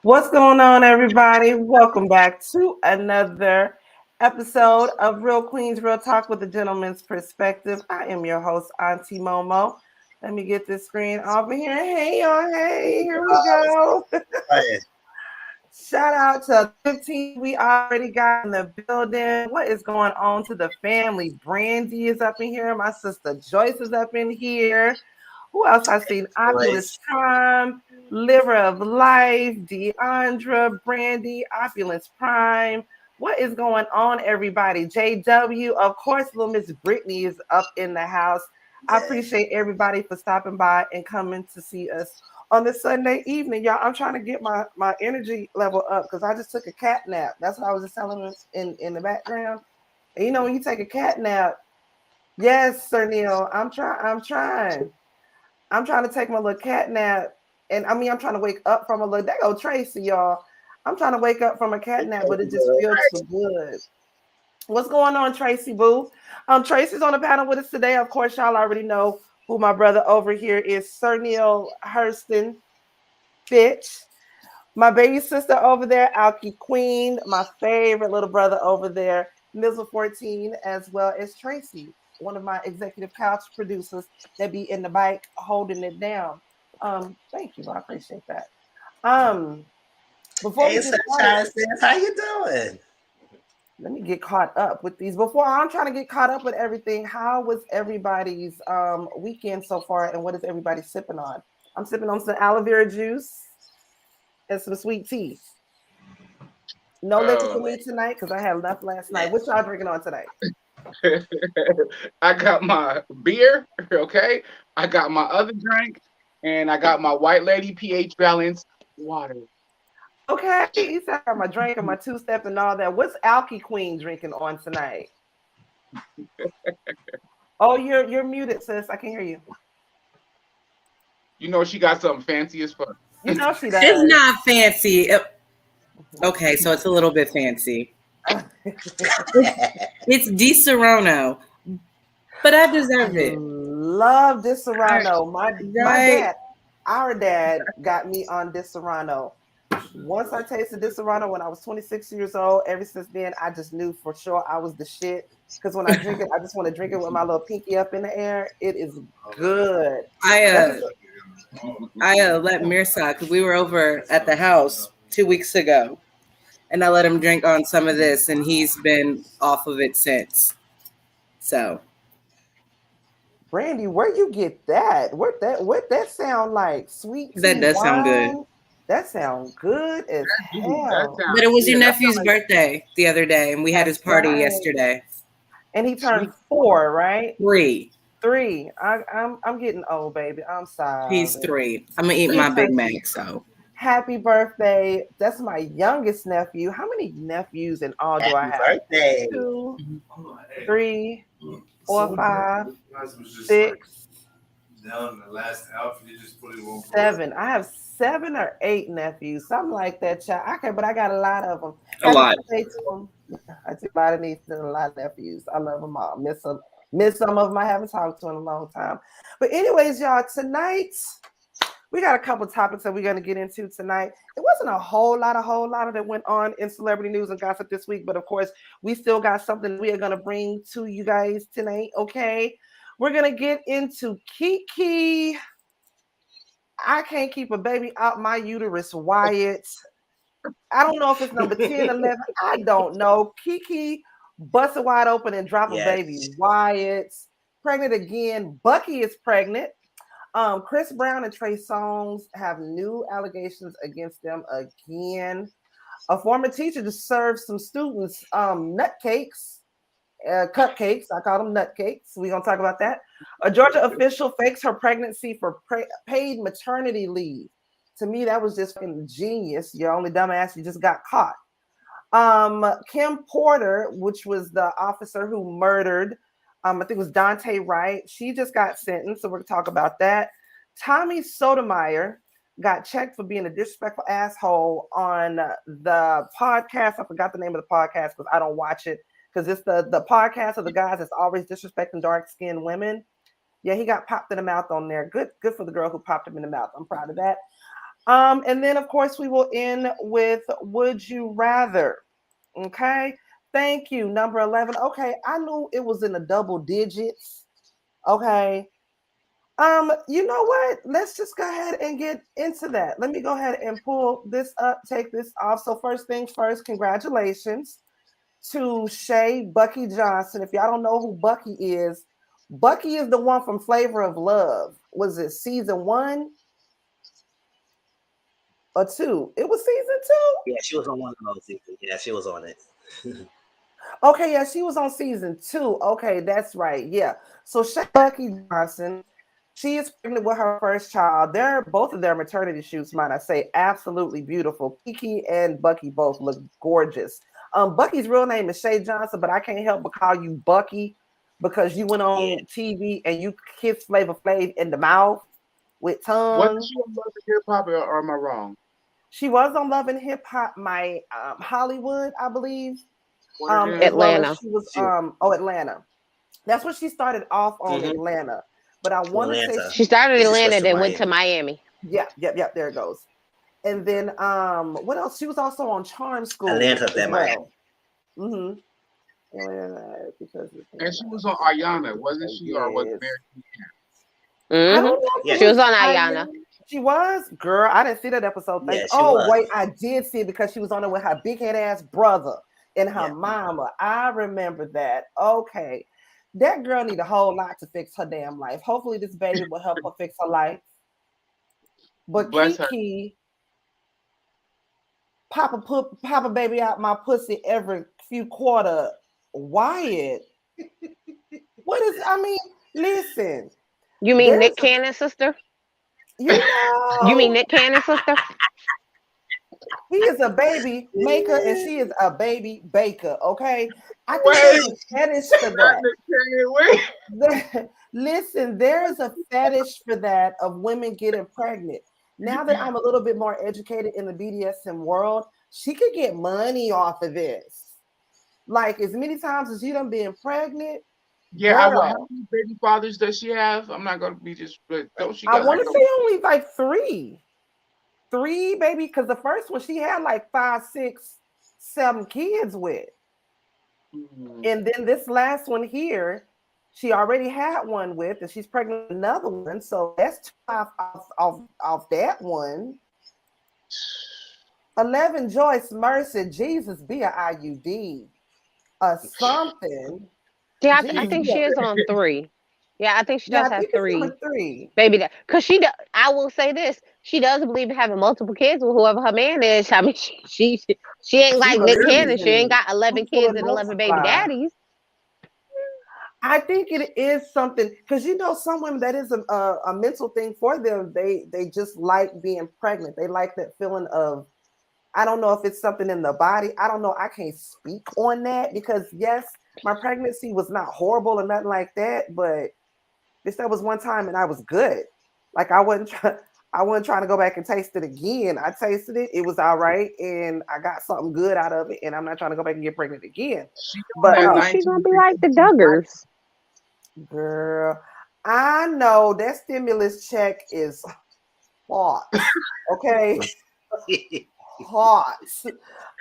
What's going on, everybody? Welcome back to another episode of Real Queens Real Talk with a Gentleman's Perspective. I am your host, Auntie Momo. Let me get this screen off of here. Hey, y'all. Hey, here we go. Shout out to 15 we already got in the building. What is going on to the family? Brandy is up in here. My sister Joyce is up in here. Who else I seen? Opulence Prime, Liver of Life, Deandra, Brandy, Opulence Prime. What is going on, everybody? JW, of course, little Miss Brittany is up in the house. I appreciate everybody for stopping by and coming to see us on this Sunday evening, y'all. I'm trying to get my energy level up because I just took a cat nap. That's what I was just telling them in the background. And you know, when you take a cat nap, yes, Sir Neale, I'm trying to take my little cat nap. And I mean, I'm trying to wake up from a little, there go Tracy, y'all. I'm trying to wake up from a cat nap, but it just feels so good. What's going on, Tracy Boo? Tracy's on the panel with us today. Of course, y'all already know who my brother over here is, Sir Neale Hurston Bih. My baby sister over there, Alki Queen. My favorite little brother over there, Mizzle 14, as well as Tracy, one of my executive couch producers that be in the bike holding it down. Thank you. I appreciate that. Before we get started, how you doing? Let me get caught up with these. Before I'm trying to get caught up with everything, how was everybody's weekend so far, and what is everybody sipping on? I'm sipping on some aloe vera juice and some sweet tea. No liquor for me tonight because I had left last night. What y'all drinking on tonight? I got my beer, okay? I got my other drink, and I got my White Lady pH balanced water. Okay, you said I got my drink and my two-step and all that. What's Alki Queen drinking on tonight? Oh, you're muted, sis. I can hear you. You know she got something fancy as fuck. You know she does. It's not fancy. Okay, so it's a little bit fancy. It's Di Serrano, but I deserve it. Love Di Serrano. My dad, our dad, got me on Di Serrano. Once I tasted Di Serrano when I was 26 years old, ever since then, I just knew for sure I was the shit. Because when I drink it, I just want to drink it with my little pinky up in the air. It is good. I let Mirsa, because we were over at the house 2 weeks ago, and I let him drink on some of this, and he's been off of it since. So, Brandy, where you get that? What that sound like? Sweet tea that does wine? sound good. That sounds good as hell. But it was your nephew's birthday the other day, and we had his party yesterday. And he turned 4, right? 3. I'm getting old, baby. I'm sorry. He's 3. I'm gonna eat my Big Mac. So happy birthday! That's my youngest nephew. How many nephews in all do I have? Birthday. 2, 3, 4, 5, 6. Down the last outfit, you just put it on 7. I have 7 or 8 nephews, something like that, child. Okay, but I got a lot of them. A lot. I see a lot of nieces and a lot of nephews. I love them all. Miss some of them I haven't talked to in a long time. But anyways, y'all, tonight we got a couple topics that we're going to get into tonight. It wasn't a whole lot of that went on in celebrity news and gossip this week, but of course, we still got something we are going to bring to you guys tonight, okay? We're going to get into Keke. I can't keep a baby out my uterus, Wyatt. I don't know if it's number 10, 11. I don't know. Keke busted wide open and dropped a baby. Wyatt pregnant again. Bucky is pregnant. Chris Brown and Trey Songz have new allegations against them again. A former teacher just served some students cupcakes. I call them nutcakes. We're going to talk about that. A Georgia official fakes her pregnancy for paid maternity leave. To me, that was just genius. You're only dumbass. You just got caught. Kim Porter, which was the officer who murdered, I think it was Dante Wright. She just got sentenced. So we're going to talk about that. Tommy Sotomayer got checked for being a disrespectful asshole on the podcast. I forgot the name of the podcast because I don't watch it. Because it's the podcast of the guys that's always disrespecting dark-skinned women. Yeah, he got popped in the mouth on there. Good for the girl who popped him in the mouth. I'm proud of that. And then, of course, we will end with Would You Rather? Okay. Thank you. Number 11. Okay, I knew it was in the double digits. Okay. You know what? Let's just go ahead and get into that. Let me go ahead and pull this up, take this off. So first things first, congratulations to Shay Bucky Johnson. If y'all don't know who Bucky is the one from Flavor of Love. Was it season 1 or 2? It was season 2. Yeah, she was on one of those seasons. Yeah, she was on it. Okay, yeah, she was on season 2. Okay, that's right. Yeah. So Shay Bucky Johnson, she is pregnant with her first child. Both of their maternity shoots, might I say, absolutely beautiful. Keke and Bucky both look gorgeous. Bucky's real name is Shay Johnson, but I can't help but call you Bucky because you went on TV and you kissed Flavor Flav in the mouth with tongue. Wasn't she on Love and Hip Hop, or am I wrong? She was on Love and Hip Hop, my Hollywood, I believe. Atlanta. Well she was Atlanta. That's what she started off on, Atlanta. But I want to say she started in Atlanta, then went to Miami. Yep. There it goes. And then what else? She was also on Charm School. Atlanta, then Miami. Mm-hmm. And she was on Ayana, wasn't she? Or was it Mm-hmm. She was on Ayana. She was? Girl, I didn't see that episode. Yeah, wait, I did see it because she was on it with her big head ass brother and her mama. I remember that. Okay. That girl need a whole lot to fix her damn life. Hopefully this baby will help her fix her life. But Keke, Papa baby out my pussy every few quarter. Wyatt. Listen. You mean Nick Cannon's sister? You know. You mean Nick Cannon's sister? He is a baby maker and she is a baby baker, okay? I think there's a fetish for that. Listen, there's a fetish for that of women getting pregnant. Now that I'm a little bit more educated in the BDSM world, she could get money off of this. Like as many times as you done been pregnant. Yeah, how many baby fathers does she have? I'm not gonna be just, but don't she? I want to say only like 3. 3, baby, because the first one she had like 5, 6, 7 kids with. Mm-hmm. And then this last one here, she already had one with, and she's pregnant with another one. So that's 2 off that one. 11, Joyce Mercer, Jesus be an IUD. Something. Yeah, I think she is on 3. Yeah, I think she does have 3. Baby, because I will say this, she does believe in having multiple kids with whoever her man is. I mean, she ain't like Nick Cannon. She ain't got 11 kids and 11 baby daddies. I think it is something, because some women, that is a mental thing for them. They just like being pregnant. They like that feeling of, I don't know if it's something in the body. I don't know. I can't speak on that because yes, my pregnancy was not horrible or nothing like that, but that was one time and I was good. Like I wasn't trying to go back and taste it again. I tasted it. It was all right. And I got something good out of it. And I'm not trying to go back and get pregnant again. But she's going to be like the Duggars. Girl, I know that stimulus check is hot. Okay. Hot.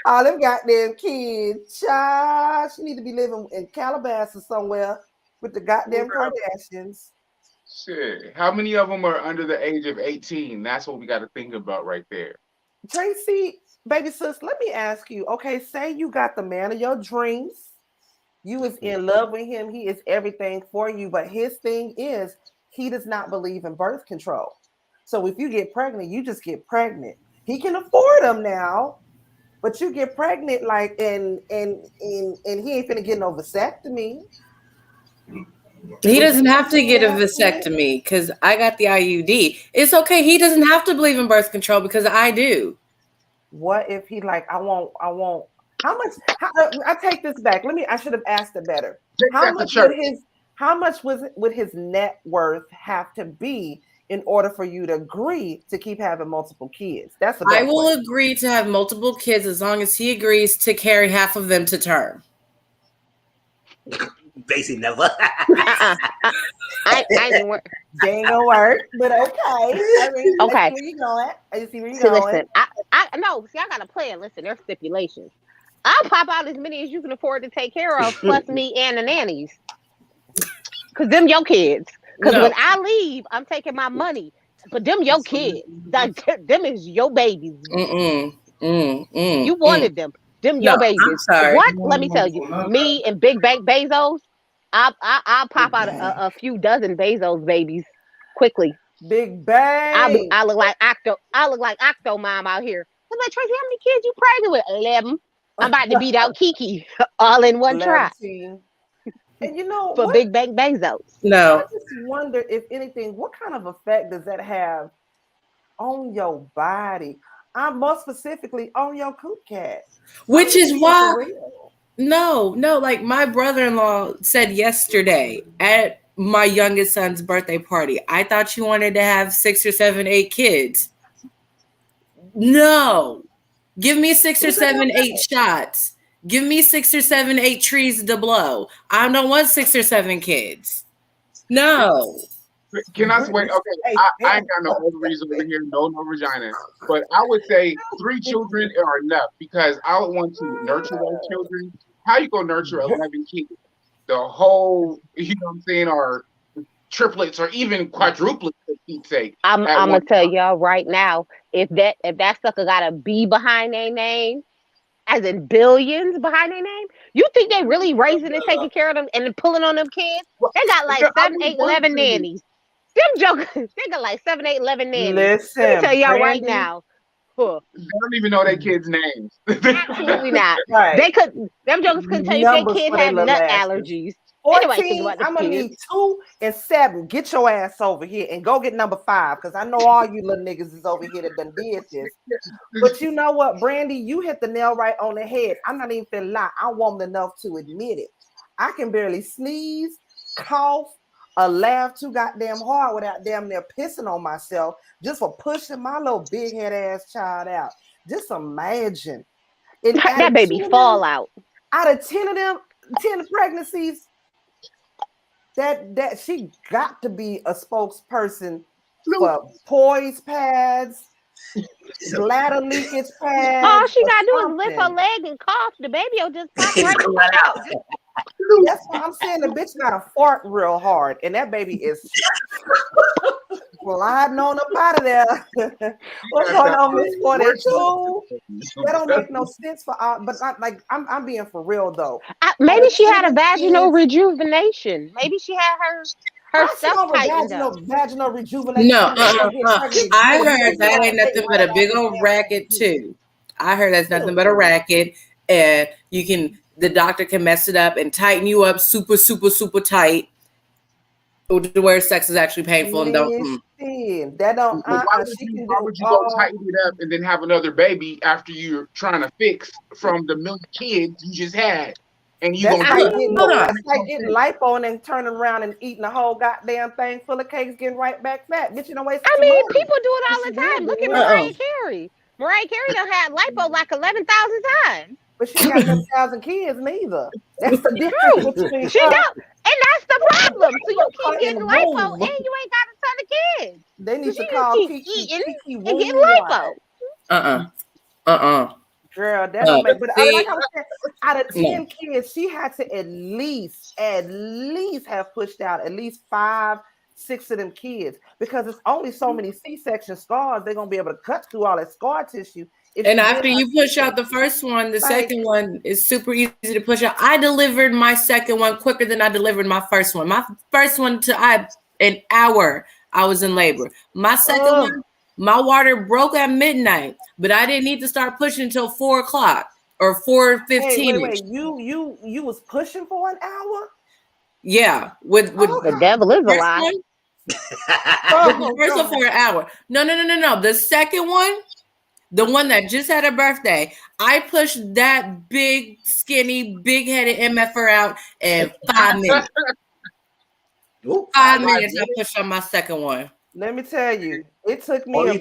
All them goddamn kids. Child, she need to be living in Calabasas somewhere with the goddamn Kardashians. Shit. How many of them are under the age of 18? That's what we got to think about right there. Tracy, baby sis, let me ask you. Okay, say you got the man of your dreams. You is in love with him. He is everything for you. But his thing is he does not believe in birth control. So if you get pregnant, you just get pregnant. He can afford them now, but you get pregnant like and he ain't finna get no vasectomy. He doesn't have to get a vasectomy because I got the IUD. It's okay. He doesn't have to believe in birth control because I do. What if he like, I won't, how much, I take this back. I should have asked it better. How much would his net worth have to be in order for you to agree to keep having multiple kids? I will agree to have multiple kids as long as he agrees to carry half of them to term. Basically never. I didn't work. They ain't gonna work, but okay. I mean, okay. Where you going? I see where you going. Listen, I got a plan. Listen, there's stipulations. I'll pop out as many as you can afford to take care of, plus me and the nannies. Cause them your kids. Because No. when I leave, I'm taking my money. But them your kids. Them is your babies. You wanted them. Them No, your I'm babies. sorry. What? Let me tell you. Me and Big Bank Bezos, I'll pop out a few dozen Bezos babies quickly. Big Bang. I look like Octo mom out here. I'm like, Tracy, how many kids you pregnant with? 11. I'm about to beat out Keke all in one try. 11. And you know for what? Big Bank Bezos. No. I just wonder if anything, what kind of effect does that have on your body? I'm more specifically on your coop cat. Which is why no, like my brother-in-law said yesterday at my youngest son's birthday party, I thought you wanted to have 6 or 7, 8 kids. No. Give me 6 or 7, 8 shots. Give me 6 or 7, 8 trees to blow. I don't want 6 or 7 kids. No. Can I swear? Okay, I ain't got no ovaries over here, no vagina. But I would say 3 children are enough because I would want to nurture those children. How you gonna nurture 11 kids? The whole, you know what I'm saying, or triplets or even quadruplets for Pete's sake. I'm gonna tell y'all right now, if that sucker got a B behind their name, as in billions behind their name, you think they really raising and taking care of them and pulling on them kids? They got like 7, 8, 11 nannies. Them jokers, they got like 7, 8, 11 nannies. Listen, let me tell y'all right now. They don't even know their kids' names. Absolutely not. Right. Them jokers couldn't tell you if their kids have nut allergies. 14, I'm gonna need 2 and 7. Get your ass over here and go get number 5, because I know all you little niggas is over here that done did this. But you know what, Brandy, you hit the nail right on the head. I'm not even finna lie. I'm woman enough to admit it. I can barely sneeze, cough, or laugh too goddamn hard without damn near pissing on myself just for pushing my little big head ass child out. Just imagine. That baby fall out. Out of 10 of them, 10 pregnancies, that she got to be a spokesperson for poise pads, bladder leakage pads. All she gotta do is lift her leg and cough. The baby will just pop right out. That's why I'm saying the bitch got to fart real hard, and that baby is gliding on up out of there. What's going on, Miss 42? That don't make no sense for all, but I'm being for real though. Maybe she had a vaginal rejuvenation. Maybe she had her stuff tightened up. Vaginal rejuvenation. No, I heard that ain't nothing but a big old racket too. I heard that's nothing but a racket, and the doctor can mess it up and tighten you up super, super, super tight to where sex is actually painful and don't. That don't. Why would you go tighten it up and then have another baby after you're trying to fix from the million kids you just had? And you that's like getting lipo and then turning around and eating the whole goddamn thing full of cakes, getting right back fat. Bitch, you know, people do it all the time. Look at Mariah Carey. Mariah Carey done had lipo like 11,000 times. But she ain't got 1,000 kids neither. That's the difference between she don't, and that's the problem. So you keep getting lipo and you ain't got a ton of kids. They need to call eating and getting lipo. Girl, that don't make. But like I was saying, out of 10 kids, she had to at least have pushed out at least 5, 6 of them kids, because it's only so many C-section scars they're gonna be able to cut through all that scar tissue. And after you push out the first one, the second one is super easy to push out. I delivered my second one quicker than I delivered my first one. My first one an hour I was in labor. My second one, my water broke at midnight, but I didn't need to start pushing until 4 o'clock or 4:15. Wait. You was pushing for an hour? Yeah, with the devil is a lie. The first one for an hour. No. The second one. The one that just had a birthday, I pushed that big, skinny, big-headed MFR out in 5 minutes. 5 minutes I pushed on my second one. Let me tell you, it took me right.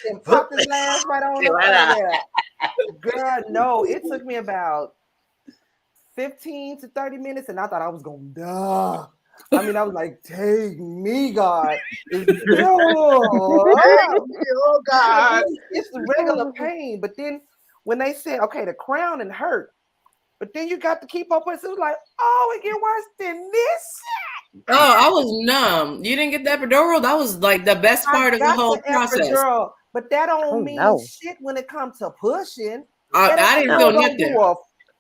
And popped his ass right on there. Girl, no, it took me about 15 to 30 minutes, and I thought I was gonna die. I mean, I was like, take me, God. Oh, God. It's the regular pain. But then when they said, okay, the crowning hurt, But then you got to keep up with it. It was like, oh, it get worse than this. Oh, I was numb. You didn't get the epidural? That was like the best part of the whole process. Epidural, but that don't mean shit when it comes to pushing. I didn't feel nothing. Do a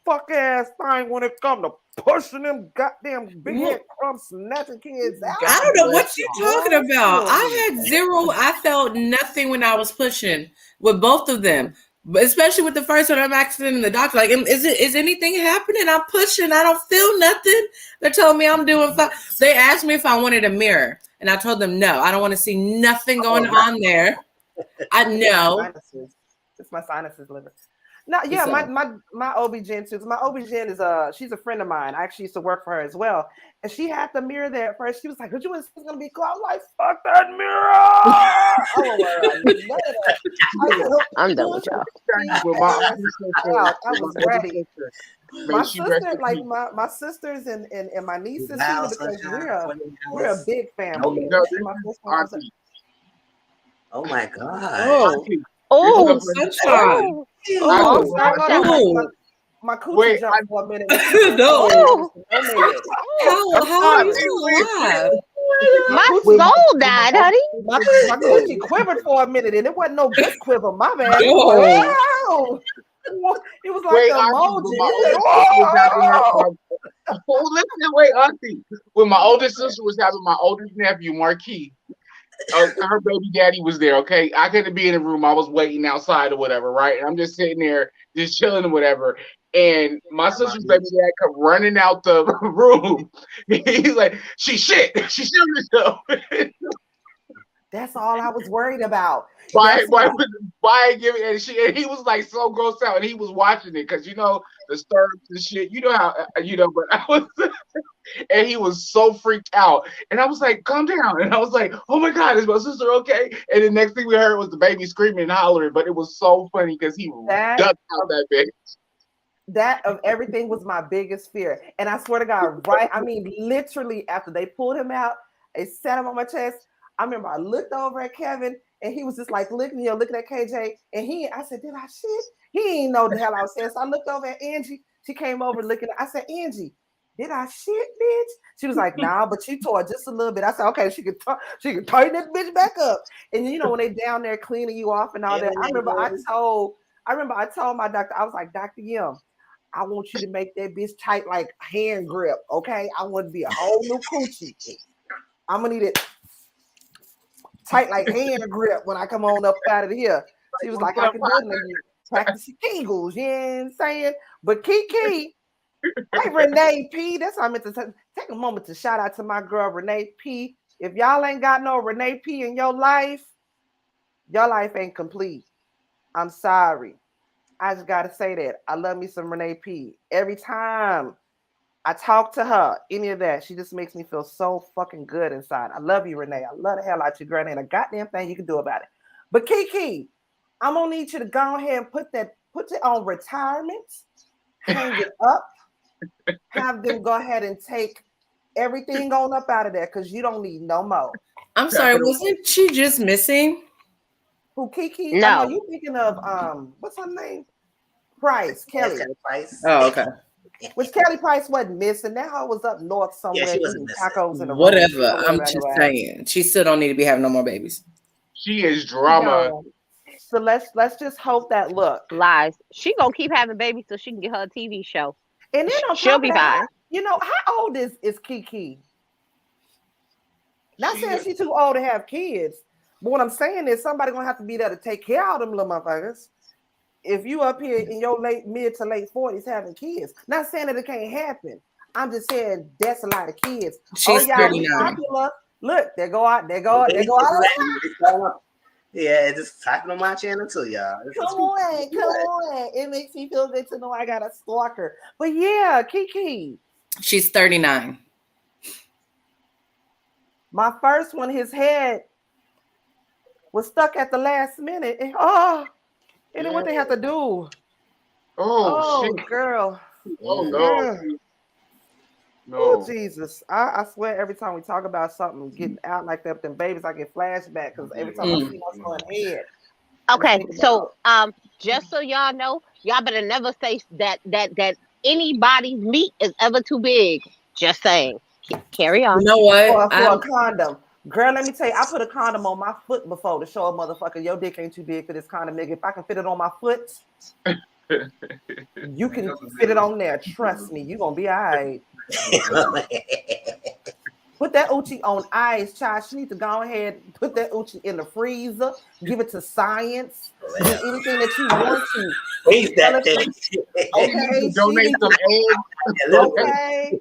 fuck ass thing when it comes to pushing them goddamn big head crumb snatching kids out. I don't know what you're talking about. I had zero. I felt nothing when I was pushing with both of them. But especially with the first one, I'm asking the doctor, like, is anything happening? I'm pushing. I don't feel nothing. They're telling me I'm doing fine. They asked me if I wanted a mirror, and I told them no. I don't want to see nothing going on there. I know. It's my sinuses, liver. No, yeah, my OB-GYN too. My OB-GYN is she's a friend of mine. I actually used to work for her as well. And she had the mirror there at first. She was like, "Did you want it's gonna be cool?" I'm like, "Fuck that mirror!" I'm done with y'all. I was ready. My sister, like my sisters and my nieces, because we're a big family. Oh my God. Oh, sunshine. My coochie jumped for a minute. No. How are you still alive? My soul died, honey. My coochie quivered for a minute, and it wasn't no good quiver. My bad. Oh. It was like the emoji. Wait, Auntie. When my oldest sister was having my oldest nephew, Marquis, her baby daddy was there, okay? I couldn't be in the room. I was waiting outside or whatever, right? And I'm just sitting there, just chilling or whatever. And my sister's baby dad come running out the room. He's like, she shit herself. That's all I was worried about. Why give it? And he was like so grossed out, and he was watching it because the stirps and shit. You know how but I was, and he was so freaked out. And I was like, "Calm down." And I was like, "Oh my God, is my sister okay?" And the next thing we heard was the baby screaming and hollering. But it was so funny because he ducked out that bitch. That of everything was my biggest fear, and I swear to God, right? I mean, literally after they pulled him out, they sat him on my chest. I remember I looked over at Kevin, and he was just like looking at KJ, and I said, "Did I shit?" He ain't know the hell I was saying. So I looked over at Angie. She came over looking. I said, "Angie, did I shit, bitch?" She was like, "Nah, but she tore just a little bit." I said, "Okay, she could tighten that bitch back up." And when they down there cleaning you off and all that, I remember I told my doctor, I was like, "Dr. Yim, I want you to make that bitch tight like hand grip, okay? I want it to be a whole new coochie. I'm gonna need it tight like hand grip when I come on up out of here." She was like, "I can do it when you practice your kegels," you know what I'm saying? But Keke, hey, Renee P, that's what I meant to take a moment to shout out to my girl, Renee P. If y'all ain't got no Renee P in your life ain't complete. I'm sorry. I just got to say that. I love me some Renee P. Every time I talk to her, any of that, she just makes me feel so fucking good inside. I love you, Renee. I love the hell out you, girl. Ain't a goddamn thing you can do about it. But Keke, I'm gonna need you to go ahead and put it on retirement, hang it up, have them go ahead and take everything on up out of there because you don't need no more. I'm sorry, wasn't she just missing? Who, Keke? No, you thinking of what's her name? Price, Kelly. Price. Oh, okay. Which Kelly Price wasn't missing. That hoe was up north somewhere eating tacos in the whatever. I'm just saying, she still don't need to be having no more babies. She is drama. So let's just hope that lies. She gonna keep having babies so she can get her a TV show, and then she'll be fine. How old is Keke? Not saying she's too old to have kids, but what I'm saying is somebody gonna have to be there to take care of them little motherfuckers. If you up here in your mid to late 40s having kids, not saying that it can't happen. I'm just saying that's a lot of kids. She's 39. Look, they go out. Yeah, just typing on my channel too, y'all. Come on. It makes me feel good to know I got a stalker. But yeah, Keke. She's 39. My first one, his head was stuck at the last minute. And then what they have to do? Oh shit. Girl. Oh no. No. Oh Jesus. I swear every time we talk about something getting out like that with them babies, I get flashback because every time I see my son head. Okay, so just so y'all know, y'all better never say that anybody's meat is ever too big. Just saying. Carry on. You know what? For a condom. Girl, let me tell you, I put a condom on my foot before to show a motherfucker your dick ain't too big for this condom, nigga. If I can fit it on my foot, you can fit it on there. Trust me, you gonna be all right. Put that Uchi on ice, child. She needs to go ahead, put that Uchi in the freezer, give it to science, do anything that you want to. Freeze that thing. Okay, donate some eggs. Okay.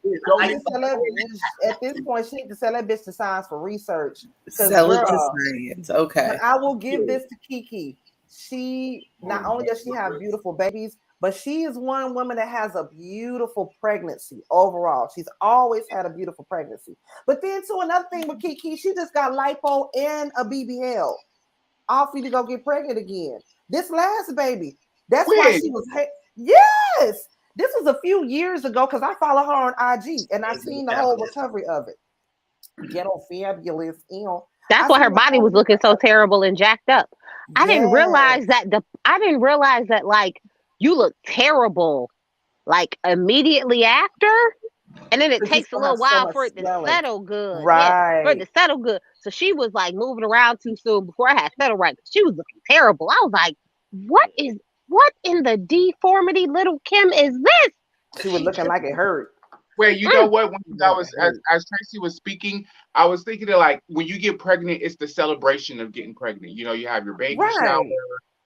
At this point, she needs to sell that bitch to science for research. Sell it to science. Okay. But I will give this to Keke. She not only does she have beautiful babies, but she is one woman that has a beautiful pregnancy overall. She's always had a beautiful pregnancy. But then, to another thing with Keke, she just got lipo and a BBL. All for you to go get pregnant again. This last baby, that's why she was. Yes, this was a few years ago because I follow her on IG and I seen the whole recovery of it. Ghetto fabulous, you know. That's why her body was looking so terrible and jacked up. I didn't realize that like you look terrible like immediately after, and then it takes a little while for it to settle good. Right. For it to settle good. So she was like moving around too soon before I had settled right. She was looking terrible. I was like, what in the deformity little Kim is this? She was looking like it hurt. Well, you know what? When I was as Tracy was speaking, I was thinking that like when you get pregnant, it's the celebration of getting pregnant. You know, you have your baby shower,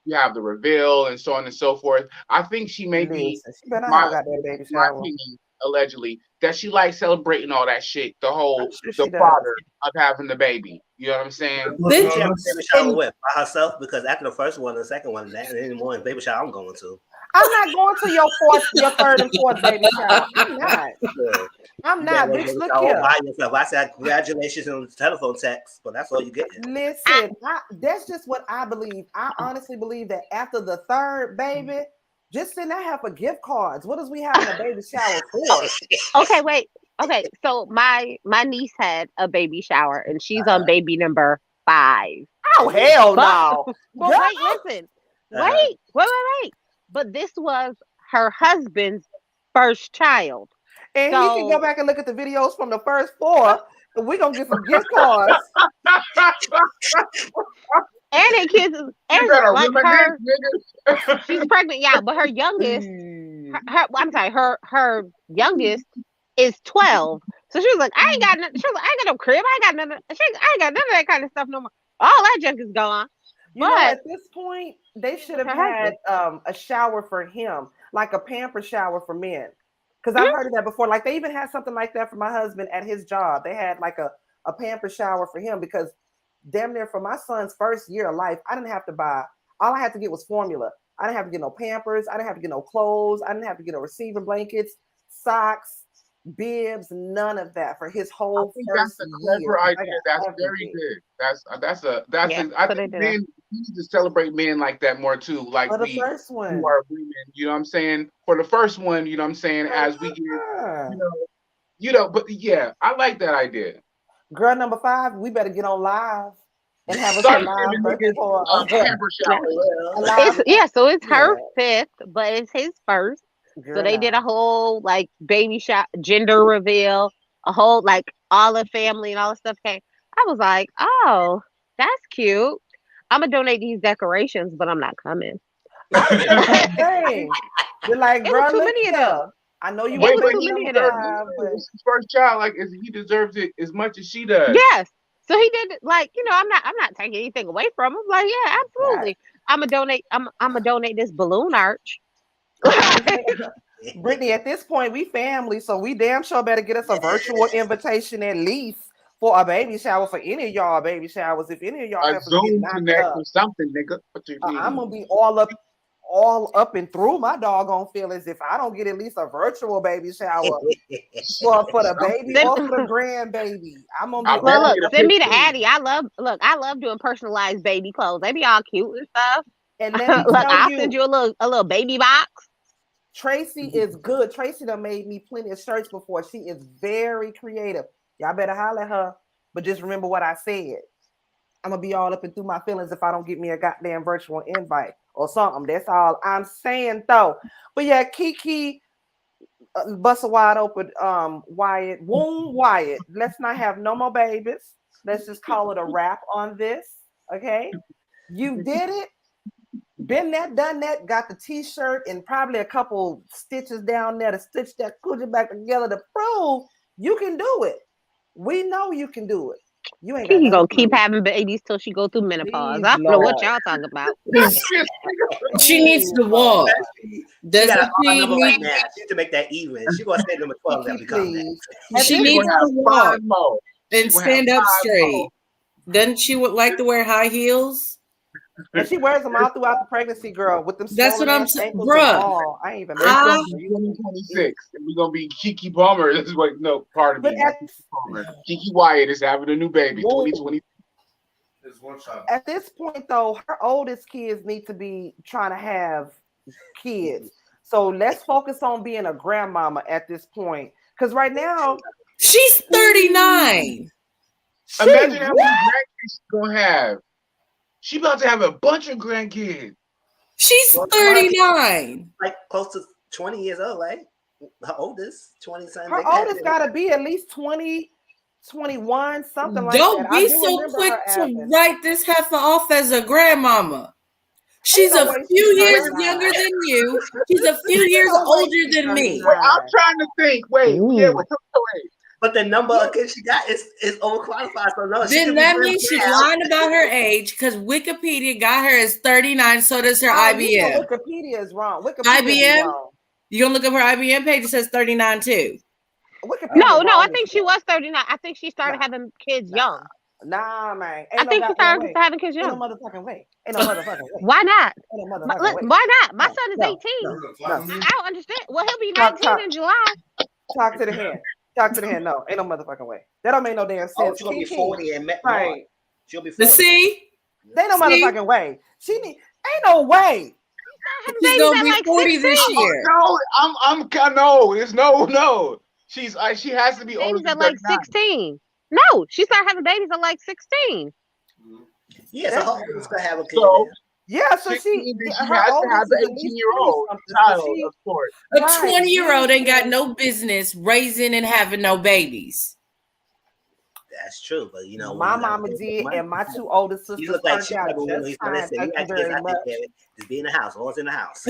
you have the reveal, and so on and so forth. I think she may be my opinion, allegedly, that she likes celebrating all that shit. The whole father of having the baby. You know what I'm saying? Did she have a baby shower with by herself? Because after the first one and the second one, that any more baby shower I'm going to. I'm not going to your third and fourth baby shower. I'm not. Bitch, look here. By yourself. I said congratulations on the telephone text, but that's all you get. Listen, that's just what I believe. I honestly believe that after the third baby, just send that half of gift cards. What is we having a baby shower for? Okay, wait. Okay, so my niece had a baby shower and she's on baby number 5. Oh hell no! Well, wait, listen. Wait. But this was her husband's first child. And he can go back and look at the videos from the first 4, and we're gonna get some gift cards. And the kids, and like her, she's pregnant, yeah, but her youngest, her youngest is 12. So she was like, I ain't got nothing. She was like, I ain't got no crib. I ain't got none of that kind of stuff no more. All that junk is gone. You know, at this point, they should have had a shower for him, like a pamper shower for men. Because I've heard of that before. Like they even had something like that for my husband at his job. They had like a pamper shower for him because damn near for my son's first year of life, I didn't have to buy. All I had to get was formula. I didn't have to get no Pampers. I didn't have to get no clothes. I didn't have to get no receiving blankets, socks, bibs, none of that for his whole first that's a clever year. idea. That's very good. I think men need to celebrate men like that more too. Like for the first one, who are women, you know what I'm saying? For the first one, you know what I'm saying? As we get, but yeah, I like that idea. Girl number 5, we better get on live and have a live birthday for so it's her 5th, but it's his first. Girl, so they did a whole like baby shower, gender reveal, a whole like all the family and all the stuff came. I was like, oh, that's cute. I'm gonna donate these decorations, but I'm not coming. You're like, girl, too many of them. I know you want too many of them. His first child, like he deserves it as much as she does. Yes. So he did like, I'm not taking anything away from him. Like, yeah, absolutely. Right. I'm gonna donate this balloon arch. Brittany, at this point, we family, so we damn sure better get us a virtual invitation at least for a baby shower for any of y'all baby showers. If any of y'all have Zoom connect or something, nigga. I'm gonna be all up and through my doggone feelings if I don't get at least a virtual baby shower for the baby or for the grandbaby. I'm gonna be send me the Addy. I love doing personalized baby clothes. They be all cute and stuff. And then I'll send you a little baby box. Tracy is good. Tracy done made me plenty of shirts before. She is very creative. Y'all better holler at her, but just remember what I said. I'm gonna be all up and through my feelings if I don't get me a goddamn virtual invite or something. That's all I'm saying though. But yeah, Keke, bust a wide open Wyatt. Wyatt. Let's not have no more babies. Let's just call it a wrap on this. Okay. You did it. Been there, done that, got the t-shirt and probably a couple stitches down there to stitch that coochie back together to prove you can do it. We know you can do it. You ain't Keke gonna keep having babies till she go through menopause. Please, I don't know what y'all talking about. She needs to walk. She Doesn't got a she number need? right now. She need to make that even. She gonna say number 12 that become that. She needs to walk and stand up straight. Doesn't she would like to wear high heels? And she wears them all throughout the pregnancy, girl. With them. That's what I'm saying, bruh. I ain't even. It's gonna be 2026, and we're gonna be Keke Palmer. This is what pardon me. Keke Wyatt is having a new baby. 2020. At this point, though, her oldest kids need to be trying to have kids. So let's focus on being a grandmama at this point. Because right now, she's 39. Imagine how many grandkids she's gonna have. She about to have a bunch of grandkids. She's 39. Like close to 20 years old, right? Her oldest, 20 something. Her oldest gotta be at least 20, 21, something like that. Don't be so quick to write this heifer off as a grandmama. She's a few years younger than you. She's a few years older than me. Wait, I'm trying to think. Wait. But the number of kids she got is overqualified. So no, then that means she's lying about her age because Wikipedia got her as 39. So does her IBM. Wikipedia is wrong. IBM? You gonna look up her IBM page? It says 39 too. No, I think she was 39. I think she started having kids young. Nah, man. I think she started having kids young. Ain't no motherfucking way. Ain't no motherfucking way. Why not? Ain't no motherfucking way. Why not? My son is 18. I don't understand. Well, he'll be 19 in July. Talk to the hand. Talk to the hand. No, ain't no motherfucking way. That don't make no damn sense. Oh, she'll be 40 and right. She'll be 40. See? There ain't no motherfucking way. Ain't no way. She's gonna be 40 this year. No, there's no. She has to be older than like 16. No, she started having babies at like 16. Yeah, so hopefully gonna have a kid. Yeah, so she has to have an 18-year-old child, of course. A 20-year-old ain't got no business raising and having no babies. That's true, but you know my mama did, and my two older sisters. You look like she probably listen. Just be in the house. Always in the house.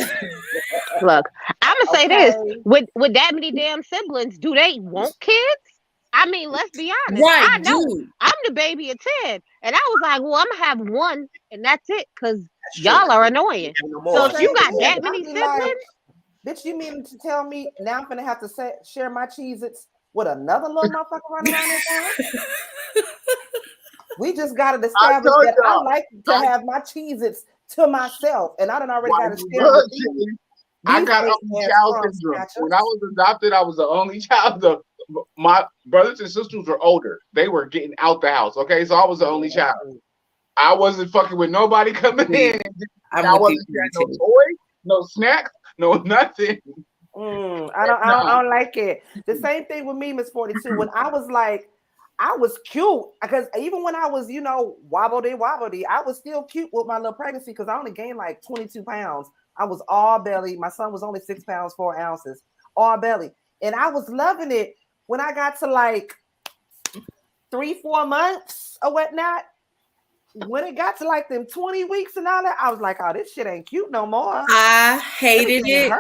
Look, I'm gonna say this: with that many damn siblings, do they want kids? I mean, let's be honest. Right, I know I'm the baby of 10, and I was like, well, I'm gonna have one, and that's it, because y'all are annoying. So if you got that many siblings, bitch, you mean to tell me now I'm gonna have to share my Cheez-Its with another little motherfucker running around this house? We just got to establish that I like to have my Cheez-Its to myself, and I done already got to share with you. I got only child syndrome. When I was adopted, I was the only child. My brothers and sisters were older. They were getting out the house. Okay, so I was the only child. I wasn't fucking with nobody coming in. I wasn't sharing no toys, no snacks, no nothing. I don't like it. The same thing with me, Miss 42. When I was like, I was cute because even when I was, wobbledy, I was still cute with my little pregnancy because I only gained like 22 pounds. I was all belly. My son was only 6 pounds, 4 ounces, all belly. And I was loving it when I got to like 3-4 months or whatnot. When it got to like them 20 weeks and all that, I was like, oh, this shit ain't cute no more. I hated it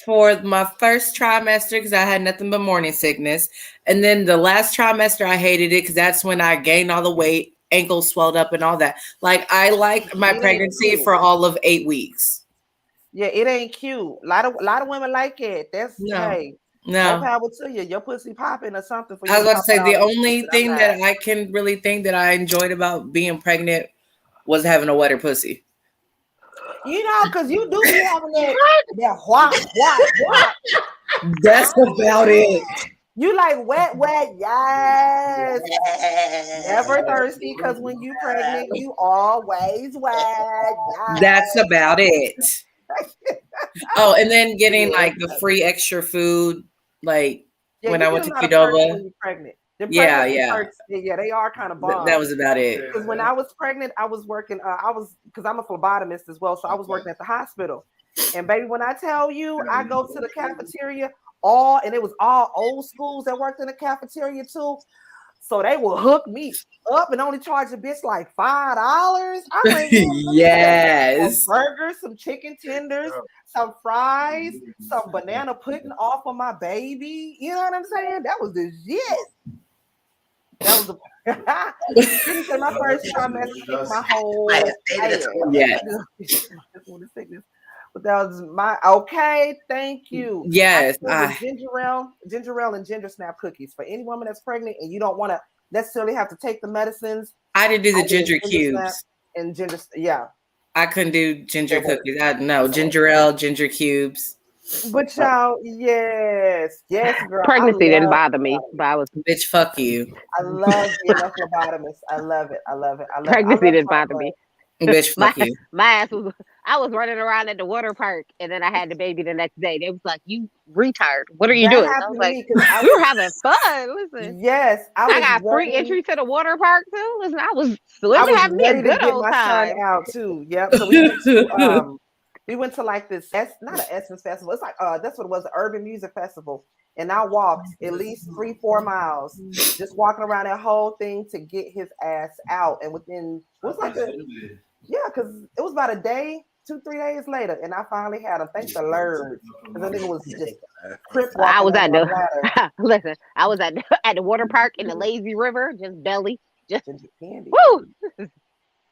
for my first trimester because I had nothing but morning sickness. And then the last trimester, I hated it because that's when I gained all the weight, ankles swelled up and all that. Like, I liked my pregnancy for all of 8 weeks. Yeah, it ain't cute. A lot of women like it. That's no power to you. Your pussy popping or something. For you I was about to say the only thing that I can really think that I enjoyed about being pregnant was having a wetter pussy. Because you do be having that whop. That's about it. You like wet, yes. Never thirsty because when you pregnant, you always wet. Yes. That's about it. Oh, and then getting like the free extra food, like when I went to Qdoba. Yeah, they are kind of bombed. That was about it. Because when I was pregnant, I was working. Because I'm a phlebotomist as well, so I was working at the hospital. And baby, when I tell you, I go to the cafeteria, and it was all old schools that worked in the cafeteria too. So they will hook me up and only charge a bitch like $5. I'm like, yes, some burgers, some chicken tenders, some fries, some banana pudding off of my baby. You know what I'm saying? That was the shit. That was the my first trimester kicked my whole ass. Yeah. But that was my okay. Thank you. Yes, ginger ale and ginger snap cookies for any woman that's pregnant and you don't want to necessarily have to take the medicines. I did do the ginger cubes and ginger. Yeah, I couldn't do ginger cookies. Ginger ale, ginger cubes. But y'all, yes, girl. Pregnancy didn't bother me, but I was bitch. Fuck you. I love being a phlebotomist. I love it. Pregnancy didn't bother me. Bitch, fuck you. My ass was. I was running around at the water park, and then I had the baby the next day. They was like, "You retired? What are you doing?" I was like, "We were having fun." Listen, yes, I got free entry to the water park too. Listen, I was having me a good old time. Son out too. Yep. So we went to we went to like this, not an Essence Festival. It's like, that's what it was, an urban music festival. And I walked at least 3-4 miles, just walking around that whole thing to get his ass out. And within, because it was about a day, 2-3 days later, and I finally had him. Thanks to Lurd. Because I think it was just crip walking. I was at the, listen, I was at the water park in the lazy river, just belly. Just candy. Woo!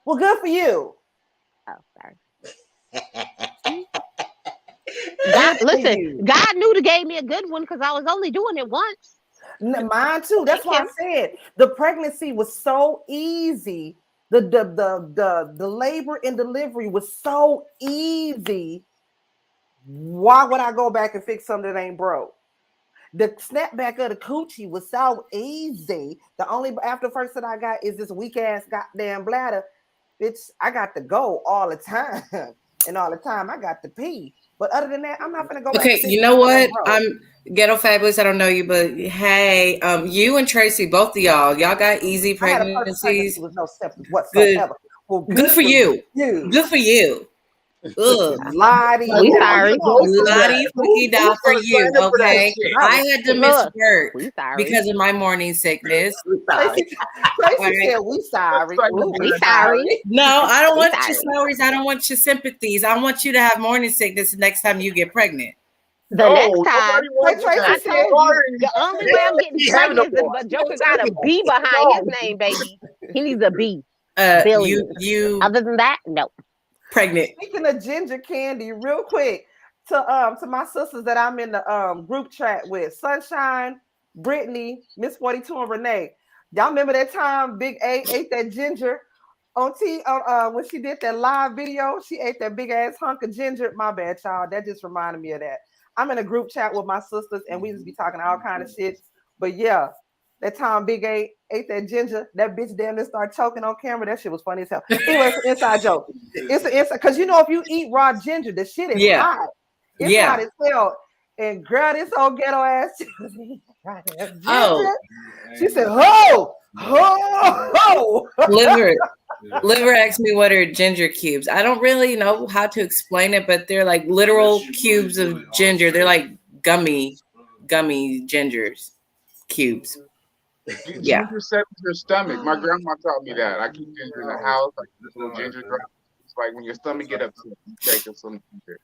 Well, good for you. Oh, sorry. God knew to gave me a good one because I was only doing it once. Mine too. That's why I said the pregnancy was so easy. The labor and delivery was so easy. Why would I go back and fix something that ain't broke? The snapback of the coochie was so easy. The only after first that I got is this weak ass goddamn bladder. Bitch, I got to go all the time. And all the time I got to pee. But other than that, I'm not gonna go back. Okay, you know what? I'm Ghetto Fabulous. I don't know you, but hey, you and Tracy, both of y'all got easy pregnancies. With no symptoms whatsoever. Well, good for you. Good for you. Ugh. We sorry. Lottie fucking down for you, okay? I had to miss work because of my morning sickness. Tracy said, we sorry. We sorry. No, I don't want your sorries. I don't want your sympathies. I want you to have morning sickness the next time you get pregnant. The next time, I told you, the only way I'm getting pregnant is if Joker got a B behind his name, baby. He needs a B. You. Other than that, no. Pregnant. Speaking of ginger candy, real quick to my sisters that I'm in the group chat with, Sunshine, Brittany, Miss 42, and Renee. Y'all remember that time Big A ate that ginger on when she did that live video? She ate that big ass hunk of ginger. My bad, y'all. That just reminded me of that. I'm in a group chat with my sisters, and we just be talking all kind of shit. But yeah, that time Big A ate that ginger, that bitch damn near started choking on camera. That shit was funny as hell. Anyway, it's an inside joke. It's an inside, because if you eat raw ginger, the shit is hot. It's hot as hell. And girl, this old ghetto ass. She said, ho. Liver asked me what are ginger cubes. I don't really know how to explain it, but they're like literal cubes of ginger. They're like gummy gingers cubes. Ginger sets your stomach. My grandma taught me that. I keep ginger in the house, like little ginger drops. It's like when your stomach get upset, you take some ginger.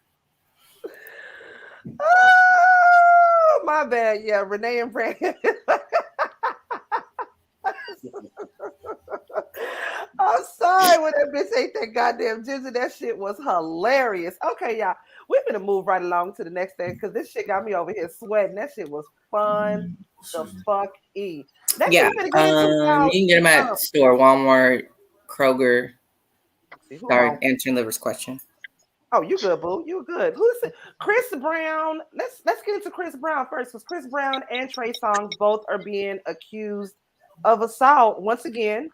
Oh, my bad. Yeah, Renee and Brandon. I'm sorry when that bitch ate that goddamn ginger. That shit was hilarious. Okay, y'all. We're gonna move right along to the next thing because this shit got me over here sweating. That shit was fun. The fuck e. You can get them at store, Walmart, Kroger. Sorry, answering Liver's question. Oh, you good, boo. You good. Who's it? Chris Brown. Let's get into Chris Brown first, because Chris Brown and Trey Songz both are being accused of assault once again.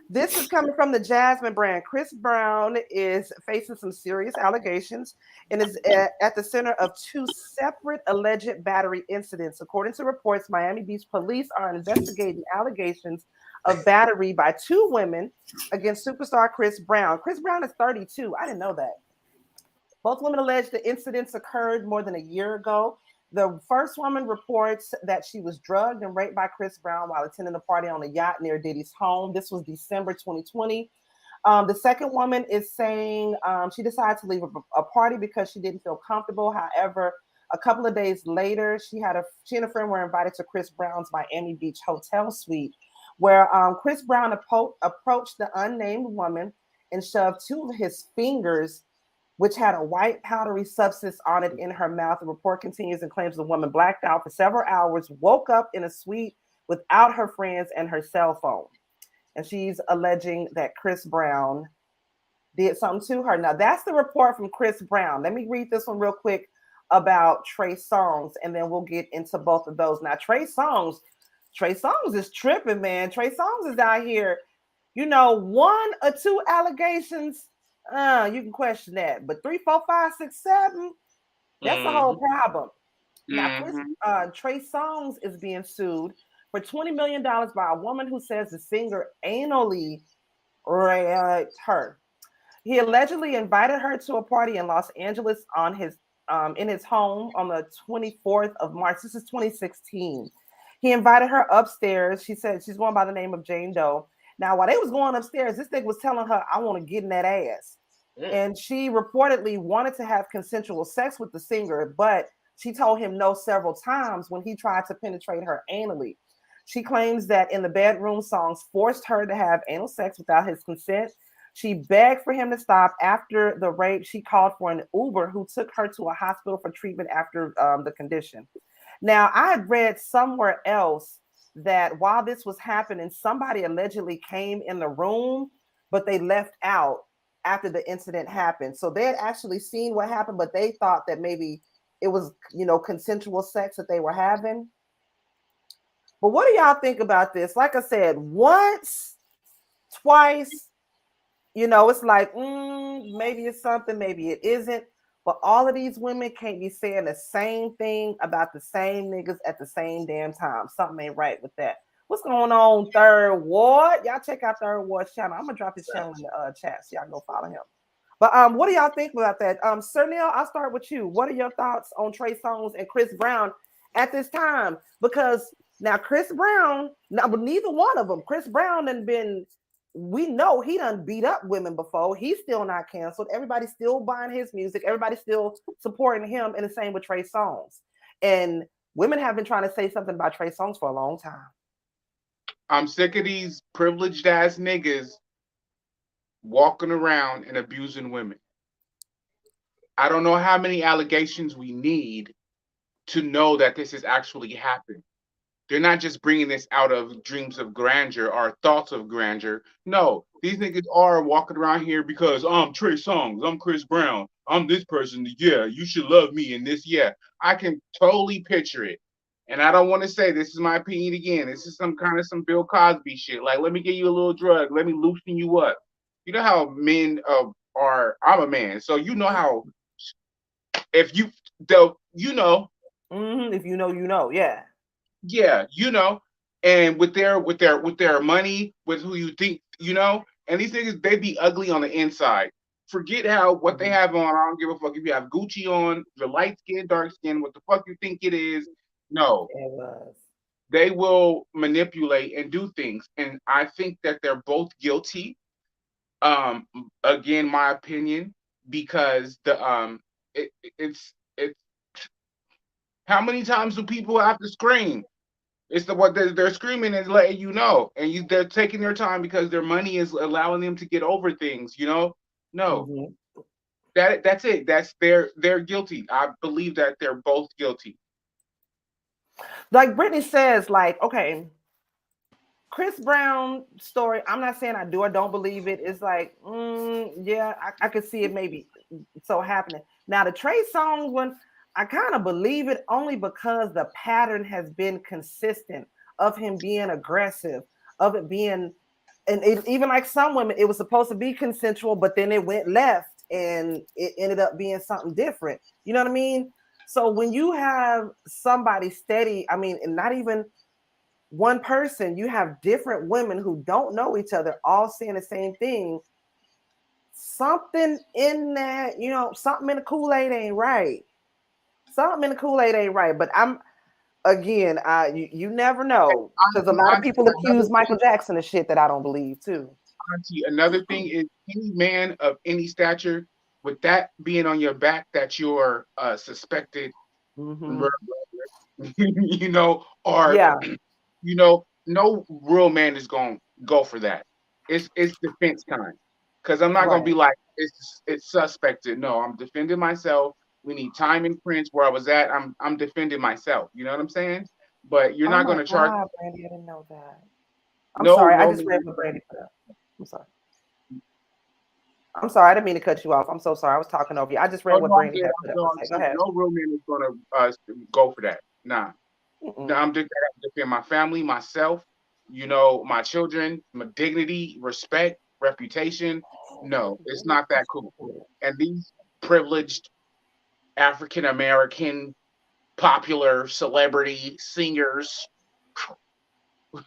This is coming from the Jasmine brand. Chris Brown is facing some serious allegations and is at the center of 2 separate alleged battery incidents. According to reports, Miami Beach police are investigating allegations of battery by 2 women against superstar Chris Brown. Chris Brown is 32. I didn't know that. Both women allege the incidents occurred more than a year ago. The first woman reports that she was drugged and raped by Chris Brown while attending a party on a yacht near Diddy's home. This was December 2020. The second woman is saying she decided to leave a party because she didn't feel comfortable. However, a couple of days later, she and a friend were invited to Chris Brown's Miami Beach hotel suite, where Chris Brown approached the unnamed woman and shoved two of his fingers, which had a white powdery substance on it, in her mouth. The report continues and claims the woman blacked out for several hours, woke up in a suite without her friends and her cell phone. And she's alleging that Chris Brown did something to her. Now, that's the report from Chris Brown. Let me read this one real quick about Trey Songz, and then we'll get into both of those. Now, Trey Songz is tripping, man. Trey Songz is out here, one or two allegations, you can question that. But 3, 4, 5, 6, 7, that's the whole problem. Now, Trey Songz is being sued for $20 million by a woman who says the singer anally raped her. He allegedly invited her to a party in Los Angeles in his home on the 24th of March. This is 2016. He invited her upstairs. She said she's going by the name of Jane Doe. Now, while they was going upstairs, this nigga was telling her, I want to get in that ass. And she reportedly wanted to have consensual sex with the singer, but she told him no several times when he tried to penetrate her anally. She claims that in the bedroom, Songz forced her to have anal sex without his consent. She begged for him to stop. After the rape, she called for an Uber who took her to a hospital for treatment after the condition. Now, I had read somewhere else that while this was happening, somebody allegedly came in the room, but they left out after the incident happened. So they had actually seen what happened, but they thought that maybe it was, consensual sex that they were having. But what do y'all think about this? Like I said, once, twice, it's like, maybe it's something, maybe it isn't. But all of these women can't be saying the same thing about the same niggas at the same damn time. Something ain't right with that. What's going on, Third Ward? Y'all check out Third Ward's channel. I'm gonna drop his channel in the chat, so y'all go follow him. But what do y'all think about that? Sir Neale, I'll start with you. What are your thoughts on Trey Songz and Chris Brown at this time? Because now Chris Brown, but neither one of them. Chris Brown we know he done beat up women before. He's still not canceled. Everybody's still buying his music. Everybody's still supporting him, and the same with Trey Songz. And women have been trying to say something about Trey Songz for a long time. I'm sick of these privileged ass niggas walking around and abusing women. I don't know how many allegations we need to know that this has actually happened. They're not just bringing this out of dreams of grandeur or thoughts of grandeur. No, these niggas are walking around here because I'm Trey Songz, I'm Chris Brown, I'm this person. Yeah, you should love me in this. Yeah, I can totally picture it. And I don't want to say this is my opinion again. This is some Bill Cosby shit. Like, let me give you a little drug. Let me loosen you up. You know how men are. I'm a man, so you know how. If you know. If you know, yeah. Yeah, and with their money, with who you think, and these niggas, they be ugly on the inside. Forget what they have on. I don't give a fuck if you have Gucci on, your light skin, dark skin, what the fuck you think it is. No, they will manipulate and do things, and I think that they're both guilty. Again, my opinion, because it's how many times do people have to scream? It's what they're screaming and letting you know, and they're taking their time because their money is allowing them to get over things. No, that's it. They're guilty. I believe that they're both guilty. Like Brittany says, like, okay, Chris Brown story. I'm not saying I do or don't believe it. It's like, yeah, I could see it maybe so happening. Now the Trey Songz one, I kind of believe it only because the pattern has been consistent of him being aggressive, of it being, and even like some women, it was supposed to be consensual, but then it went left and it ended up being something different. You know what I mean? So when you have somebody steady, I mean, and not even one person, you have different women who don't know each other, all saying the same thing. Something in that, something in the Kool-Aid ain't right. something in the Kool-Aid ain't right. But again, you never know, because a lot of people accuse Michael Jackson of shit that I don't believe too. Auntie, another thing is any man of any stature, with that being on your back, that you're suspected murderer, you know, or you know, no real man is gonna go for that. It's defense time, because I'm not gonna be like it's suspected. No, I'm defending myself. We need time in Prince where I was at. I'm defending myself. You know what I'm saying? But you're not gonna charge. Brandy, I didn't know that. I'm sorry. I just read what Brandy put up. I'm sorry. I didn't mean to cut you off. I'm so sorry. I was talking over you. I just read what Brandy had put up. Go ahead. No real man is gonna go for that. Nah. No, I'm just gonna defend my family, myself, you know, my children, my dignity, respect, reputation. No, it's not that cool. And these privileged African American popular celebrity singers,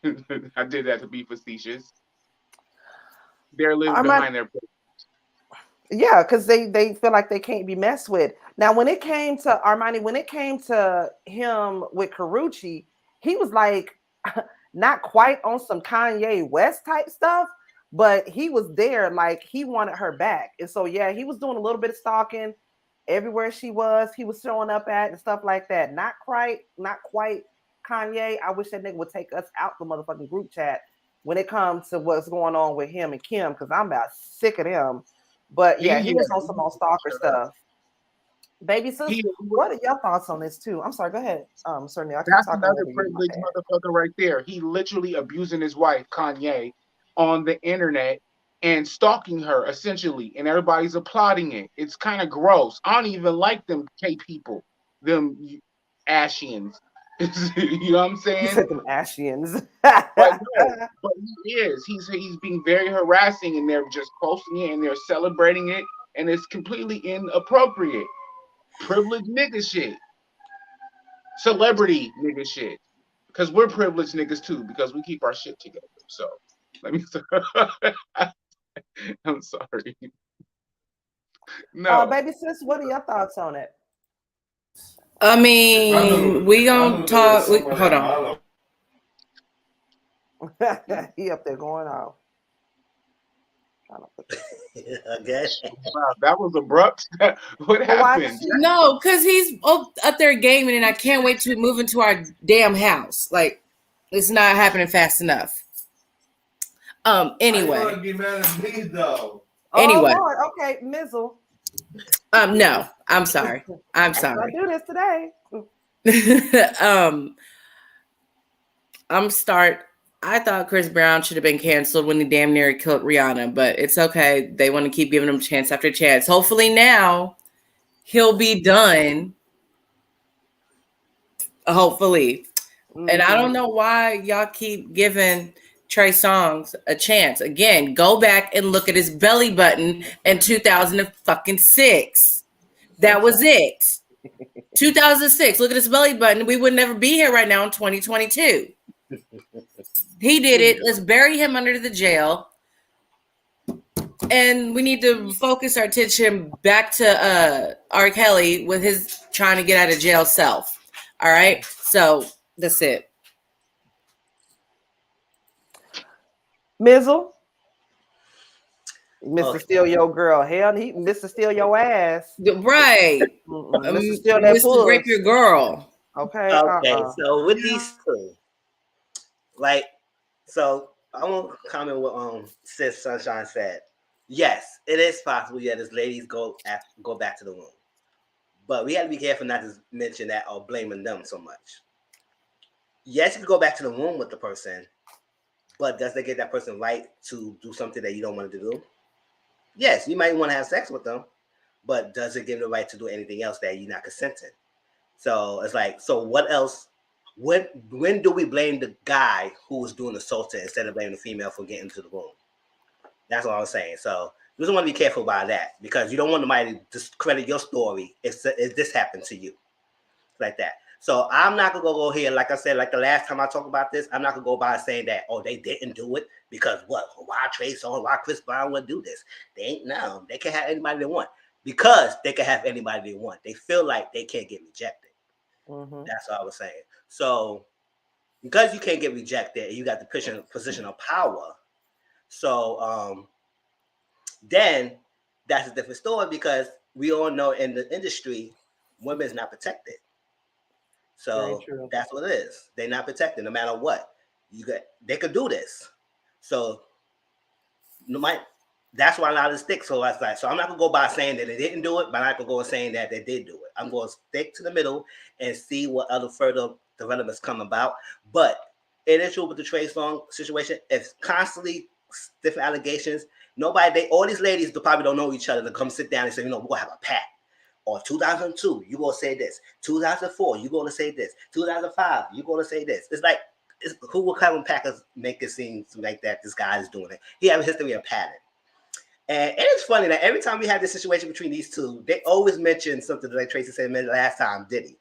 I did that to be facetious, they're living behind their privilege. Yeah, because they feel like they can't be messed with. Now, when it came to Armani, when it came to him with Karrueche, he was like not quite on some Kanye West type stuff, but he was there, like he wanted her back. And so yeah, he was doing a little bit of stalking everywhere she was. He was showing up at and stuff like that. Not quite Kanye. I wish that nigga would take us out the motherfucking group chat when it comes to what's going on with him and Kim, because I'm about sick of him. But yeah, he was on some more stalker stuff. Baby sis, what are your thoughts on this too? I'm sorry, go ahead. Certainly, that's another privileged motherfucker right there. He literally abusing his wife, Kanye, on the internet and stalking her essentially, and everybody's applauding it. It's kind of gross. I don't even like them K people, them Ashians. You know what I'm saying? You said them Ashians. but he is. He's being very harassing, and they're just posting it and they're celebrating it, and it's completely inappropriate. Privileged nigga shit. Celebrity nigga shit. Because we're privileged niggas too, because we keep our shit together. So let me I'm sorry. No. Baby sis, what are your thoughts on it? I mean, we gonna talk. Hold on. He up there going off. Okay. Wow, that was abrupt. What happened? No, because he's up there gaming, and I can't wait to move into our damn house. Like, it's not happening fast enough. Anyway. I get mad at me though. Anyway. Oh, Lord. Okay, Mizzle. No, I'm sorry. I'm sorry. I do this today. I thought Chris Brown should have been canceled when he damn near killed Rihanna, but it's okay. They want to keep giving him chance after chance. Hopefully now he'll be done. Hopefully. And I don't know why y'all keep giving Trey Songz a chance. Again, go back and look at his belly button in 2006. That was it. 2006. Look at his belly button. We would never be here right now in 2022. He did it. Let's bury him under the jail. And we need to focus our attention back to R. Kelly with his trying to get out of jail self. All right. So that's it. Mizzle. Mr. Steal Your Girl. Hell, he Mr. Steal Your Ass. Right. Mr. Steal That Mr. Rape Your Girl. Okay. So with these two, like, so I want to comment what Sis Sunshine said. Yes, it is possible. Yeah, this ladies go back to the room, but we have to be careful not to mention that or blaming them so much. Yes, you can go back to the room with the person, but does that get that person right to do something that you don't want to do? Yes, you might want to have sex with them, but does it give them the right to do anything else that you're not consenting? So it's like, so what else? When do we blame the guy who was doing the assaulting instead of blaming the female for getting into the room? That's what I was saying. So you just want to be careful about that, because you don't want somebody to discredit your story if this happened to you, like that. So I'm not gonna go here, like I said, like the last time I talked about this, I'm not gonna go by saying that, oh, they didn't do it because what? Why Trey Songz, why Chris Brown would do this? They ain't. No, they can have anybody they want. because they can have anybody they want. They feel like they can't get rejected. That's what I was saying. So because you can't get rejected and you got the position of power, so then that's a different story, because we all know in the industry, women is not protected. So that's what it is. They're not protected no matter what. They could do this. So that's why a lot of stick. So I'm not gonna go by saying that they didn't do it, but I'm not gonna go saying that they did do it. I'm gonna stick to the middle and see what other further developments come about. But it is true with the Trey Songz situation. It's constantly different allegations. All these ladies probably don't know each other to come sit down and say, we're gonna have a pact. Or 2002, you're gonna say this. 2004, you're gonna say this. 2005, you're gonna say this. It's like, who will come and Packers make it seem like that this guy is doing it? He has a history of pattern. And it's funny that every time we have this situation between these two, they always mention something like Tracy said last time, Diddy.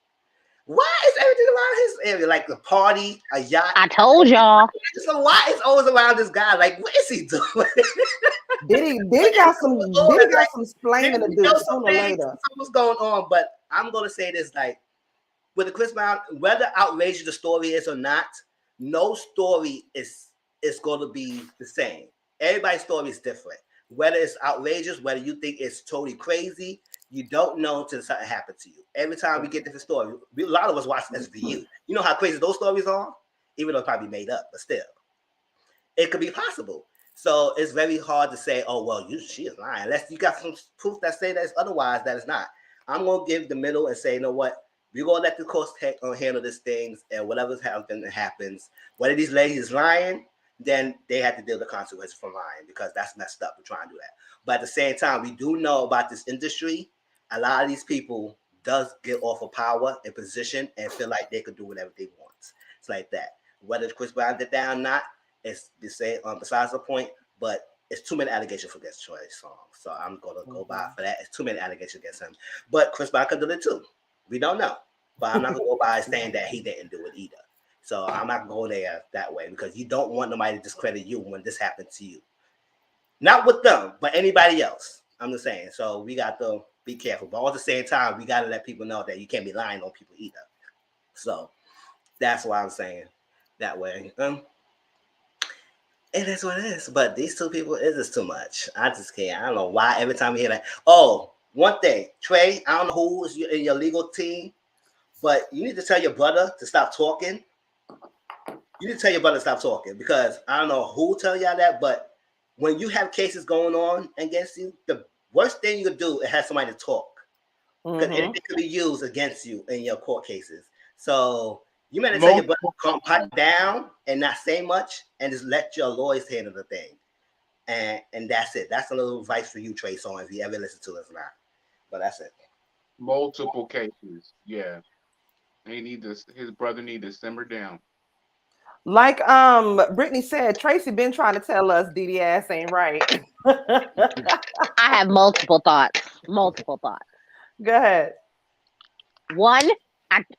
Why is everything around his area? Like the party, a yacht. I told y'all. So why is always around this guy? Like, what is he doing? Diddy got some explaining to do sooner or later. Something's going on, but I'm gonna say this: like with the Chris Brown, whether outrageous the story is or not, no story is going to be the same. Everybody's story is different. Whether it's outrageous, whether you think it's totally crazy, you don't know until something happened to you. Every time we get different story, a lot of us watch SVU. You know how crazy those stories are, even though it's probably made up, but still, it could be possible. So it's very hard to say, oh well, she is lying, unless you got some proof that say that it's otherwise, that it's not. I'm gonna give the middle and say, you know what? We're gonna let the courts handle these things, and whatever's happening happens. Whether these ladies is lying, then they have to deal with the consequences for lying, because that's messed up to try and do that. But at the same time, we do know about this industry. A lot of these people does get off of power and position and feel like they could do whatever they want. It's like that. Whether Chris Brown did that or not, it's besides the point. But it's too many allegations for this Trey Songz, so I'm gonna go by for that. It's too many allegations against him. But Chris Brown could do it too. We don't know. But I'm not gonna go by saying that he didn't do it either. So I'm not gonna go there that way, because you don't want nobody to discredit you when this happened to you. Not with them, but anybody else. I'm just saying. So we got to be careful. But all at the same time, we got to let people know that you can't be lying on people either. So that's why I'm saying that way. It is what it is. But these two people, it is too much. I just can't. I don't know why every time we hear that. Oh, one thing, Trey, I don't know who is in your legal team, but you need to tell your brother to stop talking. You need to tell your brother to stop talking, because I don't know who tell y'all that, but when you have cases going on against you, the worst thing you could do is have somebody to talk, because it could be used against you in your court cases. So you better tell your brother to calm pipe down and not say much, and just let your lawyers handle the thing. And that's it. That's a little advice for you, Trey Songz, if you ever listen to us or not. But that's it. Multiple cases, yeah. His brother need to simmer down. Like Brittany said, Tracy been trying to tell us Diddy ass ain't right. I have multiple thoughts. Go ahead. One,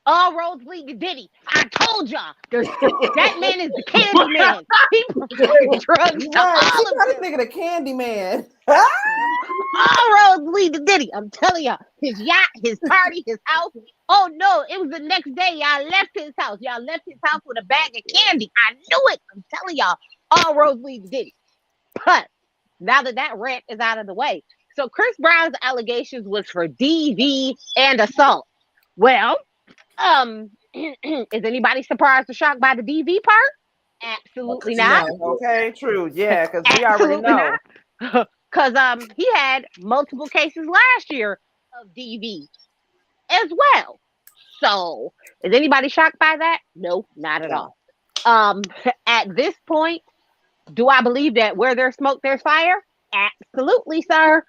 all roads lead to Diddy. I told y'all, that man is the candy man. He provides drugs to all of them. Nigga, the candy man. All roads lead to Diddy. I'm telling y'all, his yacht, his party, his house. Oh no, it was the next day. Y'all left his house. Y'all left his house with a bag of candy. I knew it. I'm telling y'all, all roads lead to Diddy. But now that rant is out of the way, so Chris Brown's allegations was for DV and assault. Well, is anybody surprised or shocked by the DV part? Absolutely not. Okay, true. Yeah, because we already know. Because he had multiple cases last year of DV as well. So is anybody shocked by that? No, not at all. At this point, do I believe that where there's smoke, there's fire? Absolutely, sir.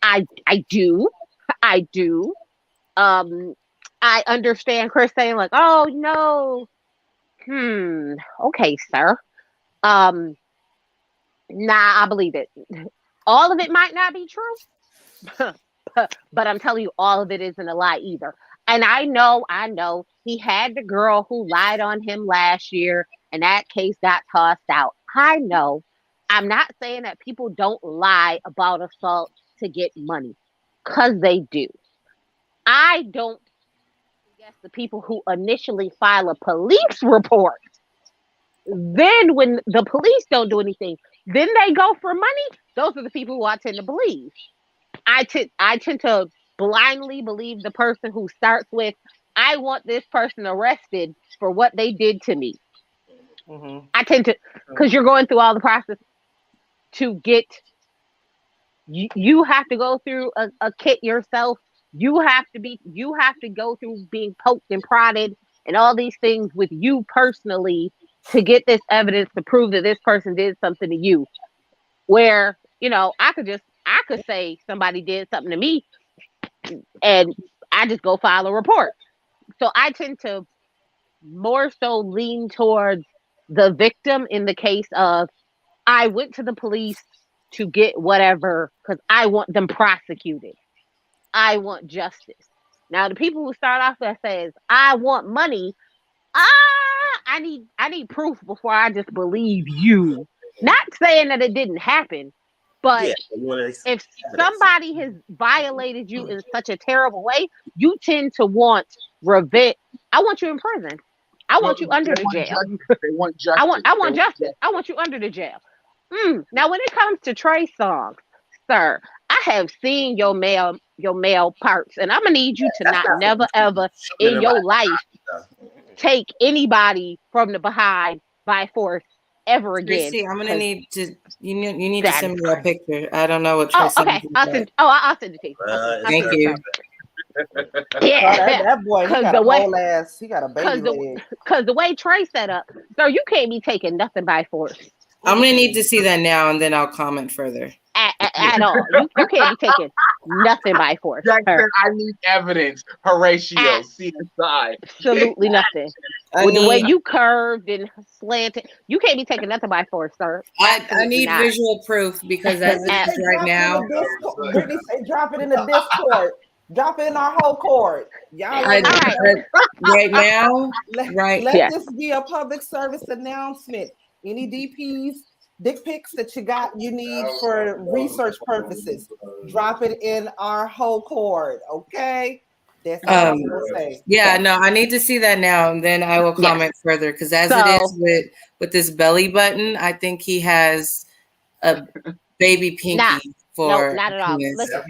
I do. I understand Chris saying like, oh no. Okay, sir. Nah, I believe it. All of it might not be true, but I'm telling you, all of it isn't a lie either. And I know he had the girl who lied on him last year, and that case got tossed out. I know. I'm not saying that people don't lie about assault to get money. because they do. I don't guess the people who initially file a police report. Then when the police don't do anything, then they go for money. Those are the people who I tend to believe. I tend to blindly believe the person who starts with, I want this person arrested for what they did to me. Mm-hmm. I tend to, because you're going through all the process to get, you have to go through a kit yourself. You have to go through being poked and prodded and all these things with you personally to get this evidence to prove that this person did something to you. Where, I could say somebody did something to me and I just go file a report. So I tend to more so lean towards the victim in the case of, I went to the police to get whatever because I want them prosecuted. I want justice. Now, the people who start off that says, I want money, I need proof before I just believe you. Not saying that it didn't happen, but if somebody has violated you in such a terrible way, you tend to want revenge. I want you in prison. I want you under the jail. They want justice. I want justice. I want you under the jail. Now, when it comes to Trey songs, sir, I have seen your male parts, and I'm gonna need you to not never ever in your life take anybody from the behind by force ever again. Tracy, I'm gonna need to. You need to send me a picture. I don't know what Tracy. Oh, okay. I'll send it to you. Thank you. Yeah, that boy, he got a whole ass. He got a baby leg. Because the way Trey set up, so you can't be taking nothing by force. I'm gonna need to see that now, and then I'll comment further. At all, you can't be taking nothing by force. Jackson, I need evidence. Horatio, CSI. Absolutely nothing. With the way you curved and slanted, you can't be taking nothing by force, sir. I need visual proof because as it is right now. Brittany say, drop it in the Discord. Drop it in our whole court. Y'all right now, let this be a public service announcement. Any DPs, dick pics that you need for research purposes, drop it in our whole court, okay? That's all I'm gonna say. Yeah, no, I need to see that now, and then I will comment further. Because it is with this belly button, I think he has a baby pinky. No, not at all. Listen.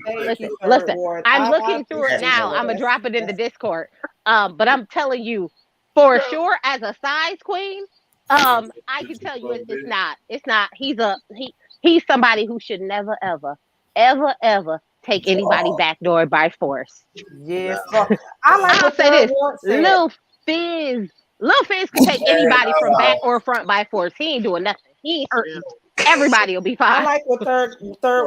I'm looking through it now. I'm gonna drop it in the Discord. But I'm telling you, for sure, as a size queen, I can tell you it's not. It's not. He's somebody who should never, ever take anybody backdoor by force. Yes. I'll say this. Lil Fizz can take anybody from back or front by force. He ain't doing nothing. He ain't hurting. Everybody will be fine. I like what third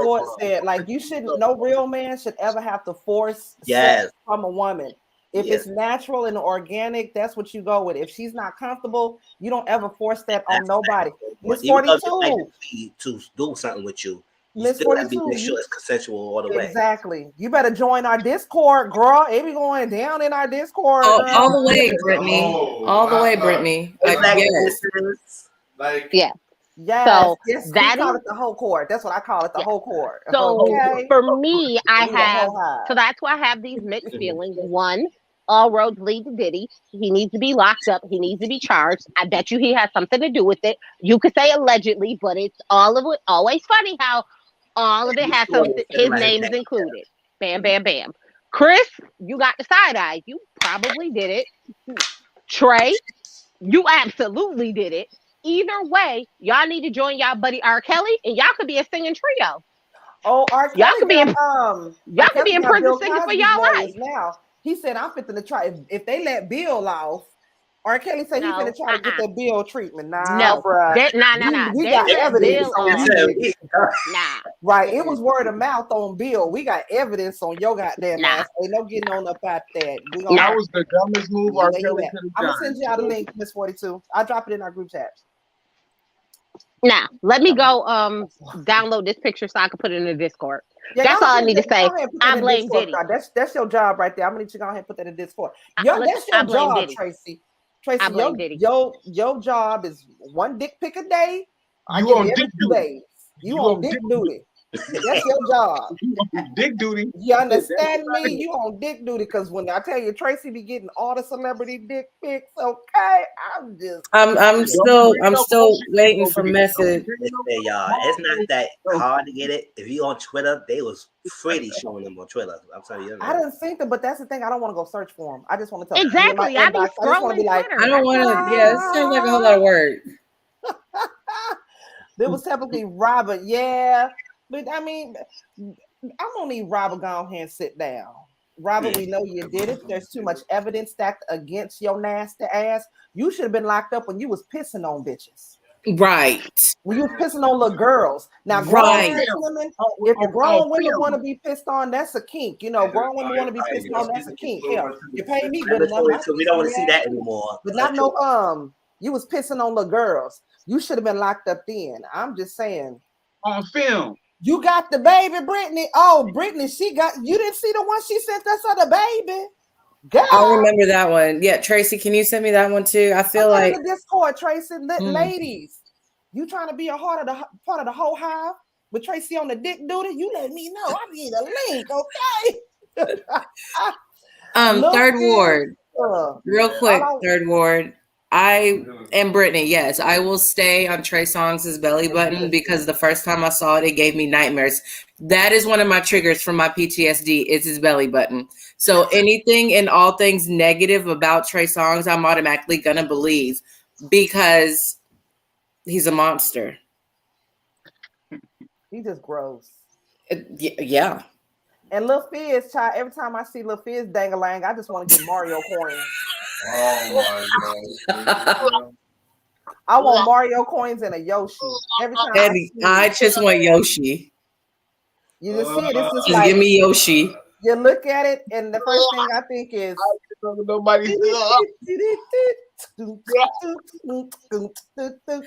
ward said. Like, you shouldn't. No real man should ever have to force sex from a woman. If it's natural and organic, that's what you go with. If she's not comfortable, you don't ever force that on nobody. Miss 42 to do something with you. Miss 42, make sure it's consensual all the way. Exactly. You better join our Discord, girl. It be going down in our Discord. All the way, Brittany. All the way, Brittany. Yes, so that is the whole court. That's what I call it, the whole court. So for me, so that's why I have these mixed feelings. One, all roads lead to Diddy. He needs to be locked up. He needs to be charged. I bet you he has something to do with it. You could say allegedly, but it's all of it. Always funny how all of it has something. His name is included. Bam, bam, bam. Chris, you got the side eye. You probably did it. Trey, you absolutely did it. Either way, y'all need to join y'all buddy R. Kelly, and y'all could be a singing trio. Oh, R. Kelly, y'all could be in prison singing for y'all life. Now he said, "I'm fit to try." If they let Bill off, R. Kelly said he's gonna try to get that Bill treatment. No, bro. We got evidence on Bill. Right. It was word of mouth on Bill. We got evidence on your goddamn ass. Ain't no getting on up out that. That was the dumbest move R. Kelly could have done. I'm gonna send you out a link, Miss 42. I'll drop it in our group chat. Now, let me go download this picture so I can put it in the Discord. That's all I need to say. I blame Diddy. That's your job right there. I'm gonna need you to go ahead and put that in Discord. That's your job, Diddy. Tracy. Your job is one dick pic a day. You on dick duty. You on dick duty. That's your job. Dick duty. You understand me? You on dick duty because when I tell you Tracy be getting all the celebrity dick pics, okay? I'm still waiting for message. Listen, y'all, it's not that hard to get it. If you on Twitter, they was pretty showing them on Twitter. I'm telling you. I didn't think that, but that's the thing. I don't want to go search for them. I just want to tell exactly. I be I just want to be like, Twitter. I don't want to. Yeah, it sounds like a whole lot of work. There was typically Robert, yeah, but I mean, I'm gonna need Robert go ahead and sit down. Robert, we know you did it. There's too much evidence stacked against your nasty ass. You should have been locked up when you was pissing on bitches. Right. When you was pissing on little girls. Now, grown women, if the grown women want to be pissed on, that's a kink. You know, grown women want to be pissed on, that's a kink. Hell, you pay me good enough. So we don't want to see that anymore. But not no you was pissing on little girls. You should have been locked up then. I'm just saying. On film. You got the baby, Brittany. Oh, Brittany, you didn't see the one she sent us of the baby. God. I remember that one. Yeah, Tracy, can you send me that one too? I feel like the Discord, Tracy. Ladies, you trying to be a part of the whole hive with Tracy on the dick duty? You let me know. I need a link, okay? Third ward. Real quick, third ward. I am Brittany. Yes, I will stay on Trey Songz' belly button because the first time I saw it, it gave me nightmares. That is one of my triggers from my PTSD is his belly button. So anything and all things negative about Trey Songz, I'm automatically going to believe because he's a monster. He just gross. Yeah. And Lil Fizz, child, every time I see Lil Fizz dang-a-lang, I just want to get Mario coins. Oh my God. I want Mario coins and a Yoshi. Every time I just want Yoshi. You just see it. It's just like, give me Yoshi. You look at it, and the first thing I think is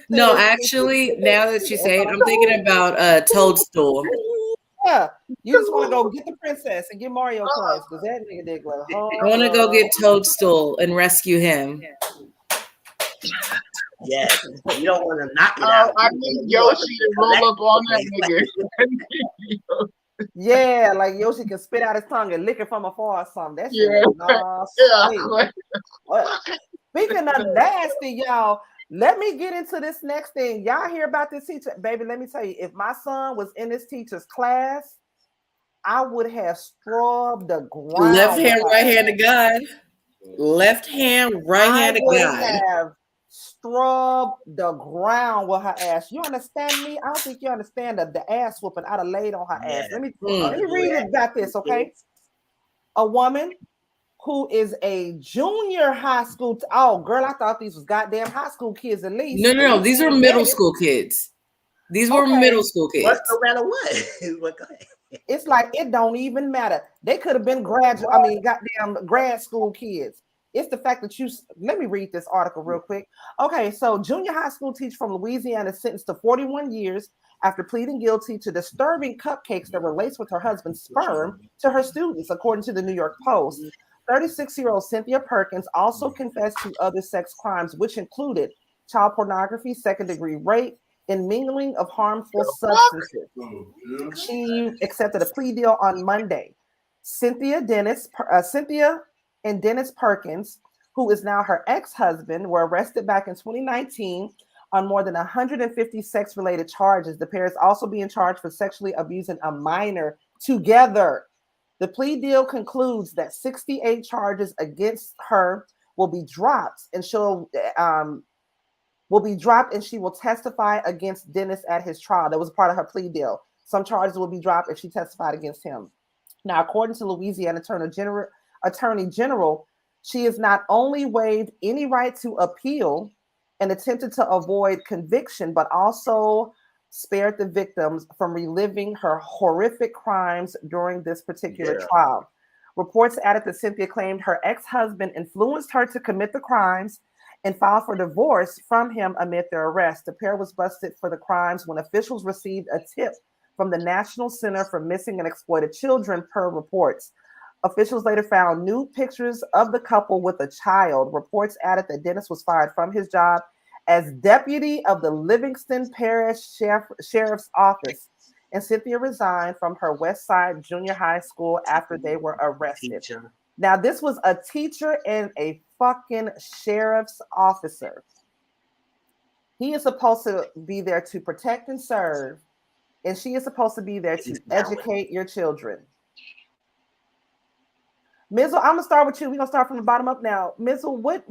No, actually, now that you say it, I'm thinking about Toadstool. Yeah, you just want to go get the princess and get Mario coins because that nigga did like, I want to go get Toadstool and rescue him. Yeah, you don't want to knock it out. I need Yoshi to roll up on that nigga. Yeah, like Yoshi can spit out his tongue and lick it from afar or something. That shit is nasty. Speaking of nasty, y'all, let me get into this next thing. Y'all hear about this teacher? Baby, let me tell you, if my son was in this teacher's class, I would have scrubbed the ground. Left hand, right hand to God. Left hand, right hand to God. I would have scrubbed the ground with her ass. You understand me? I don't think you understand the ass whooping I'd have laid on her ass. Let me read it about this, okay? A woman who is a junior high school. Oh, girl, I thought these was goddamn high school kids at least. No. These are middle school kids. These were middle school kids. What's no matter what? It's like it don't even matter. They could have been goddamn grad school kids. It's the fact that let me read this article real quick. Okay, so junior high school teacher from Louisiana sentenced to 41 years after pleading guilty to disturbing cupcakes that were laced with her husband's sperm to her students, according to the New York Post. 36-year-old Cynthia Perkins also confessed to other sex crimes, which included child pornography, second-degree rape, and mingling of harmful substances. She accepted a plea deal on Monday. Cynthia and Dennis Perkins, who is now her ex-husband, were arrested back in 2019 on more than 150 sex-related charges. The pair is also being charged for sexually abusing a minor together. The plea deal concludes that 68 charges against her will be dropped, and she will testify against Dennis at his trial. That was part of her plea deal. Some charges will be dropped if she testified against him. Now, according to Louisiana Attorney General, she has not only waived any right to appeal and attempted to avoid conviction, but also spared the victims from reliving her horrific crimes during this particular trial. Reports added that Cynthia claimed her ex-husband influenced her to commit the crimes and filed for divorce from him amid their arrest. The pair was busted for the crimes when officials received a tip from the National Center for Missing and Exploited Children, per reports. Officials later found nude pictures of the couple with a child. Reports added that Dennis was fired from his job as deputy of the Livingston Parish Sheriff's Office and Cynthia resigned from her West Side Junior High School after they were arrested. Now, this was a teacher and a fucking sheriff's officer. He is supposed to be there to protect and serve, and she is supposed to be there to educate your children. Mizzle, I'm gonna start with you. We're gonna start from the bottom up now. Mizzle, what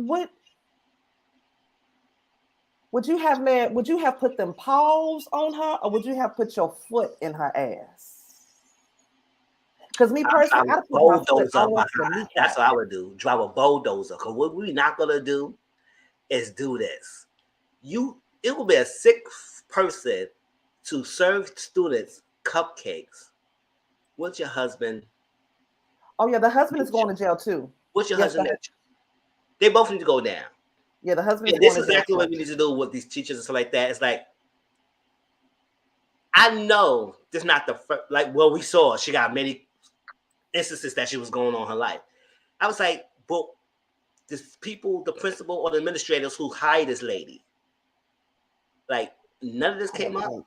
would you have led? Would you have put them paws on her, or would you have put your foot in her ass? Because me personally, I'd put my foot all over the kneecap. That's what I would do. Drive a bulldozer. Because what we're not gonna do is do this. It will be a sick person to serve students cupcakes. What's your husband? Oh yeah, the husband is going to jail too. What's your husband? They both need to go down. Yeah, the husband. This is exactly what we need to do with these teachers and stuff like that. It's like, I know this is not the first, like what we saw. She got many instances that she was going on in her life. I was like, but this people, the principal or the administrators who hired this lady, like none of this came up.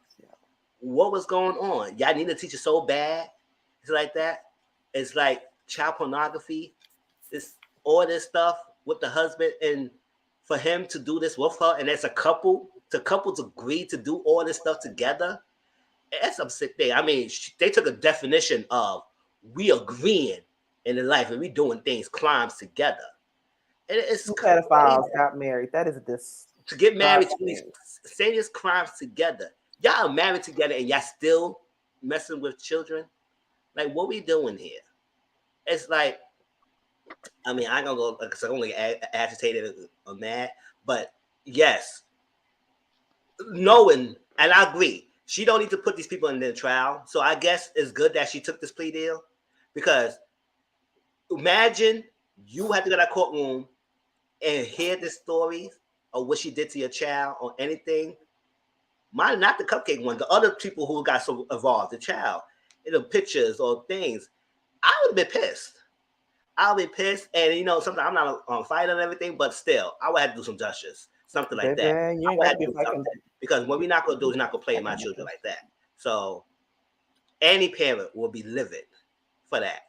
What was going on? Y'all need a teacher so bad. It's like that. It's like child pornography. It's all this stuff with the husband, and for him to do this with her, and as a couple, the couples agree to do all this stuff together. That's some sick thing. I mean, they took a definition of we agreeing in the life and we doing things, crimes together. And it's pedophiles got married. That is this to get married to these serious crimes together. Y'all are married together and y'all still messing with children. Like, what we doing here? It's like, I mean, I ain't gonna go because I'm only agitated or mad, but yes, knowing, and I agree, she don't need to put these people in their trial. So I guess it's good that she took this plea deal, because imagine you had to go to that courtroom and hear the stories of what she did to your child or anything. Mine, not the cupcake one, the other people who got so involved, the child, pictures or things. I would have been pissed. I'll be pissed, and sometimes I'm not on fight and everything, but still, I would have to do some justice, something like that. You ain't got to do something, because what we're not gonna do is not gonna play my children like that. So, any parent will be livid for that.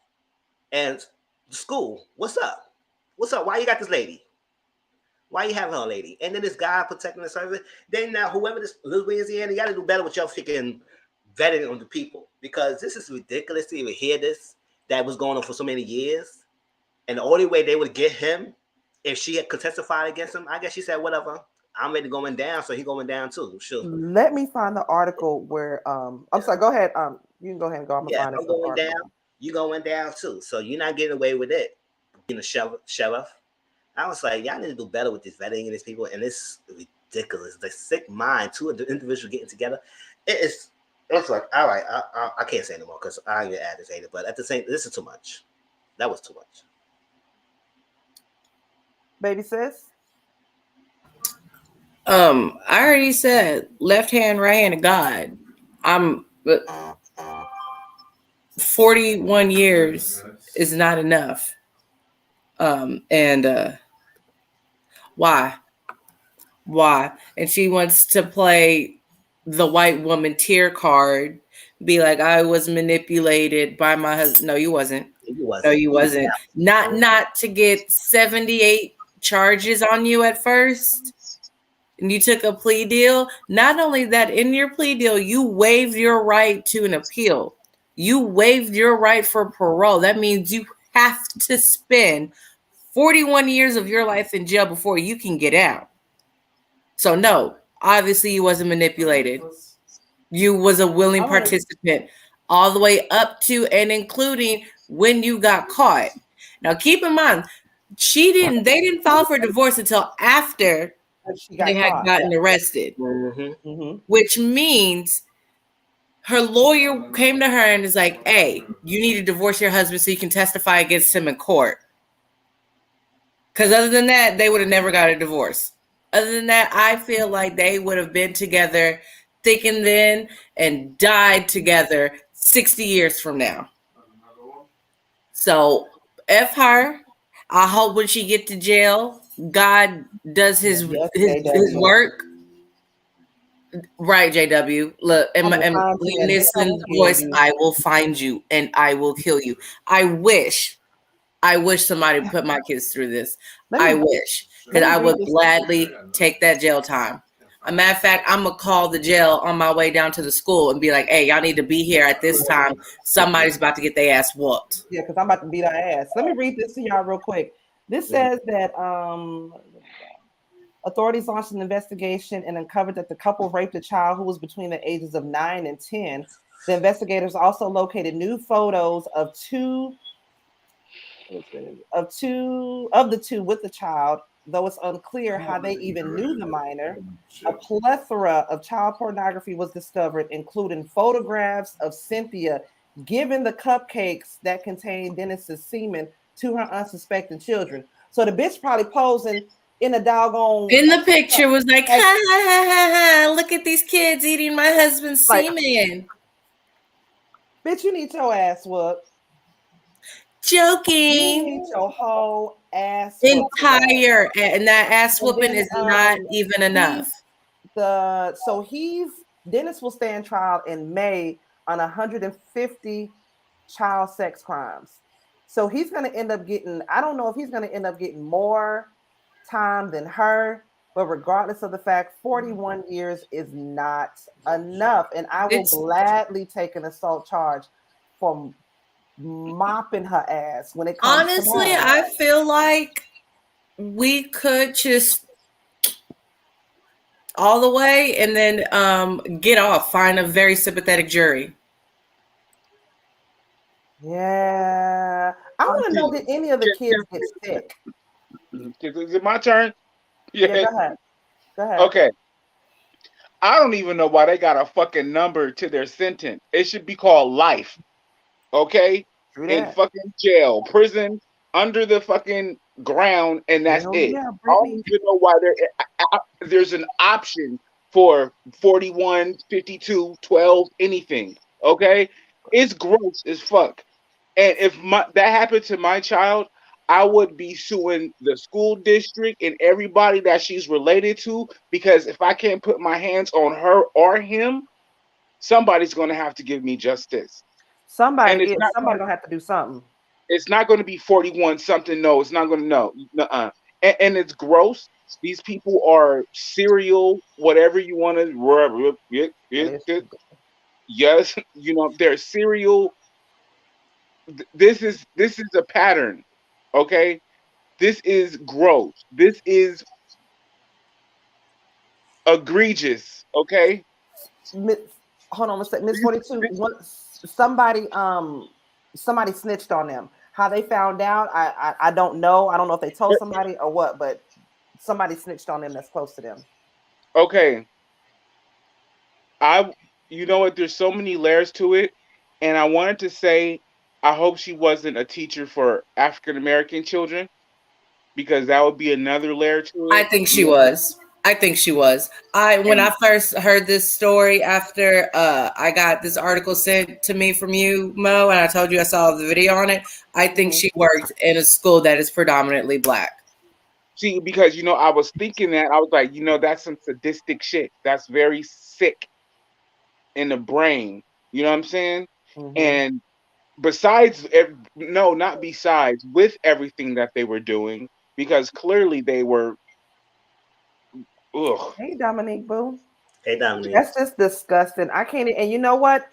And school, what's up? What's up? Why you got this lady? Why you having her lady? And then this guy protecting the service. Then now, whoever this Louisiana, you got to do better with your freaking vetting on the people, because this is ridiculous to even hear this that was going on for so many years. And the only way they would get him, if she had testified against him, I guess she said, whatever, I'm ready going down, so he going down too. Sure. Let me find the article where I'm sorry, go ahead. You can go ahead and go. I'm going down. You going down too. So you're not getting away with it. Being a sheriff. I was like, y'all need to do better with this vetting and these people, and it's ridiculous. The sick mind, two individuals getting together. It's like, all right, I can't say anymore because I get agitated, but at the same, this is too much. That was too much. Baby sis? I already said left hand, right hand of God. I'm 41 years is not enough. And why? And she wants to play the white woman tear card, be like, I was manipulated by my husband. No, you wasn't. No, you wasn't. Not to get 78 charges on you at first, and you took a plea deal. Not only that, in your plea deal, you waived your right to an appeal. You waived your right for parole. That means you have to spend 41 years of your life in jail before you can get out. So no, obviously you wasn't manipulated. You was a willing participant all the way up to and including when you got caught. Now keep in mind, they didn't file for divorce until after they had gotten arrested, which means her lawyer came to her and is like, hey, you need to divorce your husband so you can testify against him in court. Because other than that, they would have never got a divorce. Other than that, I feel like they would have been together thick and thin and died together 60 years from now. So F her. I hope when she get to jail, God does his work. Right, JW. Look, and Listen's voice, I will find you and I will kill you. I wish somebody put my kids through this. I wish. Because I would gladly take that jail time. A matter of fact, I'm going to call the jail on my way down to the school and be like, hey, y'all need to be here at this time. Somebody's about to get their ass whooped. Yeah, because I'm about to beat our ass. Let me read this to y'all real quick. This says that authorities launched an investigation and uncovered that the couple raped a child who was between the ages of 9 and 10. The investigators also located new photos of the two with the child, though it's unclear how they even knew the minor. A plethora of child pornography was discovered, including photographs of Cynthia giving the cupcakes that contained Dennis's semen to her unsuspecting children. So the bitch probably posing in a doggone in the picture was like, ha ha ha ha ha, look at these kids eating my husband's semen. Bitch, you need your ass whooped. Joking. You need your whole ass entire, and that ass whooping is not even enough. Dennis will stand trial in May on 150 child sex crimes. So he's going to end up getting, I don't know if he's going to end up getting more time than her, but regardless of the fact, 41 years is not enough. And I will gladly take an assault charge for mopping her ass when it comes honestly to I feel like we could just all the way and then get off, find a very sympathetic jury. Yeah, I want to know, did any of the kids get sick? Is it my turn? Yeah, go ahead. Okay. I don't even know why they got a fucking number to their sentence. It should be called life. Okay? In fucking jail, prison, under the fucking ground, and that's it. Yeah, I don't even know why there's an option for 41, 52, 12, anything. Okay? It's gross as fuck. And if that happened to my child, I would be suing the school district and everybody that she's related to, because if I can't put my hands on her or him, somebody's going to have to give me justice. Somebody's going to have to do something. It's not going to be 41 something. No, it's not going to. No. And it's gross. These people are serial, whatever you want to. Yes, they're serial. This is a pattern. Okay, this is gross. This is egregious. Okay. Hold on a second, Miss 42. Somebody snitched on them. How they found out, I don't know. I don't know if they told somebody or what, but somebody snitched on them that's close to them. Okay. You know what? There's so many layers to it, and I wanted to say, I hope she wasn't a teacher for African American children, because that would be another layer to it. I think she was. When I first heard this story after I got this article sent to me from you, Mo, and I told you I saw the video on it, I think she worked in a school that is predominantly Black. See, because, I was thinking that, I was like, that's some sadistic shit. That's very sick in the brain. You know what I'm saying? Mm-hmm. And with everything that they were doing, because clearly they were. Ugh. Hey, Dominique Boo. Hey, Dominique. That's just disgusting. I can't. And you know what?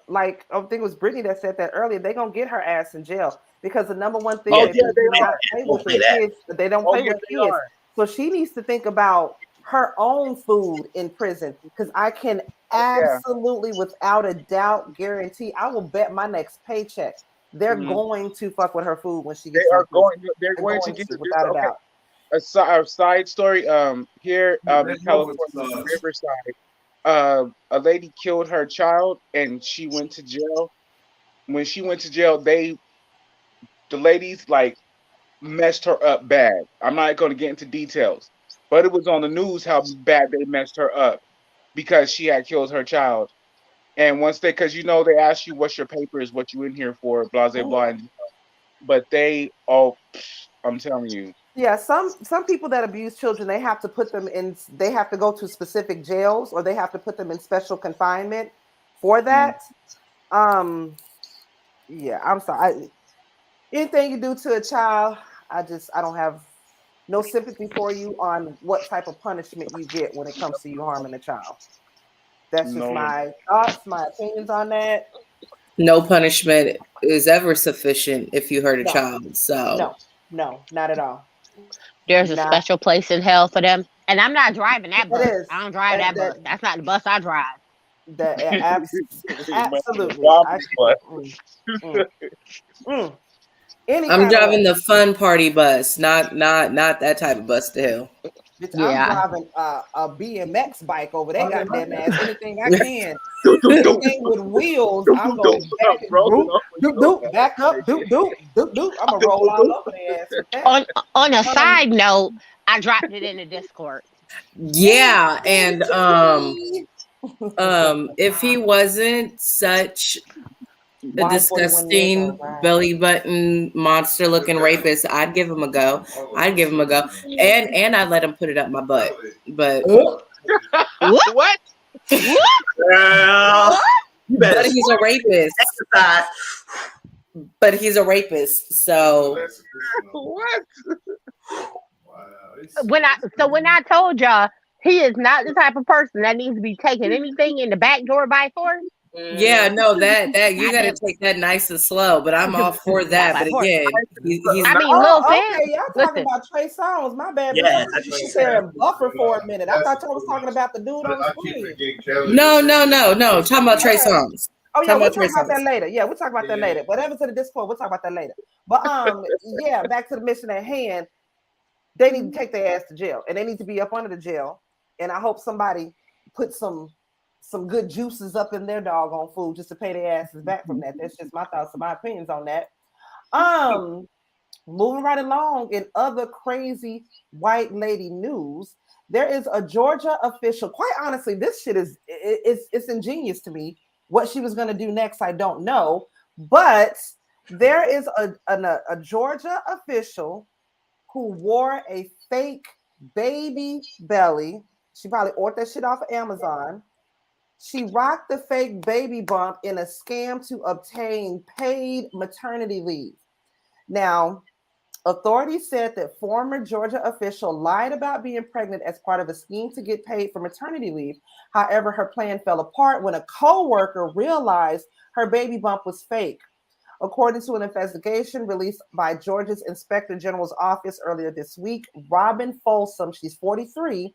Like, I think it was Brittany that said that earlier. They're gonna get her ass in jail because the number one thing they don't play with kids. So she needs to think about her own food in prison, because I can absolutely, without a doubt, guarantee, I will bet my next paycheck they're going to fuck with her food when she gets. They're going to get without a doubt. A side story. Here in California, Riverside, a lady killed her child and she went to jail. When she went to jail, the ladies messed her up bad. I'm not going to get into details, but it was on the news how bad they messed her up because she had killed her child. And once because they ask you what's your papers, what you in here for, blah blah blah. But I'm telling you, Yeah, some people that abuse children, they have to put them in. They have to go to specific jails, or they have to put them in special confinement for that. Yeah, I'm sorry. Anything you do to a child, I don't have no sympathy for you on what type of punishment you get when it comes to you harming a child. That's just my thoughts, my opinions on that. No punishment is ever sufficient if you hurt a No, child. So no, not at all. There's a Not special place in hell for them. And I'm not driving that that bus. is I don't drive that bus. That's not the bus I drive. absolutely. Mm, mm. Any I'm kind of way. driving the fun party bus, not that type of bus to hell. Bitch, I'm Yeah. driving a BMX bike over that goddamn ass. Anything I can. Do, do, do, Anything with wheels, do, I'm do, do. going back and Rolling doop, off with doop, your doop, back up, doop, doop, doop, doop. I'm gonna roll all over their ass with that. On a Um, side note, I dropped it in the Discord. Yeah, and if he wasn't such a Why 41 years disgusting old? Right. belly button monster looking rapist, I'd give him a go. I'd give him a go. And I'd let him put it up my butt. But What? What? Girl, you better but he's a rapist. exercise. But he's a rapist. So What? When I told y'all he is not the type of person that needs to be taking anything in the back door by force. yeah, no, that you gotta Goddamn. take that nice and slow, but I'm all for that. But again, he's I mean, Lil Sam. Okay, y'all talking Listen, about Trey Songz. My bad. Yeah, Bitch. I that's thought what she you said. said buffer for a minute. I thought y'all was talking about the dude on the screen. no. Talking about Trey Songz. Oh yeah, Talking we'll about Trey talk about Songz. that later. Yeah, we'll talk about that later. Whatever to the Discord, we'll talk about that later. But yeah, back to the mission at hand. They need to take their ass to jail, and they need to be up under the jail. And I hope somebody put some good juices up in their doggone food just to pay their asses back from that. That's just my thoughts and my opinions on that. Moving right along in other crazy white lady news, there is a Georgia official. Quite honestly, this shit is it's ingenious to me. What she was going to do next, I don't know. But there is a Georgia official who wore a fake baby belly. She probably ordered that shit off of Amazon. She rocked the fake baby bump in a scam to obtain paid maternity leave. Now, authorities said that former Georgia official lied about being pregnant as part of a scheme to get paid for maternity leave. However, her plan fell apart when a co-worker realized her baby bump was fake. According to an investigation released by Georgia's Inspector General's office earlier this week, Robin Folsom, she's 43,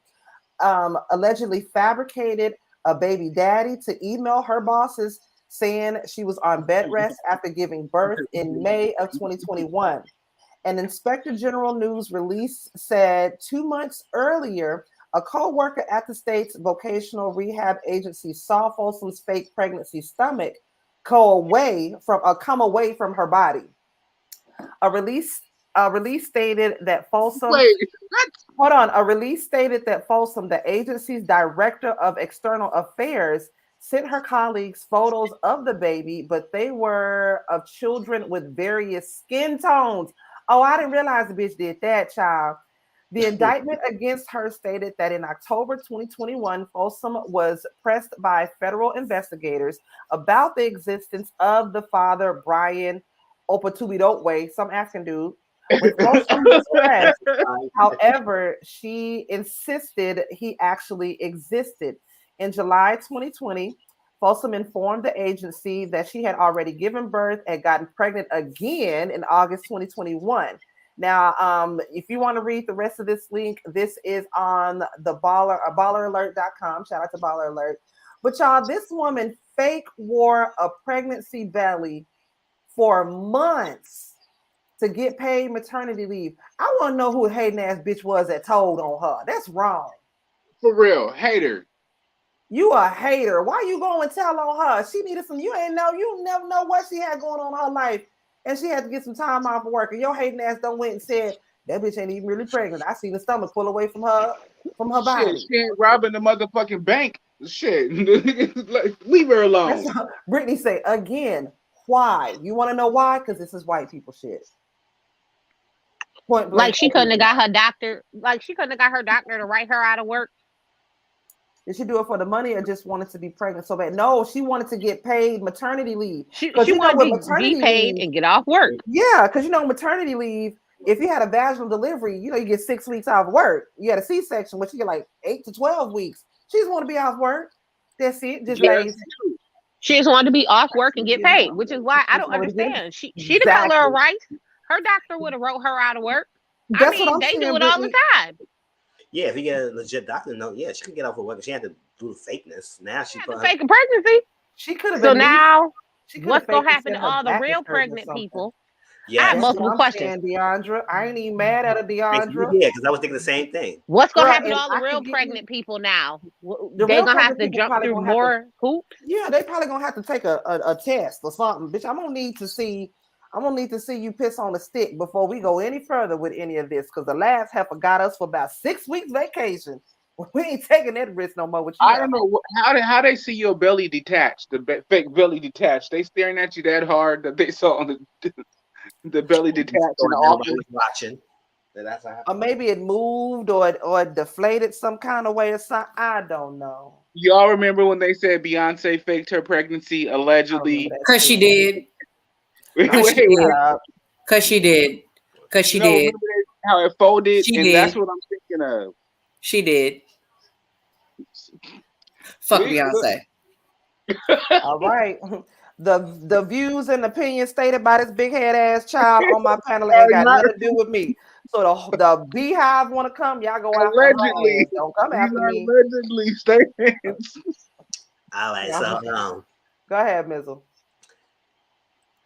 allegedly fabricated a baby daddy to email her bosses saying she was on bed rest after giving birth in May of 2021. An Inspector General news release said 2 months earlier, a co-worker at the state's vocational rehab agency saw Folsom's fake pregnancy stomach come away from her body. A release stated that Folsom. Wait, Hold on. A release stated that Folsom, the agency's director of external affairs, sent her colleagues photos of the baby, but they were of children with various skin tones. Oh, I didn't realize the bitch did that, child. The indictment against her stated that in October 2021, Folsom was pressed by federal investigators about the existence of the father, Brian Opatubidotwe, some African dude. When Folsom was pressed, however, she insisted he actually existed. In July 2020, Folsom informed the agency that she had already given birth and gotten pregnant again in August 2021. Now, if you want to read the rest of this link, this is on the balleralert.com. Shout out to Baller Alert. But y'all, this woman fake wore a pregnancy belly for months to get paid maternity leave. I want to know who a hating ass bitch was that told on her. That's wrong. for real, hater. You a hater. Why you going and tell on her? She needed some. You never know what she had going on in her life, and she had to get some time off of work. And your hating ass done went and said that bitch ain't even really pregnant. I seen the stomach pull away from her body. Shit, she ain't robbing the motherfucking bank. Shit, like, leave her alone. Brittany say again. Why? You want to know why? Because this is white people shit. Point blank. Like she couldn't have got her doctor. Like she couldn't have got her doctor to write her out of work. Did she do it for the money or just wanted to be pregnant so bad? No, she wanted to get paid maternity leave. She wanted to be paid and get off work. Yeah, because maternity leave, if you had a vaginal delivery, you get 6 weeks off work. You had a C-section, which you get like 8 to 12 weeks. She just want to be off work. That's it. Just lazy. She just wanted to be off work and get paid, which is why I don't understand. She the color of rice. Her doctor would have wrote her out of work. That's what I'm they saying, do it all the time. Yeah, if you get a legit doctor, she can get off of work. She had to do the fakeness. Now she had to fake a pregnancy. She could have. So now, what's gonna happen to all the real pregnant people? Yeah, I have multiple questions. Deandra, I ain't even mad at a Deandra. Yeah, because I was thinking the same thing. What's gonna happen to all the real pregnant people now? They're gonna have to jump through more hoops. Yeah, they probably gonna have to take a test or something. Bitch, I'm gonna need to see you piss on a stick before we go any further with any of this. Because the last heifer got us for about 6 weeks vacation. We ain't taking that risk no more. I don't know how they see your belly detached, the fake belly detached. They staring at you that hard that they saw the belly detached in the office. Watching. Or maybe it moved or it deflated some kind of way or something. I don't know. Y'all remember when they said Beyonce faked her pregnancy allegedly? Because she did. Because she did. Because she did. How it folded? She and did. That's what I'm thinking of. She did. Fuck Beyonce. All right. The views and opinions stated by this big head ass child on my panel ain't got nothing to do with me. So the beehive want to come, y'all go out. Allegedly, don't come after me. Allegedly statements. All right, so go ahead, Mizzle.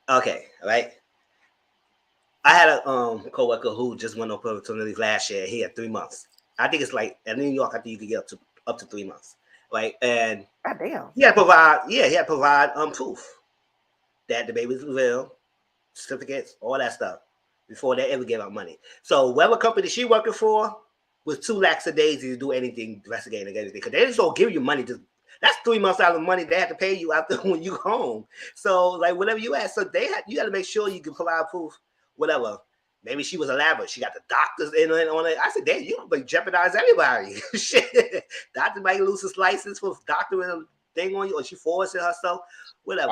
Okay, right. I had a coworker who just went on paternity leave last year. He had 3 months. I think it's like in New York. I think you could get up to 3 months. Right, and goddamn, he had to provide proof that the baby was real, certificates, all that stuff before they ever gave out money. So whatever company she working for was too lackadaisy to do anything investigating against anything because they just don't give you money. That's 3 months out of money they have to pay you after when you go home. So like whatever you ask, so you got to make sure you can provide proof. Whatever. Maybe she was elaborate. She got the doctors in on it. I said, damn, you like jeopardize everybody. Shit. Doctor might lose his license for doctoring thing on you, or she forcing herself. Whatever.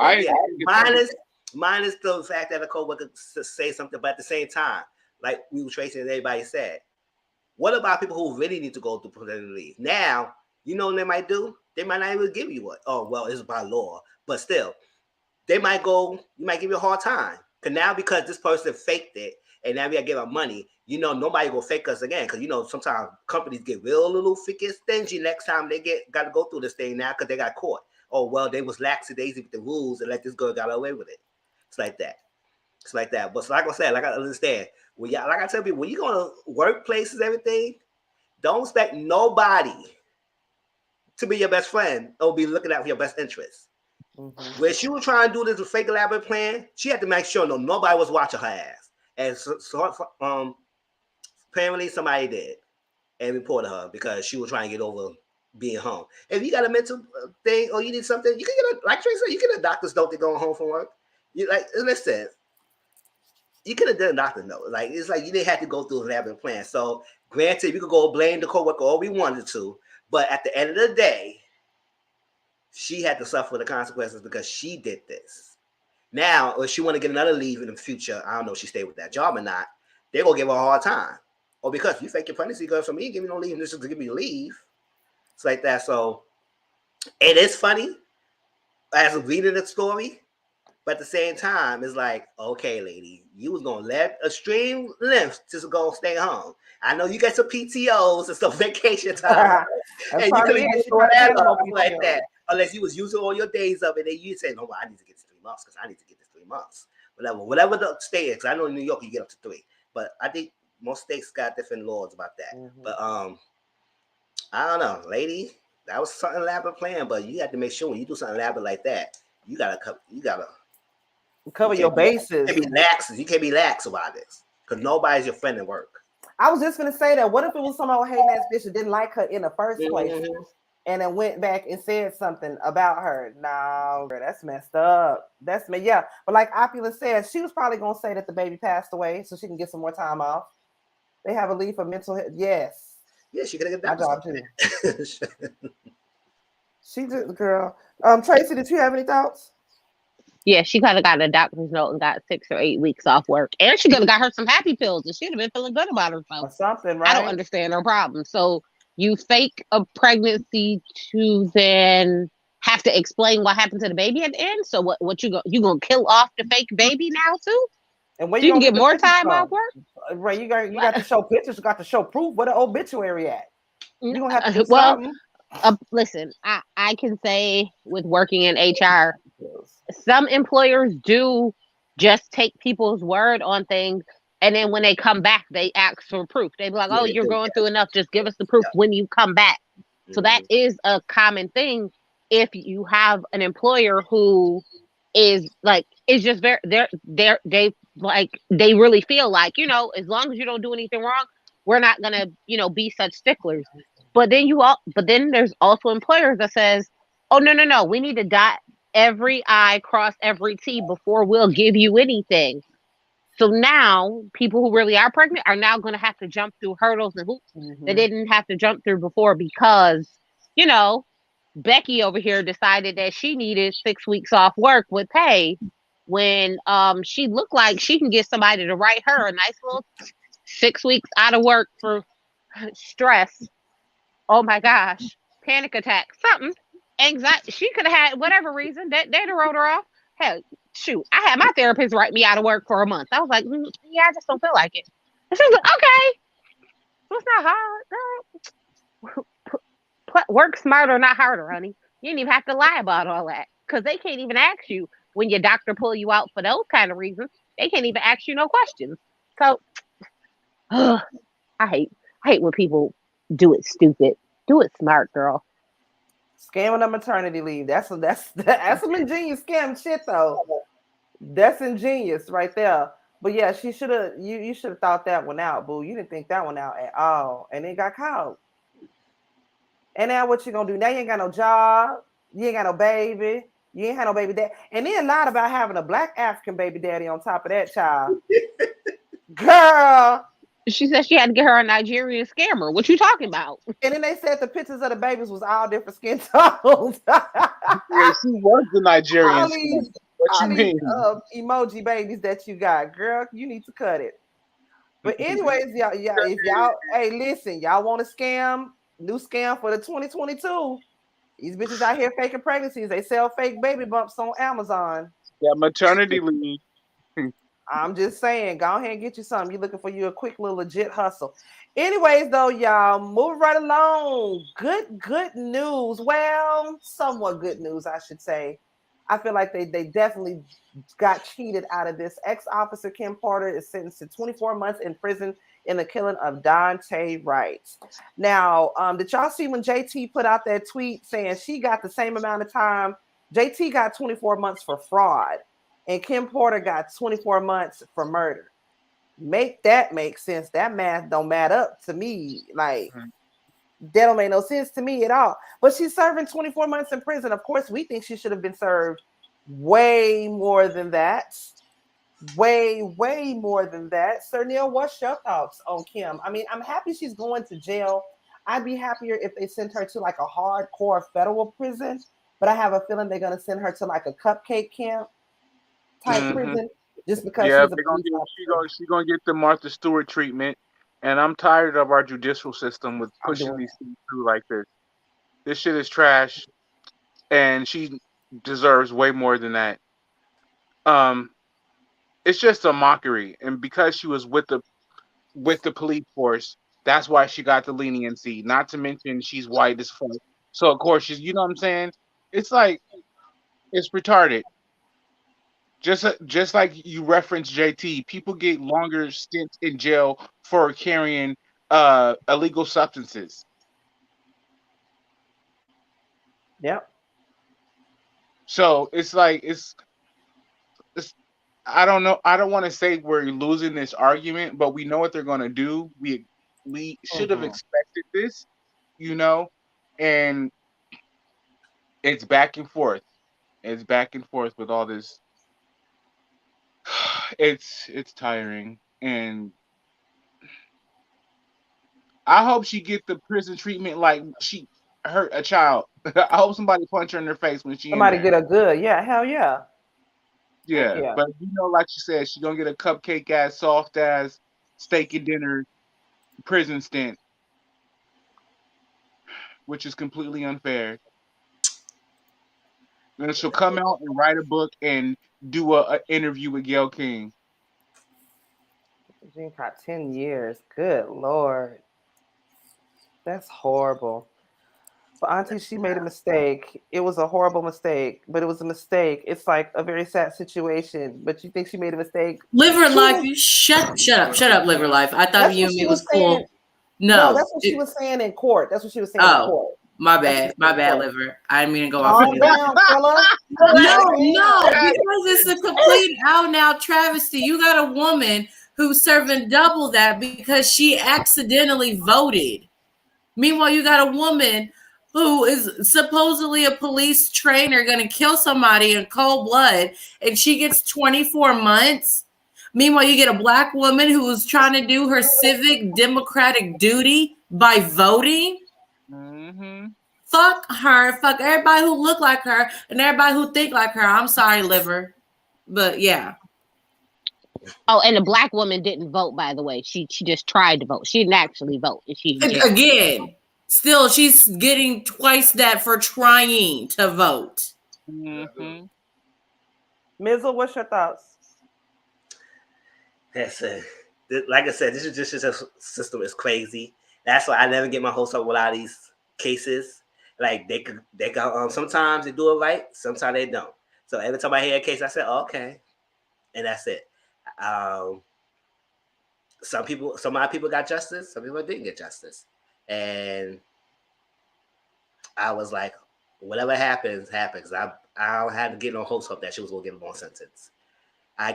Minus the fact that a coworker say something, but at the same time, like we were tracing and everybody said, what about people who really need to go through paternity leave? Now, you know what they might do? They might not even give you one. Oh, well, it's by law. But still, you might give you a hard time. Because this person faked it, and now we gotta give out money, nobody will fake us again. Because sometimes companies get real little freaking stingy next time they got to go through this thing now because they got caught. Oh well, they was lackadaisy with the rules and let this girl got away with it. It's like that. But like I said, like I understand. Like I tell people, when you go to workplaces, everything, don't expect nobody to be your best friend or be looking out for your best interests. Mm-hmm. When she was trying to do this fake elaborate plan, she had to make sure nobody was watching her ass. And so apparently somebody did and reported her because she was trying to get over being home. If you got a mental thing or you need something, you can get like Trey said, you get a doctor's note to go home from work. Listen, you could have done a doctor note. Like it's like you didn't have to go through an elaborate plan. So granted, we could go blame the coworker all we wanted to, but at the end of the day, she had to suffer the consequences because she did this. Now, if she want to get another leave in the future, I don't know if she stayed with that job or not, they're going to give her a hard time. Or because you fake your pregnancy, girl, for me, give me no leave, this is to give me leave. It's like that. So, it is funny as reading the story, but at the same time, it's like, okay, lady, you was going to let extreme lengths just go stay home. I know you got some PTOs and some vacation time. And you could have used like that. Unless you was using all your days of it, and you say, "No, well, I need to get this 3 months because I need to get this 3 months." Whatever the state is. Because I know in New York you get up to 3, but I think most states got different laws about that. Mm-hmm. But I don't know, lady. That was something elaborate plan, but you have to make sure when you do something elaborate like that, you gotta cover your bases. You can't be lax about this because nobody's your friend at work. I was just gonna say that. What if it was some old hating ass bitch that didn't like her in the first place? And then went back and said something about her. No, that's messed up. That's me. Yeah. But like Opulence said, she was probably going to say that the baby passed away so she can get some more time off. They have a leave for mental health. Yes. Yeah, she could have My got job that. too. She did, the girl. Tracy, did you have any thoughts? Yeah, she could have got a doctor's note and got 6 or 8 weeks off work. And she could have got her some happy pills and she'd have been feeling good about herself. Or something, I don't right? understand her problem. So you fake a pregnancy to then have to explain what happened to the baby at the end. So what you gonna kill off the fake baby now too? And where So you you can gonna get get the more pictures time from? off work? Right, you got to show pictures, you got to show proof. Where the obituary at? You gonna have to do Well, something. listen, I can say with working in HR, some employers do just take people's word on things, and then when they come back, they ask for proof. They be like, "Oh, you're going through enough. Just give us the proof when you come back." So that is a common thing. If you have an employer who is like, it's just very, they really feel like, as long as you don't do anything wrong, we're not gonna, be such sticklers. But then there's also employers that says, "Oh, no, we need to dot every I, cross every T before we'll give you anything." So now people who really are pregnant are now going to have to jump through hurdles and hoops they didn't have to jump through before because, Becky over here decided that she needed 6 weeks off work with pay when she looked like she can get somebody to write her a nice little 6 weeks out of work for stress. Oh my gosh, panic attack, something, anxiety. She could have had whatever reason that they'd have wrote her off. Hell, shoot, I had my therapist write me out of work for a month. I was like, yeah, I just don't feel like it. And she was like, okay, so it's not hard, girl. Work smarter, not harder, honey. You didn't even have to lie about all that because they can't even ask you when your doctor pull you out for those kind of reasons. They can't even ask you no questions. So, I hate when people do it stupid. Do it smart, girl. Scamming a maternity leave. That's some ingenious scam shit though. That's ingenious right there. But yeah, she should have you should have thought that one out, boo. You didn't think that one out at all. And it got caught. And now what you gonna do? Now you ain't got no job, you ain't got no baby, you ain't had no baby dad. And then lied about having a black African baby daddy on top of that child. Girl. She said she had to get her a Nigerian scammer. What you talking about? And then they said the pictures of the babies was all different skin tones. Yeah, she was the Nigerian. What you mean? Emoji babies that you got, girl, you need to cut it. But anyways, y'all, if y'all, hey, listen, y'all want to scam, new scam for the 2022. These bitches out here faking pregnancies. They sell fake baby bumps on Amazon. Yeah, maternity leave. I'm just saying, go ahead and get you something. You're looking for you a quick little legit hustle. Anyways, though, y'all, moving right along. Good news. Well, somewhat good news, I should say. I feel like they definitely got cheated out of this. Ex-officer Kim Porter is sentenced to 24 months in prison in the killing of Daunte Wright. Now, did y'all see when JT put out that tweet saying she got the same amount of time? JT got 24 months for fraud. And Kim Porter got 24 months for murder. Make sense. That math don't add up to me. Like, that don't make no sense to me at all. But she's serving 24 months in prison. Of course, we think she should have been served way more than that. Way more than that. Sir Neale, what's your thoughts on Kim? I mean, I'm happy she's going to jail. I'd be happier if they sent her to like a hardcore federal prison. But I have a feeling they're going to send her to like a cupcake camp type prison just because she's a police officer. She's gonna get the Martha Stewart treatment, and I'm tired of our judicial system with pushing these things through like this. This shit is trash, and she deserves way more than that. It's just a mockery, and because she was with the police force, that's why she got the leniency. Not to mention she's white as fuck, so of course she's. You know what I'm saying? It's like it's retarded. Just like you referenced JT, people get longer stints in jail for carrying illegal substances. Yep. So it's like it's I don't know. I don't want to say we're losing this argument, but we know what they're gonna do. We should have expected this, and it's back and forth. It's back and forth with all this. It's tiring, and I hope she get the prison treatment like she hurt a child. I hope somebody punch her in her face when she in Somebody there. get a good, yeah, hell yeah. Yeah, Yeah. but like she said, she gonna get a cupcake ass, soft ass, steak and dinner prison stint, which is completely unfair. Then she'll come out and write a book and do a interview with Gayle King. Jean caught 10 years. Good Lord. That's horrible. But Auntie, she made a mistake. It was a horrible mistake, but it was a mistake. It's like a very sad situation, but you think she made a mistake? Liver Life, you shut up, Liver Life. I thought you and me was cool. No, that's what she was saying in court. That's what she was saying in court. My bad, Liver. I didn't mean to go off. Calm down, fella. No, because it's a complete out and out travesty. You got a woman who's serving double that because she accidentally voted. Meanwhile, you got a woman who is supposedly a police trainer going to kill somebody in cold blood, and she gets 24 months. Meanwhile, you get a black woman who is trying to do her civic democratic duty by voting. Mm-hmm. Fuck her. Fuck everybody who look like her and everybody who think like her. I'm sorry, Liver. But yeah. Oh, and the black woman didn't vote, by the way. She just tried to vote. She didn't actually vote. Again, still, she's getting twice that for trying to vote. Mm-hmm. Mizzle, what's your thoughts? That's it. Like I said, this is just a system is crazy. That's why I never get my hopes up with all these cases. Like they could sometimes they do it right, sometimes they don't. So every time I hear a case, I say, oh, okay, and that's it. Some of my people got justice, some people didn't get justice, and I was like, whatever happens. I don't have to get no hopes up that she was gonna get a long sentence.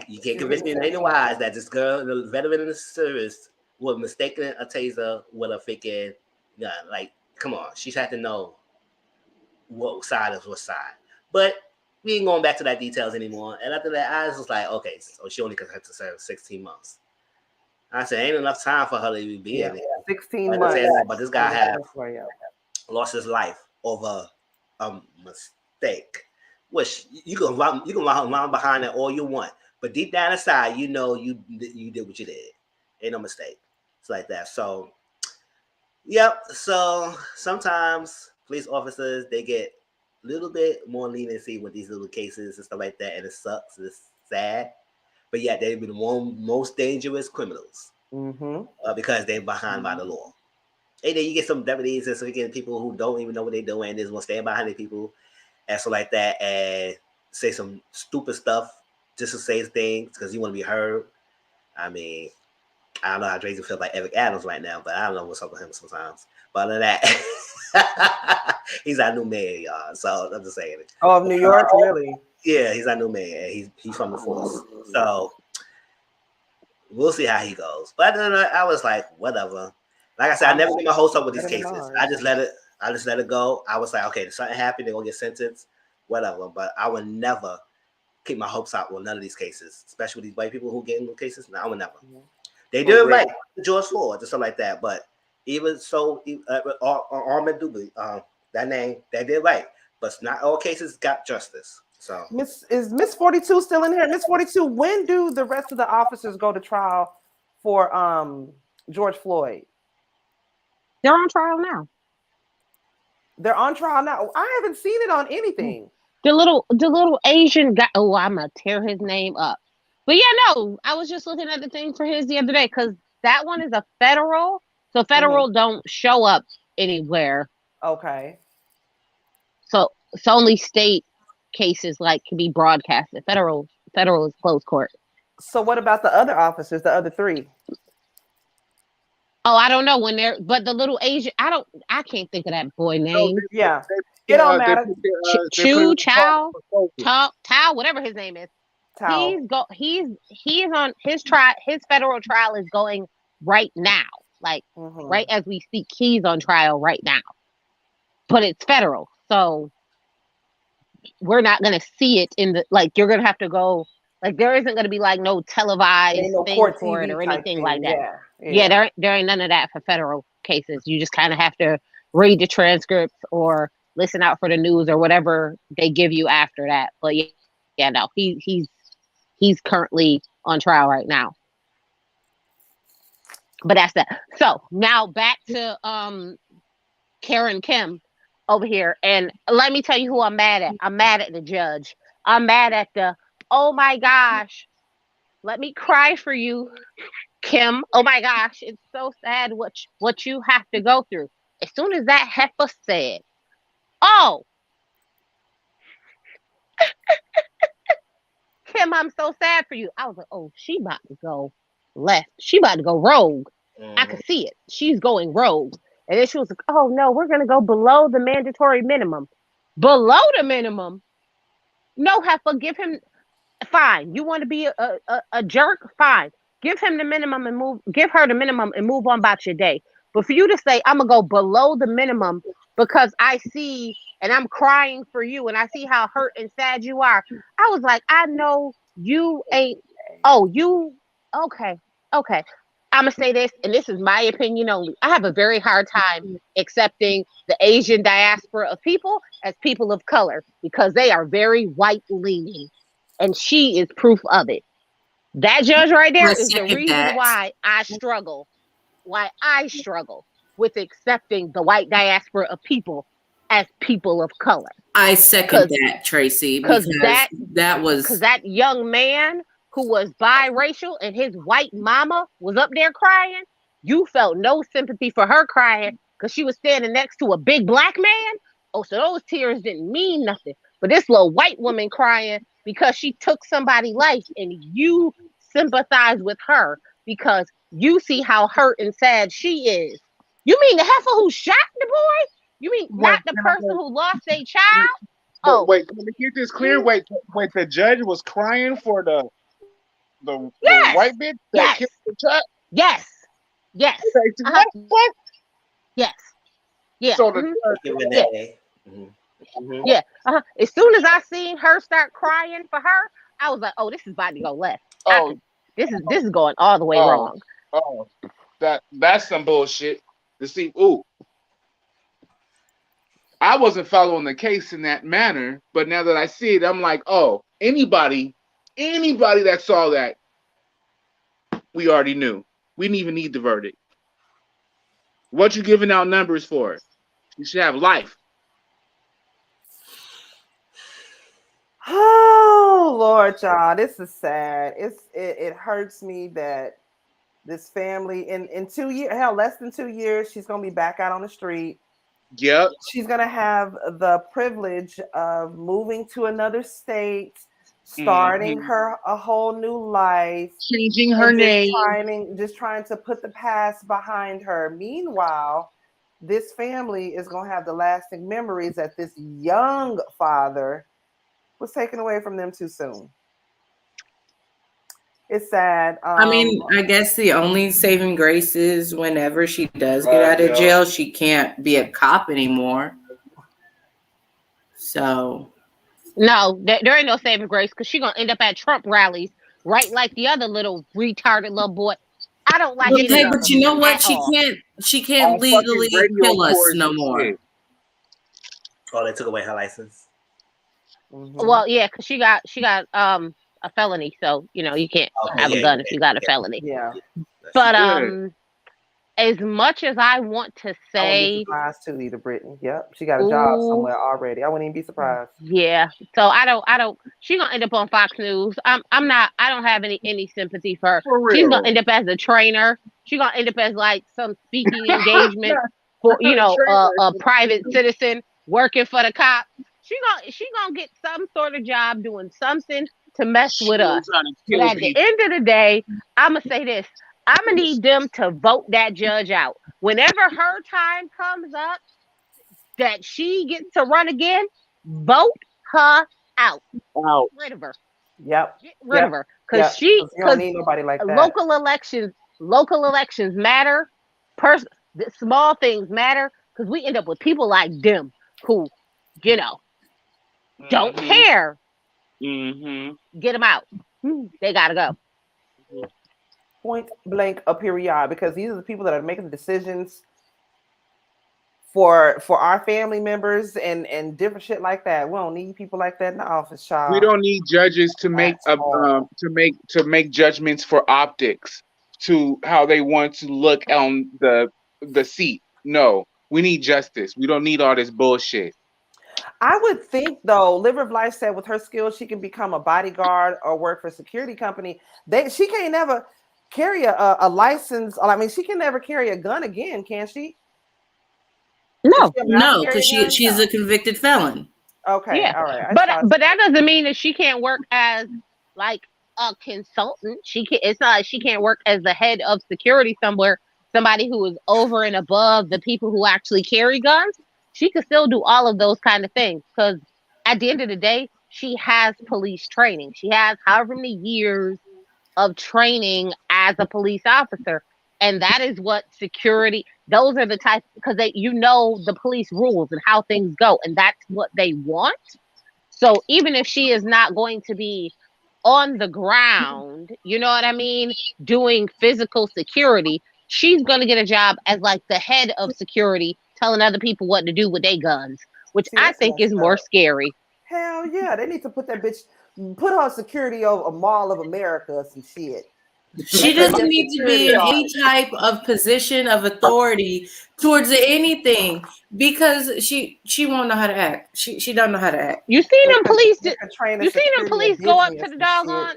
You can't convince me in any wise that this girl, the veteran in the service, was mistaking a taser with a freaking gun. Like, come on, she's had to know what side is what side. But we ain't going back to that details anymore. And after that, I was just like, okay, so she only could have to serve 16 months. I said, ain't enough time for her to be in there. 16 months. But this guy had lost his life over a mistake. Which you can run behind that all you want. But deep down inside, you know you did what you did. Ain't no mistake. It's like that. So, yep. So sometimes police officers, they get a little bit more leniency with these little cases and stuff like that. And it sucks. It's sad. But yeah, they've been the most dangerous criminals. Mm-hmm. Because they're behind by the law. And then you get some deputies and so you get people who don't even know what they're doing. They just want to stand behind the people and so like that and say some stupid stuff just to say things because you want to be heard. I mean, I don't know how Tracy feels like Eric Adams right now, but I don't know what's up with him sometimes. But other than that, he's our new mayor, y'all. So I'm just saying it. Oh, of New York, really? Yeah, he's our new mayor. He's from the force. So we'll see how he goes. But other than that, I was like, whatever. Like I said, I never get my hopes up with these cases. I just let it go. I was like, okay, something happened, they're gonna get sentenced, whatever. But I would never keep my hopes up with none of these cases, especially with these white people who get in the cases. No, I would never. They do it right, George Floyd, or something like that. But even so, Armand Dubé, that name, they did right. But not all cases got justice. So is Miss 42 still in here? Miss 42, when do the rest of the officers go to trial for George Floyd? They're on trial now. They're on trial now. I haven't seen it on anything. The little Asian guy. Oh, I'm gonna tear his name up. But yeah, no, I was just looking at the thing for his the other day because that one is a federal, so federal don't show up anywhere. Okay. So it's only state cases like can be broadcasted. Federal is closed court. So what about the other officers, the other three? Oh, I don't know when they're, but the little Asian, I can't think of that boy name. Yeah, it don't matter. Chu, Chow, Tao, whatever his name is. Tao. He's on his trial. His federal trial is going right now, like right as we speak. He's on trial right now, but it's federal, so we're not gonna see it in the You're gonna have to go. Like there isn't gonna be no televised thing for it or anything like that. Yeah, there ain't none of that for federal cases. You just kind of have to read the transcripts or listen out for the news or whatever they give you after that. But yeah, no, he's currently on trial right now. But that's that. So now back to Karen Kim over here, and let me tell you who I'm mad at. I'm mad at the judge. I'm mad at the, oh my gosh, let me cry for you, Kim. Oh my gosh, it's so sad what you have to go through. As soon as that heifer said, oh, Kim, I'm so sad for you. I was like, oh, she about to go left. She about to go rogue. I could see it. She's going rogue. And then she was like, oh no, we're going to go below the mandatory minimum. Below the minimum? No, heifer, give him, fine. You want to be a jerk? Fine. Give him the minimum and move, give her the minimum and move on about your day. But for you to say, I'm going to go below the minimum because I see and I'm crying for you and I see how hurt and sad you are. I was like, I know you ain't, okay. I'm going to say this, and this is my opinion only. I have a very hard time accepting the Asian diaspora of people as people of color because they are very white leaning. And she is proof of it. That judge right there is the reason why I struggle with accepting the white diaspora of people as people of color. I second that, Tracy, because that young man who was biracial and his white mama was up there crying, you felt no sympathy for her crying because she was standing next to a big black man. Oh, so those tears didn't mean nothing. But this little white woman crying because she took somebody's life and you sympathize with her because you see how hurt and sad she is. You mean the heifer who shot the boy? You mean not the person who lost their child? Oh, wait, let me get this clear. Wait, the judge was crying for the white bitch that killed the child? Yes. What? Yes. Yeah. So yeah. As soon as I seen her start crying for her, I was like, "Oh, this is about to go left. This is going all the way wrong." Oh, that's some bullshit. To see, I wasn't following the case in that manner, but now that I see it, I'm like, oh, anybody that saw that, we already knew. We didn't even need the verdict. What you giving out numbers for? You should have life. Oh Lord, y'all, this is sad. It hurts me that this family in 2 years, hell, less than 2 years, she's gonna be back out on the street. Yep. She's gonna have the privilege of moving to another state, starting her a whole new life, changing her name, just trying to put the past behind her. Meanwhile, this family is gonna have the lasting memories that this young father was taken away from them too soon. It's sad. I mean, I guess the only saving grace is whenever she does get out of jail, she can't be a cop anymore. So no, there ain't no saving grace because she's gonna end up at Trump rallies, right? Like the other little retarded little boy. I don't like it. Okay, but you know what? She can't legally kill us no more. Oh, they took away her license. Well, yeah, because she got a felony, so you can't have a gun if you got a felony. Yeah. But as much as I want to say, I wouldn't be surprised too, either, Brittany. Yep, she got a job somewhere already. I wouldn't even be surprised. Yeah. So I don't. She's gonna end up on Fox News. I'm not. I don't have any sympathy for her. For real. She's gonna end up as a trainer. She's gonna end up as like some speaking engagement for a private citizen working for the cops. She gonna get some sort of job doing something to mess with us. But at the end of the day, I'm gonna say this. I'm gonna need them to vote that judge out. Whenever her time comes up that she gets to run again, vote her out. Wow. Get rid of her. Yep. Get rid of her. Because you don't need nobody like that. Local elections matter. Small things matter because we end up with people like them who, don't care. Get them out. They gotta go. Point blank, a period, because these are the people that are making the decisions for our family members and different shit like that. We don't need people like that in the office, child. We don't need judges to make to make judgments for optics to how they want to look on the seat. No, we need justice. We don't need all this bullshit. I would think though, Liver of Life said with her skills, she can become a bodyguard or work for a security company. She can't never carry a license. I mean, she can never carry a gun again, can she? No, because she's a convicted felon. Okay, yeah, all right. But that doesn't mean that she can't work as like a consultant. It's not like she can't work as the head of security somewhere. Somebody who is over and above the people who actually carry guns. She could still do all of those kind of things because at the end of the day, she has police training. She has however many years of training as a police officer. And that is what security, those are the type, because the police rules and how things go. And that's what they want. So even if she is not going to be on the ground, you know what I mean, doing physical security, she's going to get a job as like the head of security, telling other people what to do with their guns, which I think is more scary. Hell yeah, they need to put that bitch, put her security over a Mall of America or some shit. She doesn't need to be in any type of position of authority towards anything because she won't know how to act. She don't know how to act. You seen them police? You seen them police go up to the doggone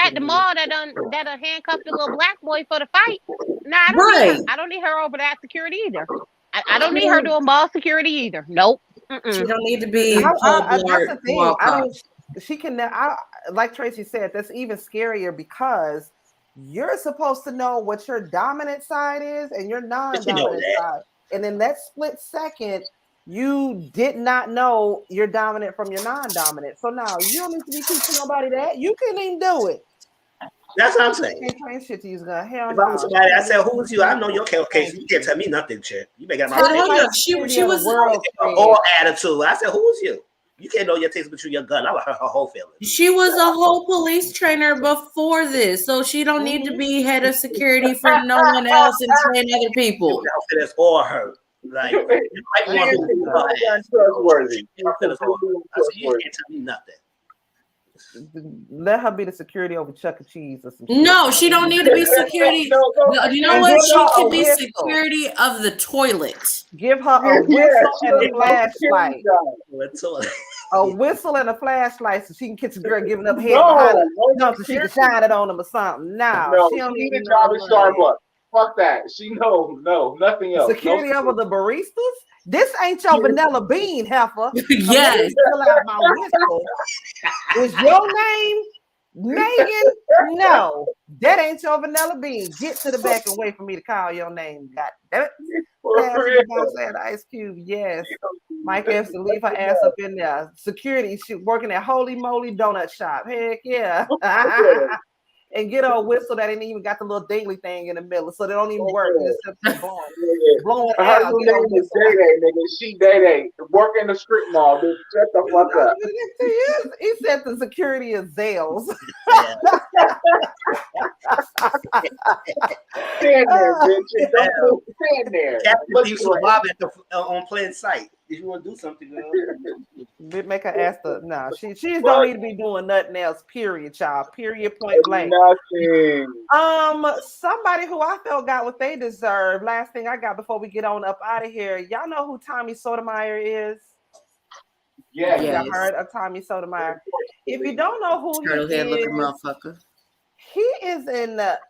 at the mall that handcuffed the little black boy for the fight? Nah, I don't need her over that security either. I don't need her doing mall security either. Nope. She don't need to be. That's the thing. She can. Like Tracy said, that's even scarier because you're supposed to know what your dominant side is and your non-dominant side. And in that split second, you did not know your dominant from your non-dominant. So now you don't need to be teaching nobody that. You couldn't even do it. That's what I'm saying. You can't train shit to use gun. Hell if no. I'm somebody, I said, "Who's you?" I know your case. You can't tell me nothing, chick. You make it my she was all attitude. I said, "Who's you?" You can't know your taste between your gun. I would hurt her whole feeling. She was a whole police trainer before this, so she don't need to be head of security for no one else and train other people. That's all her. Like, you might want to be trustworthy. I said, you can't tell me nothing. Let her be the security over Chuck E. Cheese or some shit. No, she don't need to be security. You know what? She can be security of the toilet. Give her a whistle and a flashlight. A whistle and a flashlight so she can catch a girl giving up head behind her. So she can shine it on them or something. No, she don't need a job at Starbucks. Fuck that. She nothing else. Security over the baristas? This ain't your vanilla bean, heifer. Yes. Fill out my whistle. Is your name Megan? No, that ain't your vanilla bean. Get to the back and wait for me to call your name. God damn it. Ice Cube, yes. Mike has to leave her ass up in there. Security, she working at Holy Moly Donut Shop. Heck yeah. And get her a whistle that ain't even got the little dingly thing in the middle, so they don't even work. It's just blowing her name is Day-Day, nigga. She Day-Day. Working the strip mall, bitch. Shut the fuck up. He said the security is Zales. Stand there, bitch. Don't stand there. You survive on plain sight. If you want to do something, girl. Make her ask the she don't need to be doing nothing else. Period, child. Period. Point blank. Nothing. Somebody who I felt got what they deserve. Last thing I got before we get on up out of here. Y'all know who Tommy Sotomayer is? Yeah, y'all heard of Tommy Sotomayer. If you don't know who he is, looking motherfucker. He is in the.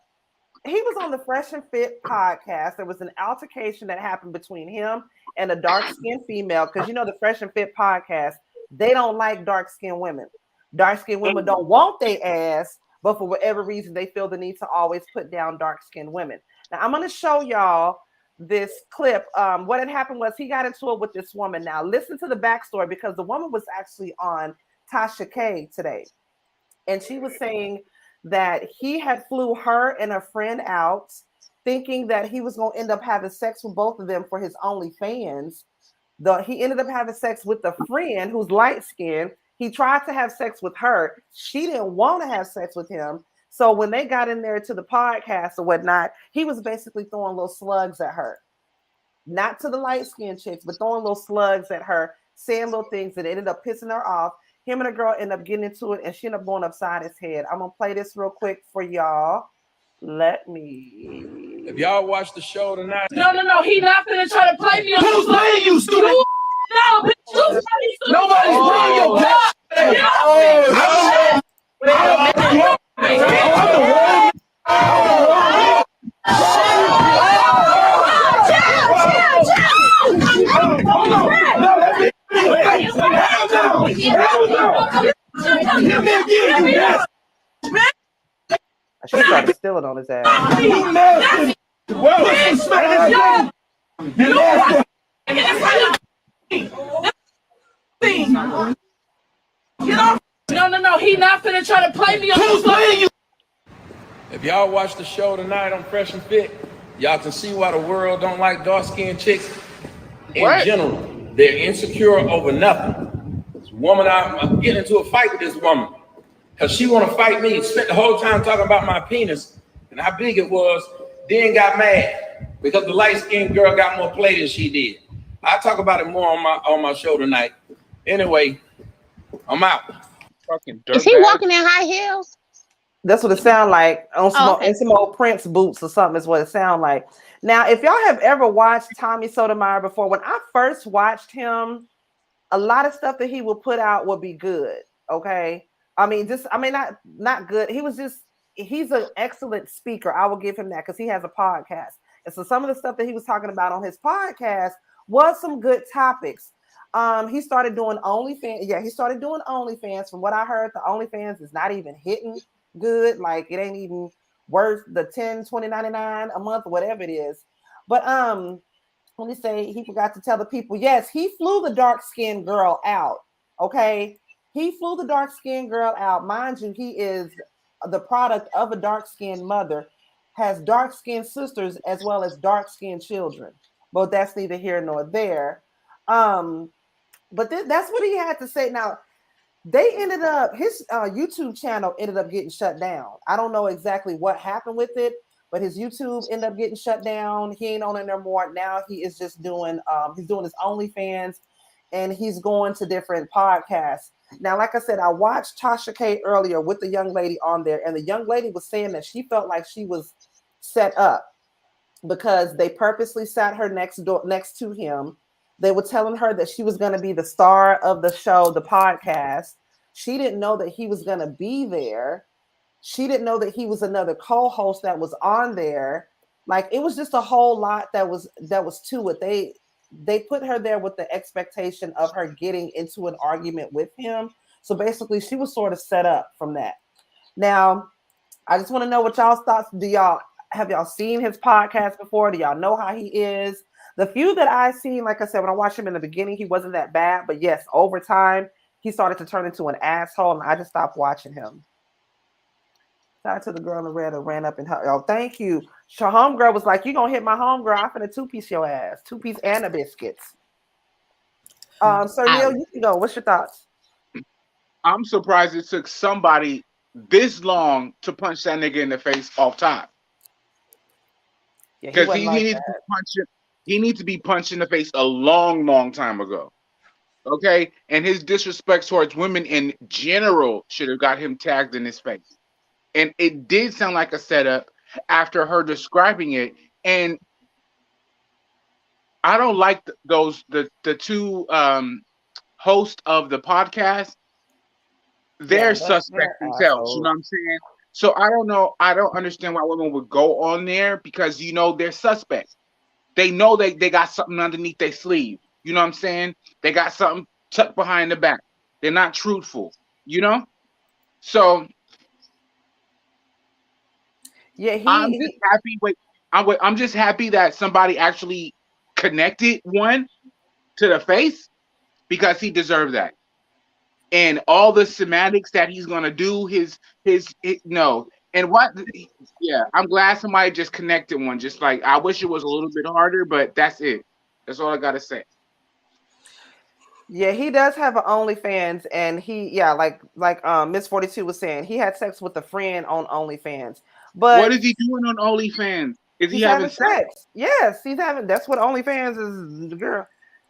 He was on the Fresh and Fit podcast. There was an altercation that happened between him and a dark-skinned female, because you know the Fresh and Fit podcast, they don't like dark-skinned women. Dark-skinned women don't want their ass, but for whatever reason, they feel the need to always put down dark-skinned women. Now, I'm going to show y'all this clip. What had happened was he got into it with this woman. Now, listen to the backstory, because the woman was actually on Tasha K today, and she was saying that he had flew her and a friend out thinking that he was going to end up having sex with both of them for his OnlyFans. He ended up having sex with the friend who's light-skinned. He tried to have sex with her. She didn't want to have sex with him. So when they got in there to the podcast or whatnot, he was basically throwing little slugs at her. not to the light-skinned chicks, but throwing little slugs at her, saying little things that ended up pissing her off. Him and the girl end up getting into it, and she ended up going upside his head. I'm gonna play this real quick for y'all. Let me. If y'all watch the show tonight, No, he not finna try to play me. Who's playing you, stupid? No, bitch, you Nobody's playing your cat. She started stealing on his ass. No, he not finna try to play me. Who's playing you? If y'all watch the show tonight on Fresh and Fit, y'all can see why the world don't like dark-skinned chicks in general. They're insecure over nothing. This woman, I'm getting into a fight with this woman because she want to fight me. Spent the whole time talking about my penis and how big it was, then got mad because the light-skinned girl got more play than she did. I'll talk about it more on my show tonight. Anyway, I'm out. Is he walking in high heels? That's what it sounds like on some old Prince boots or something is what it sounds like. Now, if y'all have ever watched Tommy Sotomayor before, when I first watched him, a lot of stuff that he would put out would be good. Okay. Not good. He's an excellent speaker. I will give him that because he has a podcast. And so some of the stuff that he was talking about on his podcast was some good topics. He started doing OnlyFans. Yeah, he started doing OnlyFans. From what I heard, the OnlyFans is not even hitting good. Like it ain't even worth the $10, $20, $99 a month or whatever it is. But let me say he forgot to tell the people, yes, he flew the dark-skinned girl out. Okay. He flew the dark-skinned girl out. Mind you, he is the product of a dark-skinned mother, has dark-skinned sisters as well as dark-skinned children. But that's neither here nor there. But that's what he had to say. Now, they ended up, his YouTube channel ended up getting shut down. I don't know exactly what happened with it, but his YouTube ended up getting shut down. He ain't on it no more. Now he is just doing, he's doing his OnlyFans and he's going to different podcasts. Now, like I said, I watched Tasha K earlier with the young lady on there, and the young lady was saying that she felt like she was set up because they purposely sat her next to him. They were telling her that she was going to be the star of the show, the podcast. She didn't know that he was going to be there. She didn't know that he was another co-host that was on there. Like it was just a whole lot that was to it. They put her there with the expectation of her getting into an argument with him. So basically, she was sort of set up from that. Now, I just want to know what y'all's thoughts. Have y'all seen his podcast before? Do y'all know how he is? The few that I seen, like I said, when I watched him in the beginning, he wasn't that bad. But yes, over time, he started to turn into an asshole, and I just stopped watching him. Shout out to the girl in the red that ran up and oh, thank you. Your homegirl was like, "You gonna hit my homegirl? I'm finna two-piece your ass, two-piece and the biscuits." Sir Neale, you can go. What's your thoughts? I'm surprised it took somebody this long to punch that nigga in the face off top. Because he needs to be punched in the face a long time ago. Okay? And his disrespect towards women in general should have got him tagged in his face. And it did sound like a setup after her describing it. And I don't like the two hosts of the podcast. They're suspect themselves. You know what I'm saying? So I don't know. I don't understand why women would go on there because, they're suspects. They know they got something underneath their sleeve. You know what I'm saying? They got something tucked behind the back. They're not truthful, So yeah, I'm just happy. I'm just happy that somebody actually connected one to the face because he deserved that. And all the semantics that he's gonna do, I'm glad somebody just connected one. Just like I wish it was a little bit harder, but that's it. That's all I gotta say. Yeah, he does have an OnlyFans, and like Miss 42 was saying, he had sex with a friend on OnlyFans. But what is he doing on OnlyFans? Is he He's having having sex. Yes, he's having. That's what OnlyFans is, girl.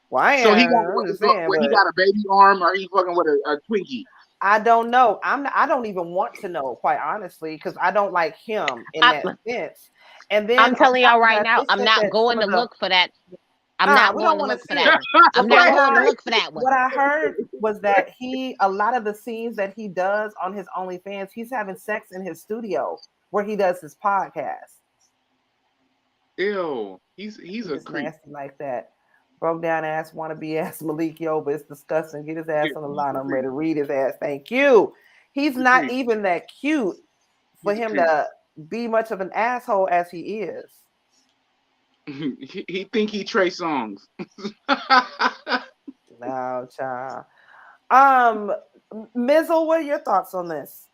Why? So he got I'm just saying, he but got a baby arm, or he fucking with a Twinkie? I don't know. I don't even want to know, quite honestly, because I don't like him in that sense. And then I'm telling y'all right that, now, they I'm said not that going some to of the look for that. I'm not we going don't to want look to for see that it. one. I'm not going to What look for that one. What I heard was that a lot of the scenes that he does on his OnlyFans, he's having sex in his studio where he does his podcast. Ew, he's a creep. Nasty like that. Broke down ass, wannabe ass Malik Yoba. It's disgusting. Get his ass on the line. I'm ready to read his ass. Thank you. He's not even that cute for him to be much of an asshole as he is. He think he Trey songs. No, child. Mizzle, what are your thoughts on this?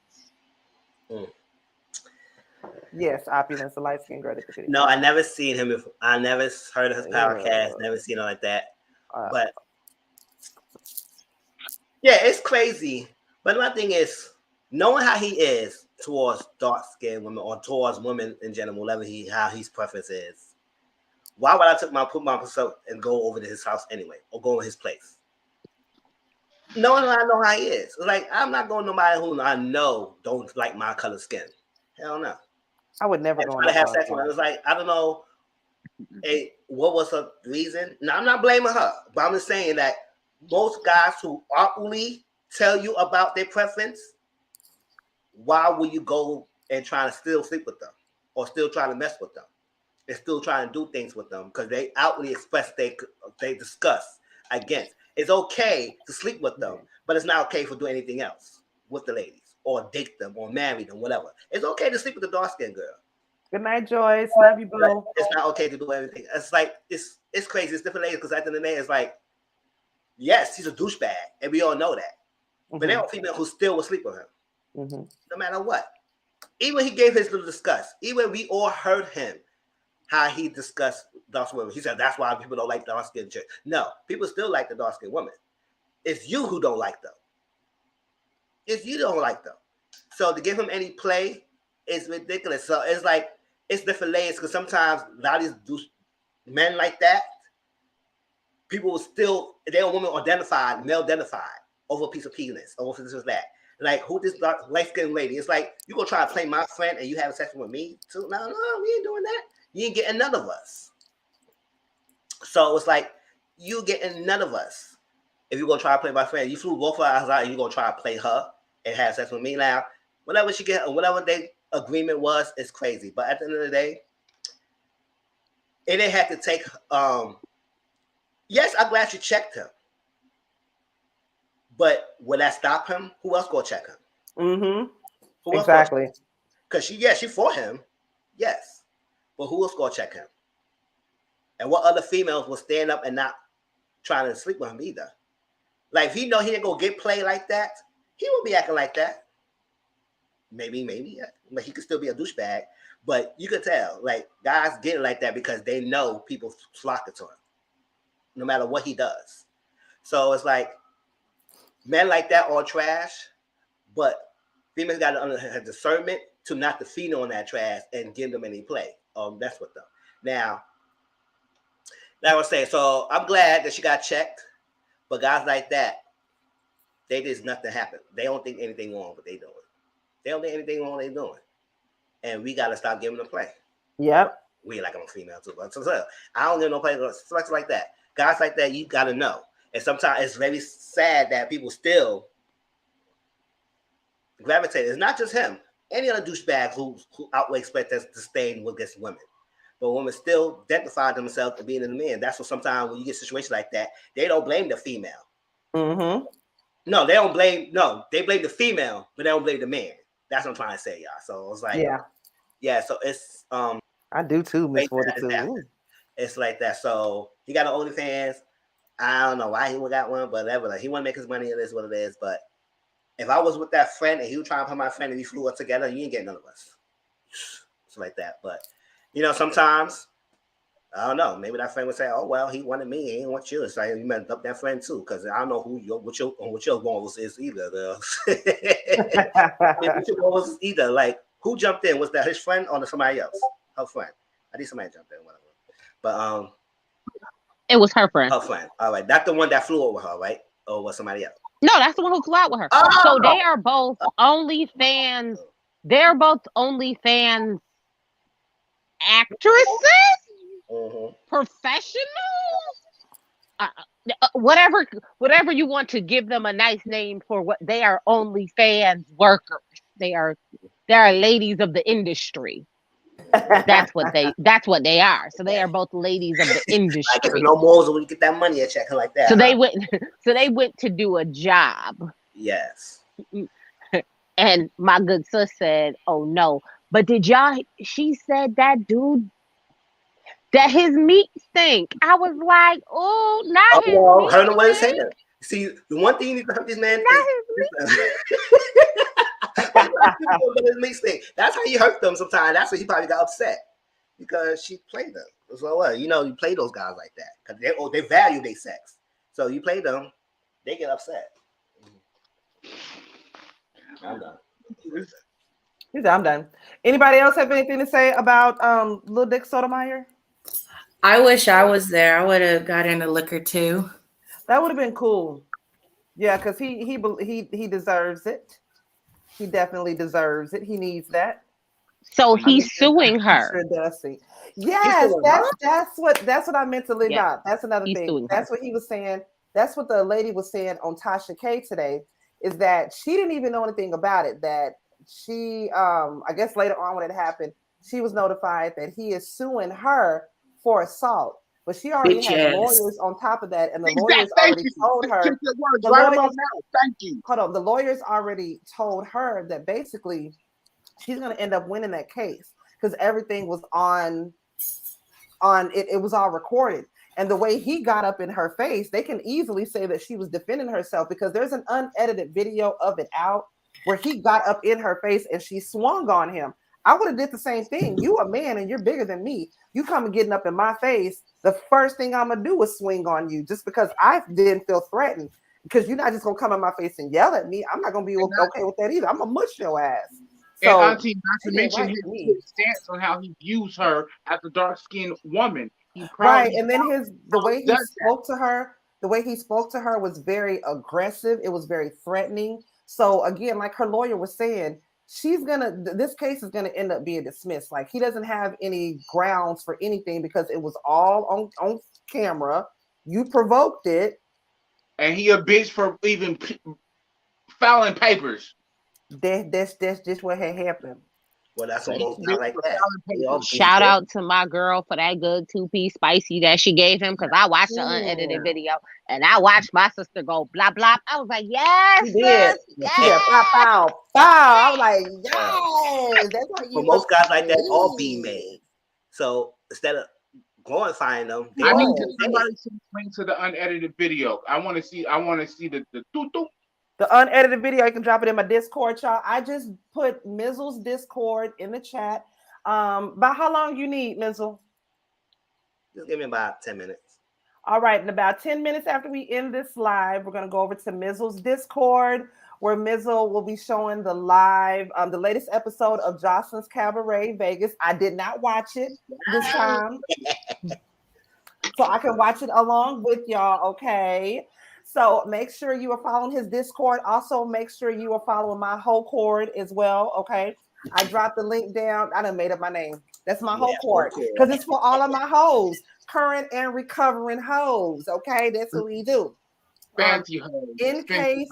Yes, opulence, the light skin girl. No, I never seen him before. I never heard of his podcast. Never seen him like that. But yeah, it's crazy. But my thing is, knowing how he is towards dark skinned women or towards women in general, whatever how his preference is, why would I put myself and go over to his house anyway, or go to his place? Knowing I know how he is, like I'm not going to nobody who I know don't like my color skin. Hell no. I would never go to have sex with her. It was like, I don't know, what was her reason? Now, I'm not blaming her, but I'm just saying that most guys who outwardly tell you about their preference, why will you go and try to still sleep with them or still try to mess with them and still try to do things with them because they outwardly express they discuss against. It's okay to sleep with them, but it's not okay for doing anything else with the ladies or date them or marry them, whatever. It's okay to sleep with a dark-skinned girl. Good night, Joyce. Love you, bro. It's not okay to do everything. It's like it's crazy. It's different ladies because at the end of the day, it's like, yes, he's a douchebag, and we all know that. But there are females who still will sleep with him, no matter what. Even when he gave his little discuss, even we all heard him how he discussed dark women. He said that's why people don't like dark skinned chicks. No, people still like the dark skinned women. It's you who don't like them. It's you don't like them. So to give him any play is ridiculous. So it's like it's different layers because sometimes a lot of these men like that, people will still they're a woman identified, male identified over a piece of penis, over this or that. Like who this light skinned lady? It's like you gonna try to play my friend and you having sex with me too? No, we ain't doing that. You ain't getting none of us. So it's like you getting none of us. If you're gonna try to play my friend, you flew both of us out and you're gonna try to play her and have sex with me now. Whatever she get, whatever their agreement was, is crazy. But at the end of the day, it didn't have to take. Yes, I'm glad you checked him. But will that stop him? Who else gonna check him? Mm-hmm. Exactly. Because she for him, yes. But who else gonna check him? And what other females will stand up and not trying to sleep with him either? Like if he know he ain't gonna get played like that, he won't be acting like that. Maybe, yeah. But he could still be a douchebag. But you could tell, like guys getting like that because they know people flock to him, no matter what he does. So it's like men like that are trash, but females got to have discernment to not to feed on that trash and give them any play. Mess with them. Now, that was saying. So I'm glad that she got checked, but guys like that, they just nothing happened. They don't think anything wrong, but they doing. They don't think anything wrong, they doing, and we got to stop giving them play. Yep. We like I'm a female too, but so I don't give no play. Sex like that, guys like that, you got to know. And sometimes it's very sad that people still gravitate. It's not just him. Any other douchebag who outweighs expect us to stay against women. But women still identify themselves to being a man. That's what sometimes when you get situations like that, they don't blame the female. Mm-hmm. No, they don't blame. No, they blame the female, but they don't blame the man. That's what I'm trying to say, y'all. So it's like, yeah. So it's I do too, Miss 42. It's like that. So he got an OnlyFans. I don't know why he got one, but whatever. Like, he want to make his money. It is what it is. But if I was with that friend and he was trying to put my friend and we flew up together, you ain't getting none of us. It's like that. But sometimes I don't know. Maybe that friend would say, "Oh well, he wanted me. He didn't want you." It's like you messed up that friend too, because I don't know what your goals is either. What your goals is either. Like who jumped in? Was that his friend or somebody else? Her friend. I think somebody jumped in, whatever. But It was her friend. her friend. All right, that's the one that flew over her, right? Or was somebody else? No, that's the one who flew out with her. Oh! So they are both OnlyFans. They're both OnlyFans actresses, professionals, whatever you want to give them a nice name for. What they are, OnlyFans workers. They are ladies of the industry. That's what they are. So they are both ladies of the industry. I guess no more when you get that money a check like that. So they went to do a job. Yes. And my good sis said, "Oh no." But did y'all? She said that dude, that his meat stink. I was like, "Oh, not his meat." Heard him what he's saying. See, the one thing you need to hurt this man is that's how you hurt them sometimes. That's why he probably got upset because she played them. So what? You know, you play those guys like that because they value their sex. So you play them, they get upset. I'm done. I'm done. Anybody else have anything to say about Lil Dick Sotomayer? I wish I was there. I would have got in a liquor too. That would have been cool. Yeah, because he deserves it. He definitely deserves it. He needs that. So he's suing her. Sure does see. Yes, that's what I meant to leave out. That's another thing. That's what he was saying. That's what the lady was saying on Tasha K today, is that she didn't even know anything about it. That she, I guess later on when it happened, she was notified that he is suing her for assault. But she already had lawyers on top of that, and the lawyers already told her. Thank you. Hold on, the lawyers already told her that basically she's going to end up winning that case because everything was on it. It was all recorded, and the way he got up in her face, they can easily say that she was defending herself because there's an unedited video of it out where he got up in her face and she swung on him. I would have did the same thing. You a man and you're bigger than me. You come and getting up in my face. The first thing I'm gonna do is swing on you just because I didn't feel threatened. Because you're not just gonna come in my face and yell at me. I'm not gonna be okay with that either. I'm gonna mush your ass. So, and Auntie, not to mention his stance on how he views her as a dark-skinned woman. Right, and then the way he spoke to her was very aggressive. It was very threatening. So again, like her lawyer was saying, this case is gonna end up being dismissed. Like he doesn't have any grounds for anything because it was all on camera. You provoked it, and he a bitch for even filing papers. That's just what had happened. Well, that's almost not like that. Shout out to my girl for that good 2-piece spicy that she gave him because I watched the unedited video and I watched my sister go blah blah. I was like, yes, yes. Pow. I was like, yes. That's why for most guys like that, all be made. So instead of glorifying them, I need somebody to link to the unedited video. I want to see the doo-doo. The unedited video, you can drop it in my Discord, y'all. I just put Mizzle's Discord in the chat. About how long you need, Mizzle? Just give me about 10 minutes. All right, in about 10 minutes after we end this live, we're going to go over to Mizzle's Discord, where Mizzle will be showing the live, the latest episode of Jocelyn's Cabaret Vegas. I did not watch it this time, so I can watch it along with y'all, okay? So make sure you are following his Discord. Also, make sure you are following my whole cord as well. Okay. I dropped the link down. I done made up my name. That's my whole cord because it's for all of my hoes, current and recovering hoes. Okay. That's what we do. Fancy hoes. In case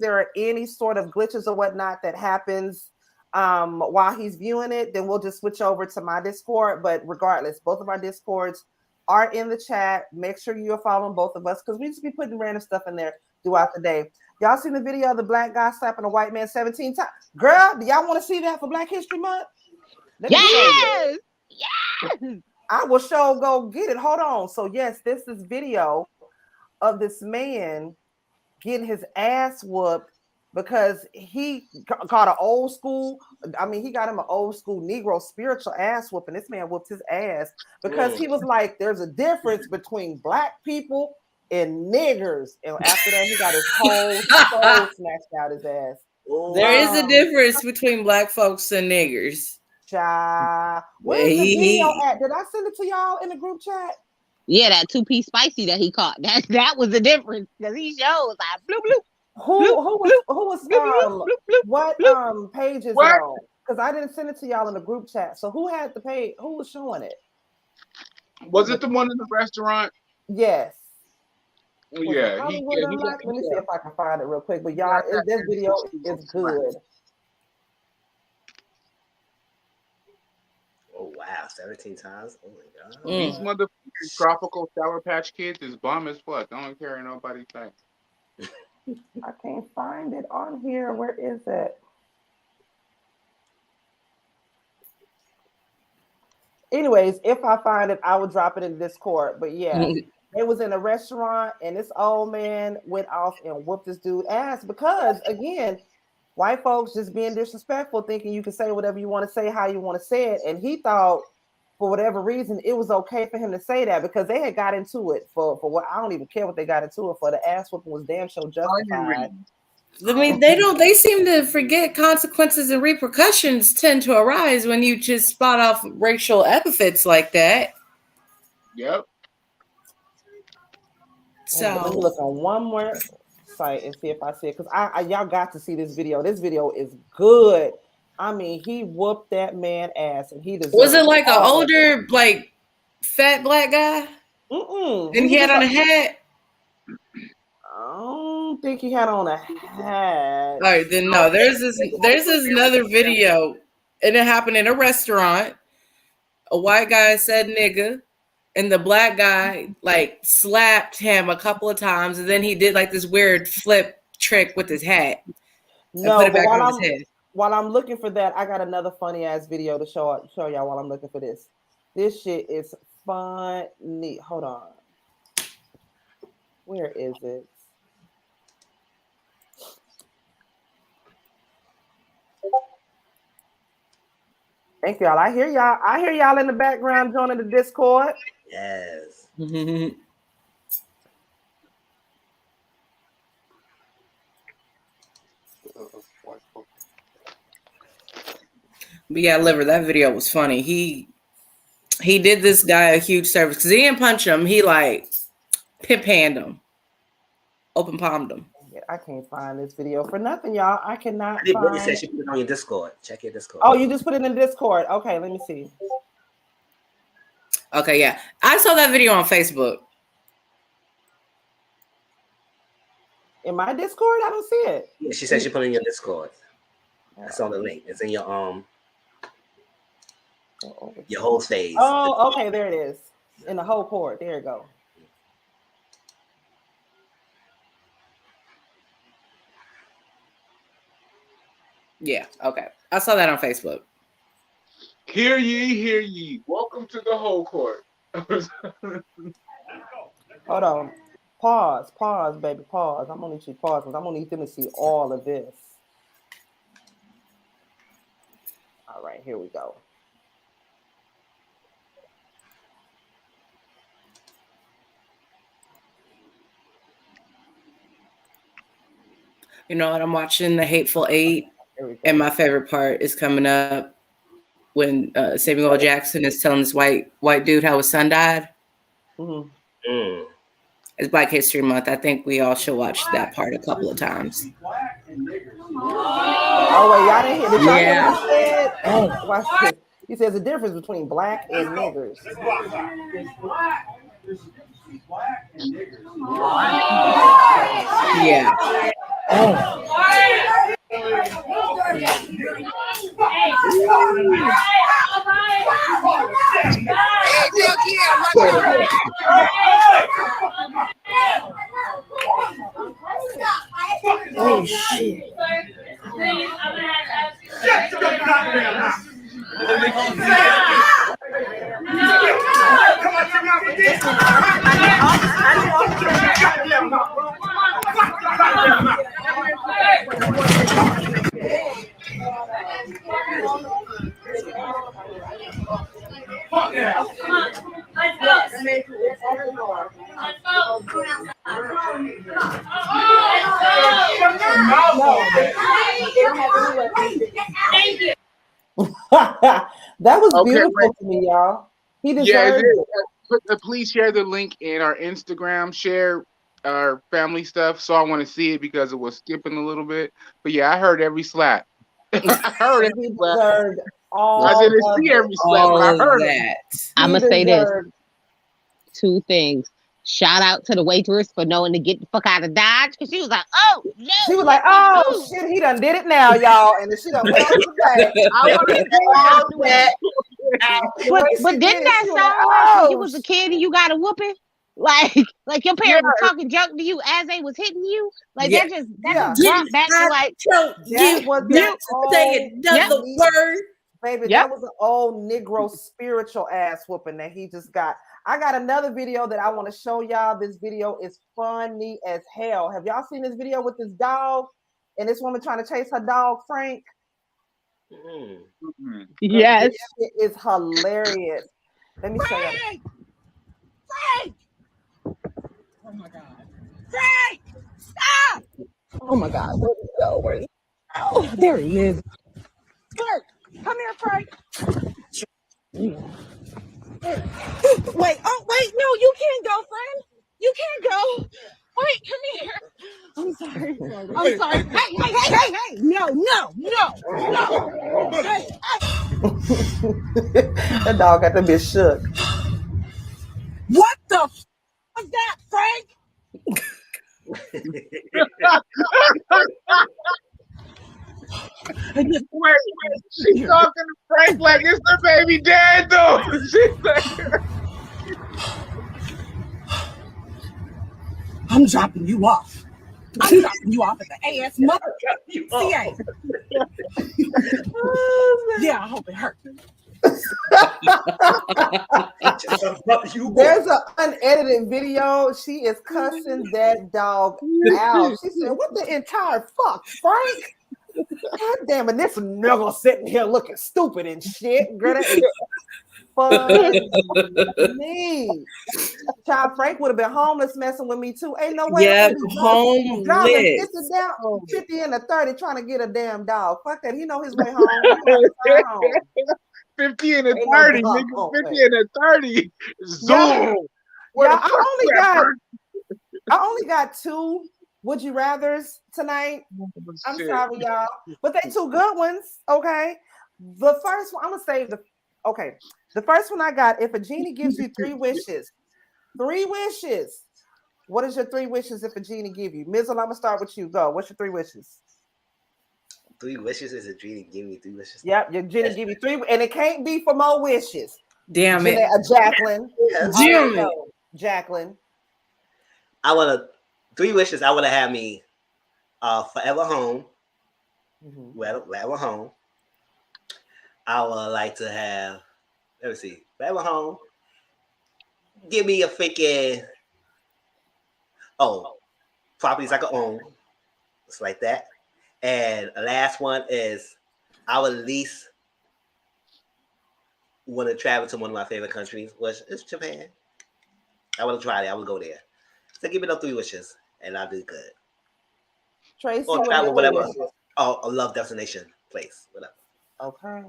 there are any sort of glitches or whatnot that happens while he's viewing it, then we'll just switch over to my Discord. But regardless, both of our Discords are in the chat. Make sure you're following both of us because we just be putting random stuff in there throughout the day. Y'all seen the video of the black guy slapping a white man 17 times? Girl, do y'all want to see that for Black History Month? Yes! I will go get it. Hold on. So yes, this is video of this man getting his ass whooped because he got an old school. I mean, he got him an old school Negro spiritual ass whooping. This man whooped his ass because he was like, "There's a difference between black people and niggers." And after that, he got his whole soul snatched out his ass. There is a difference between black folks and niggers. Where's the video at? Did I send it to y'all in the group chat? Yeah, that 2-piece spicy that he caught. That was the difference because he shows like bloop bloop. What page is it on? Because I didn't send it to y'all in the group chat. So who had the page? Who was showing it? Was it the one in the restaurant? Yes. Yeah. Let me see if I can find it real quick. But y'all, this video is good. Oh wow, 17 times. Oh my god. These motherfucking tropical Sour Patch Kids is bum as fuck. I don't care what nobody thinks. I can't find it on here. Where is it? Anyways, if I find it, I will drop it in Discord. But yeah, it was in a restaurant, and this old man went off and whooped this dude's ass because, again, white folks just being disrespectful, thinking you can say whatever you want to say, how you want to say it. And he thought, for whatever reason, it was okay for him to say that because they had got into it for what I don't even care what they got into it for. The ass whooping was damn sure justified. I mean, they seem to forget consequences and repercussions tend to arise when you just spot off racial epithets like that. Yep. So let me look on one more site and see if I see it, because y'all got to see this video. This video is good. I mean, he whooped that man ass, and he deserved. Was it like an older, like fat black guy? And he had on a hat. I don't think he had on a hat. All right, then no. There's this another video, and it happened in a restaurant. A white guy said "nigga," and the black guy like slapped him a couple of times, and then he did like this weird flip trick with his hat. No, put it back on his head. While I'm looking for that, I got another funny ass video to show y'all while I'm looking for this. This shit is funny. Hold on. Where is it? Thank y'all. I hear y'all in the background joining the Discord. Yes. But yeah, Liver, that video was funny. He did this guy a huge service because he didn't punch him. He like pimp hand him, open palmed him. I can't find this video for nothing, y'all. I cannot I think find. Brittany said she put it on your Discord. Check your Discord. Oh, you just put it in Discord. Okay, let me see. Okay, yeah. I saw that video on Facebook. In my Discord? I don't see it. Yeah, she said she put it in your Discord. That's on the link. It's in your whole stage. Oh, okay, there it is. In the whole court. There you go. Yeah, okay. I saw that on Facebook. Hear ye. Welcome to the whole court. Hold on. Pause, baby, pause. I'm gonna need you to pause because I'm gonna need them to see all of this. All right, here we go. You know what? I'm watching The Hateful Eight, and my favorite part is coming up when Samuel L. Jackson is telling this white dude how his son died. It's Black History Month. I think we all should watch that part a couple of times. Oh wait, y'all didn't hear? Did y'all hear what he said? Oh, watch this. He says the difference between black and niggers. Yeah. Oh shit. That was Okay, beautiful wait. to me, y'all. He Yeah, deserved it. please share the link in our Instagram. Share our family stuff. So I want to see it because it was skipping a little bit. But yeah, I heard every slap. I heard every He slap. deserved all I didn't of see it. every slap, but All I of heard it. that. I'm He gonna say this: deserved. 2 things. Shout out to the waitress for knowing to get the fuck out of Dodge, because she was like, "Oh no!" She was like, "Oh shit, he done did it now, y'all," and then she done went on to the back. I want to All that. But didn't that sound like when you was a kid and you got a whooping? Like your parents was talking junk to you as they was hitting you? Like Yeah. that just brought back to like that was you say another word. Baby, that was an old Negro spiritual ass whooping that he just got. I got another video that I want to show y'all. This video is funny as hell. Have y'all seen this video with this dog and this woman trying to chase her dog, Frank? Yes. It is hilarious. Let me show you. Frank! Oh my God. Frank! Stop! Oh my God. Where'd he go? Oh, there he is. Frank! Come here, Frank! Wait, no, you can't go, friend. You can't go. Wait, come here. I'm sorry. Hey. No. Hey. That dog got to be shook. What the f was that, Frank? Wait, she's talking to Frank like it's her baby dad, though. She's like, I'm dropping you off. I'm dropping you off at the AS mother. CA. Yeah, I hope it hurt. There's an unedited video. She is cussing that dog out. She said, "What the entire fuck, Frank? God damn it, this nigga sitting here looking stupid and shit." Girl, that is funny. Child, Frank would have been homeless messing with me too. Ain't no way. Yep, Driving homeless. 50 and a 30 trying to get a damn dog. Fuck that. He know his way home. 50 and a 30, nigga. 50 and a 30. Zoom. Yeah, I only got 2 would you rathers tonight. I'm sorry, y'all, but they 2 good ones. Okay, the first one I'm gonna save the first one I got. If a genie gives you 3 wishes, what is your 3 wishes if a genie give you? Mizzle, I'm gonna start with you. Go. What's your 3 wishes? 3 wishes is a genie give me 3 wishes. Yep, your genie give you 3, and it can't be for more wishes. Damn it, Jacqueline. Damn it, Jacqueline. I want to 3 wishes. I want to have me forever home. Forever home. I would like to have. Let me see. Forever home. Give me a freaking properties I can own. It's like that. And the last one is I would at least want to travel to one of my favorite countries, which is Japan. I want to try it. I would go there. So give me those 3 wishes, and I'll do good. Tracy, or travel, whatever. Oh, a love destination place, whatever. Okay.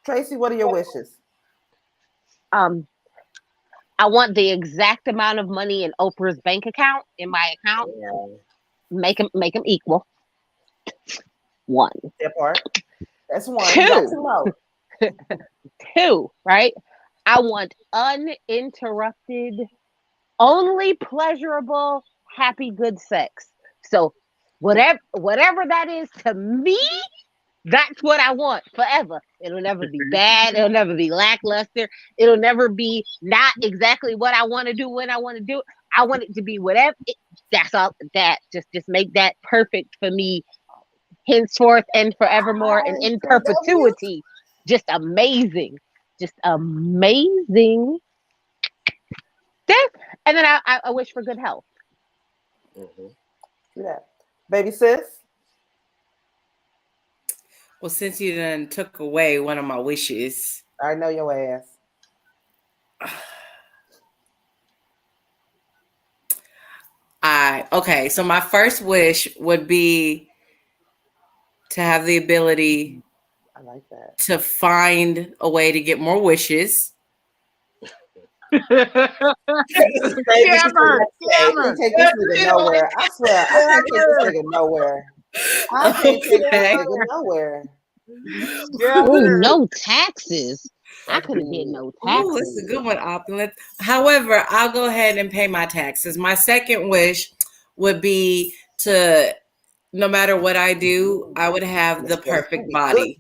Tracy, what are your wishes? I want the exact amount of money in Oprah's bank account, in my account. Yeah. Make them equal. 1. That part. That's 1. 2. 2, right? I want uninterrupted, only pleasurable, happy, good sex. So whatever that is to me, that's what I want forever. It'll never be bad. It'll never be lackluster. It'll never be not exactly what I want to do when I want to do it. I want it to be whatever. That's all. That just make that perfect for me, henceforth and forevermore, and in perpetuity. Just amazing. Just amazing. And then I wish for good health. Yeah, baby sis. Well, since you done took away one of my wishes, I know your ass. Okay, so my first wish would be to have the ability like that. To find a way to get more wishes. Can't take this nigga nowhere. I swear, I can't take this nigga nowhere. I can't take this nigga nowhere. Ooh, no taxes. I could have did no taxes. Ooh, it's a good one, Opulent. However, I'll go ahead and pay my taxes. My second wish would be to, no matter what I do, I would have the perfect body.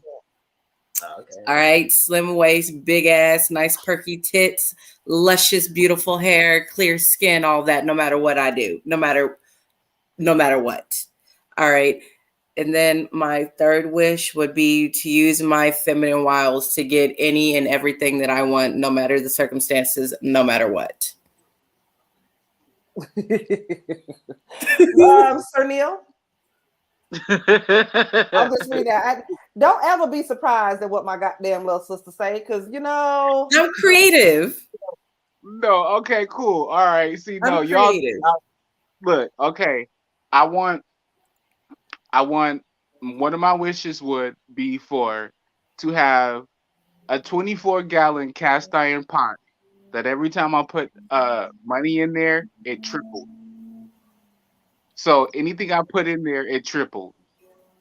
Okay. All right, slim waist, big ass, nice perky tits, luscious, beautiful hair, clear skin, all that. No matter what I do, no matter what. All right, and then my third wish would be to use my feminine wiles to get any and everything that I want, no matter the circumstances, no matter what. Sir Neale. I'll just read that. Don't ever be surprised at what my goddamn little sister say, because I'm creative. No, okay, cool. All right. See, no, y'all look, okay. I want one of my wishes would be to have a 24-gallon cast iron pot that every time I put money in there, it tripled. So anything I put in there, it tripled.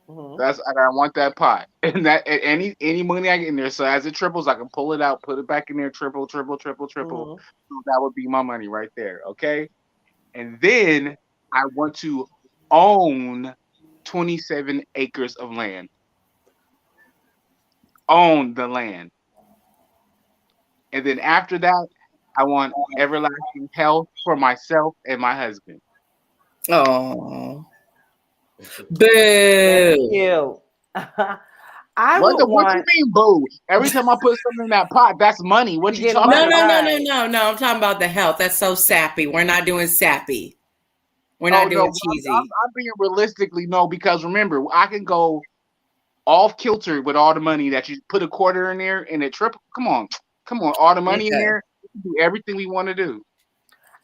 And I want that pot, and that any money I get in there. So as it triples, I can pull it out, put it back in there, triple. So that would be my money right there. Okay, and then I want to own 27 acres of land. Own the land, and then after that, I want everlasting health for myself and my husband. Oh. Boo. Cute. What you mean, boo? Every time I put something in that pot, that's money. What you talking about? No. I'm talking about the health. That's so sappy. We're not doing sappy. We're not doing cheesy. I'm being realistically no, because remember, I can go off kilter with all the money that you put a quarter in there and it triple. Come on, all the money in there. We can do everything we want to do.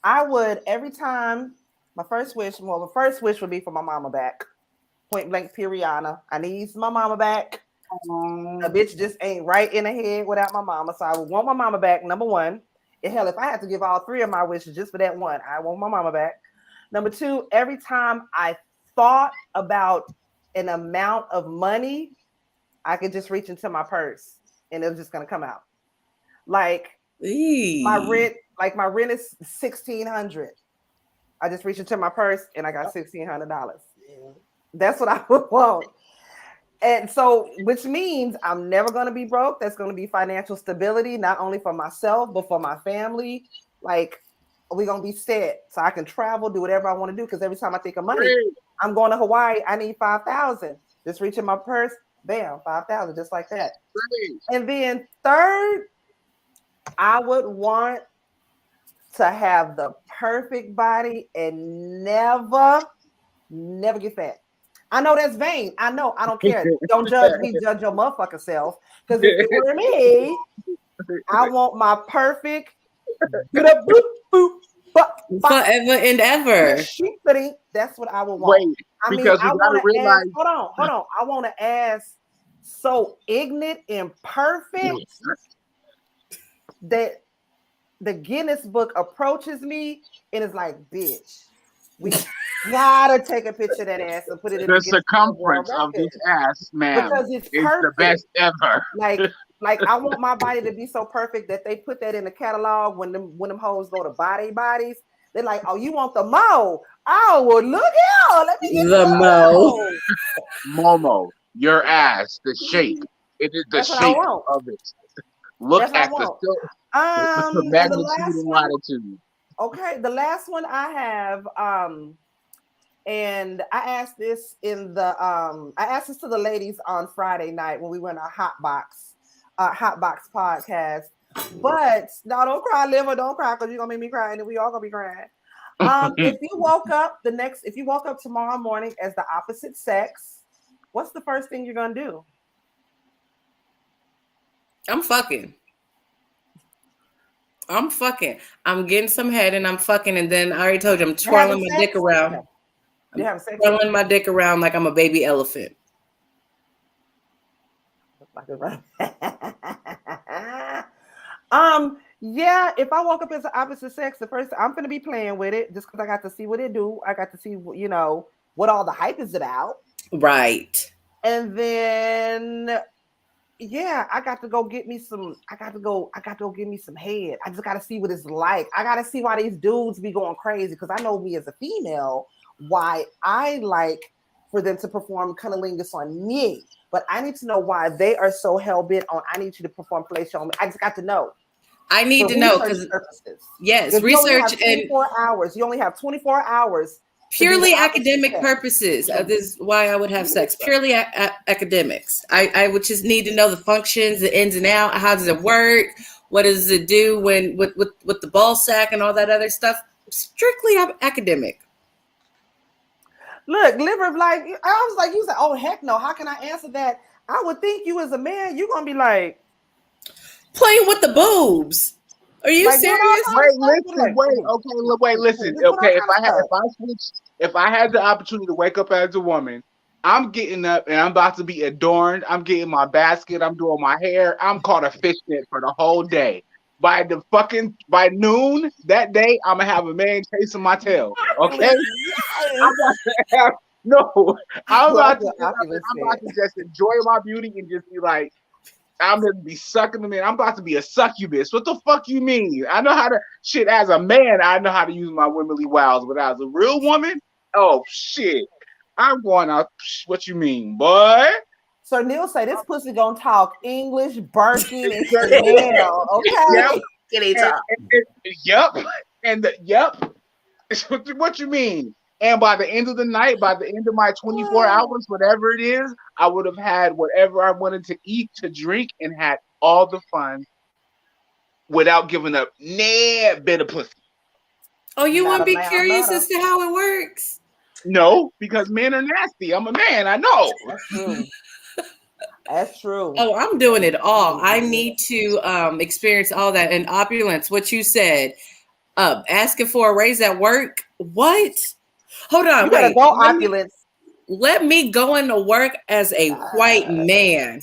I would every time. My first wish would be for my mama back. Point blank, Piriana. I need my mama back. The bitch just ain't right in the head without my mama. So I would want my mama back, number one. And hell, if I had to give all three of my wishes just for that one, I want my mama back. Number two, every time I thought about an amount of money, I could just reach into my purse and it was just gonna come out. Like my rent is $1,600. I just reached into my purse and I got $1,600. That's what I would want. And so, which means I'm never going to be broke. That's going to be financial stability, not only for myself, but for my family. Like, we're going to be set so I can travel, do whatever I want to do. Because every time I think of money, I'm going to Hawaii. I need $5,000. Just reach in my purse. Bam, $5,000, just like that. And then third, I would want to have the perfect body and never get fat. I know that's vain. I know. I don't care. Don't judge me. Judge your motherfucking self. Because if it were me, I want my perfect forever and ever. That's what I would want. I want to realize. Hold on. I want to ask so ignorant and perfect that the Guinness Book approaches me and is like, bitch, we gotta take a picture of that ass and put it in the circumference of this ass, man, because it's the best ever. Like I want my body to be so perfect that they put that in the catalog when them hoes go to bodies. They're like, oh, you want the mo? Oh, well, look here. Let me get the mo. Momo, your ass, the shape. It is the shape of it. Look at the magnitude and latitude. Okay, the last one I have, and I asked this to the ladies on Friday night when we went on Hot Box podcast. But no, don't cry, liver, don't cry, because you're gonna make me cry, and we all gonna be crying. If you woke up tomorrow morning as the opposite sex, what's the first thing you're gonna do? I'm fucking. I'm getting some head and I'm fucking, and then I already told you I'm twirling my dick around. I'm twirling my dick around like I'm a baby elephant. Yeah, if I woke up as the opposite sex, the first I'm gonna be playing with it just because I got to see what it do. I got to see, what all the hype is about. Right. And then, yeah, I got to go get me some. I got to go get me some head. I just got to see what it's like. I got to see why these dudes be going crazy because I know me as a female, why I like for them to perform cunnilingus on me. But I need to know why they are so hell bent on. I need you to perform fellatio on me. I just got to know. I need to know because yes, research and 24 hours. You only have 24 hours. Purely academic purposes. This is why I would have sex. Purely academics. I would just need to know the functions, the ins and outs. How does it work? What does it do when with the ball sack and all that other stuff? Strictly academic. Look, liver of life. I was like, you said, oh heck no. How can I answer that? I would think you as a man, you're gonna be like playing with the boobs. Are you serious? Wait, listen. Okay, if I had the opportunity to wake up as a woman, I'm getting up and I'm about to be adorned. I'm getting my basket. I'm doing my hair. I'm caught a fishnet for the whole day. By noon that day, I'm gonna have a man chasing my tail. Okay, I'm about to just enjoy my beauty and just be like, I'm gonna be sucking them in. I'm about to be a succubus. What the fuck you mean? I know how to shit as a man. I know how to use my womanly wiles, but as a real woman, oh shit, I'm going out. What you mean, boy? So Neale say this pussy gonna talk English, Birkin, and Chanel. Okay. Yep. Yep. What you mean? And by the end of the night, by the end of my 24 hours, whatever it is, I would have had whatever I wanted to eat, to drink, and had all the fun without giving up a bit of pussy. Oh, you wouldn't be curious as to how it works? No, because men are nasty. I'm a man. I know. That's true. That's true. Oh, I'm doing it all. I need to experience all that. And opulence, what you said, asking for a raise at work. What? Hold on, wait. Go opulence. Let me go into work as a white man.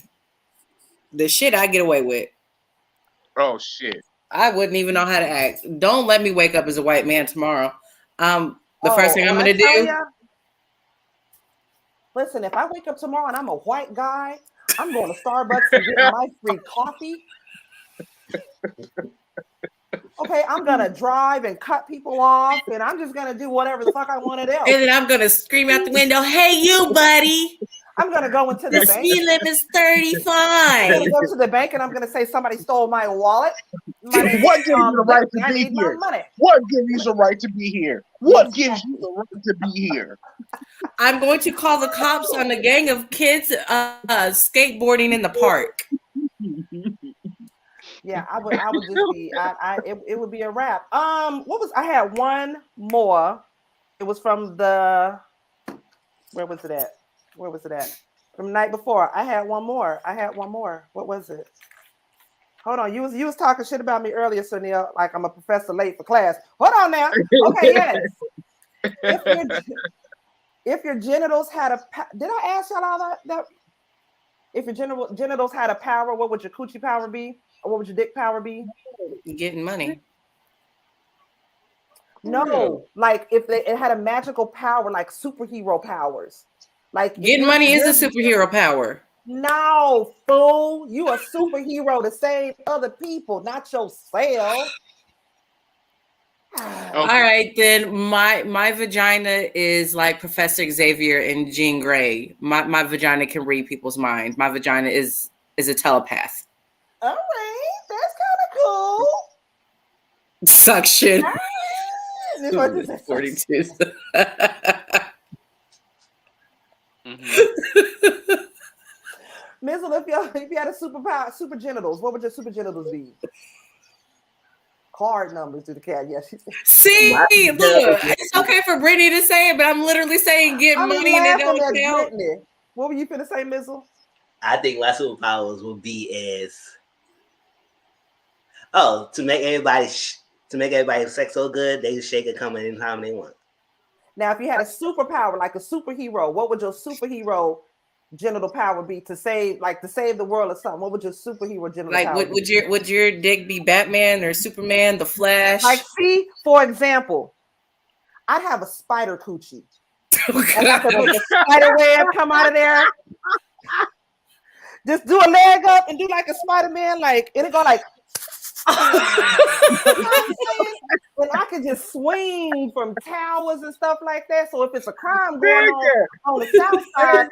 The shit I get away with. Oh shit. I wouldn't even know how to act. Don't let me wake up as a white man tomorrow. The first thing I'm gonna do. Listen, if I wake up tomorrow and I'm a white guy, I'm going to Starbucks and getting my free coffee. Okay, I'm gonna drive and cut people off, and I'm just gonna do whatever the fuck I want to do. And then I'm gonna scream out the window, "Hey, you, buddy! I'm gonna go into the bank. Speed limit's 35. I'm gonna go to the bank and I'm gonna say somebody stole my wallet. What gives you the right to be here? What gives you the right to be here? What gives you the right to be here? I'm going to call the cops on a gang of kids skateboarding in the park. Yeah, I would just be. It would be a wrap. I had one more. It was from the. Where was it at? From the night before. I had one more. What was it? Hold on. You was talking shit about me earlier, so Neale, like I'm a professor late for class. Hold on now. Okay, yes. If your genitals had a, did I ask y'all all that? If your genitals had a power, what would your coochie power be? Or what would your dick power be? Getting money. No, like if it had a magical power, like superhero powers. Like getting money is a superhero power. No, fool. You a superhero to save other people, not yourself. All right, then my vagina is like Professor Xavier and Jean Grey. My vagina can read people's minds. My vagina is a telepath. All right, that's kind of cool. Suction. 42. Mizzle, if you had a super genitals, what would your super genitals be? Card numbers to the cat. Yeah, see, look, it's okay for Brittany to say it, but I'm literally saying get money and it don't count. Brittany. What were you finna say, Mizzle? I think my superpowers would be to make everybody sex so good they shake it coming anytime they want. Now, if you had a superpower like a superhero, what would your superhero genital power be to save the world or something? What would your superhero genital power Like, be? would your dick be Batman or Superman, the Flash? Like, see, for example, I'd have a spider coochie. And I could make a spider web come out of there. Just do a leg up and do like a Spider-Man, like it'll go like. You know what I'm saying? And I could just swing from towers and stuff like that. So if it's a crime going on the south side,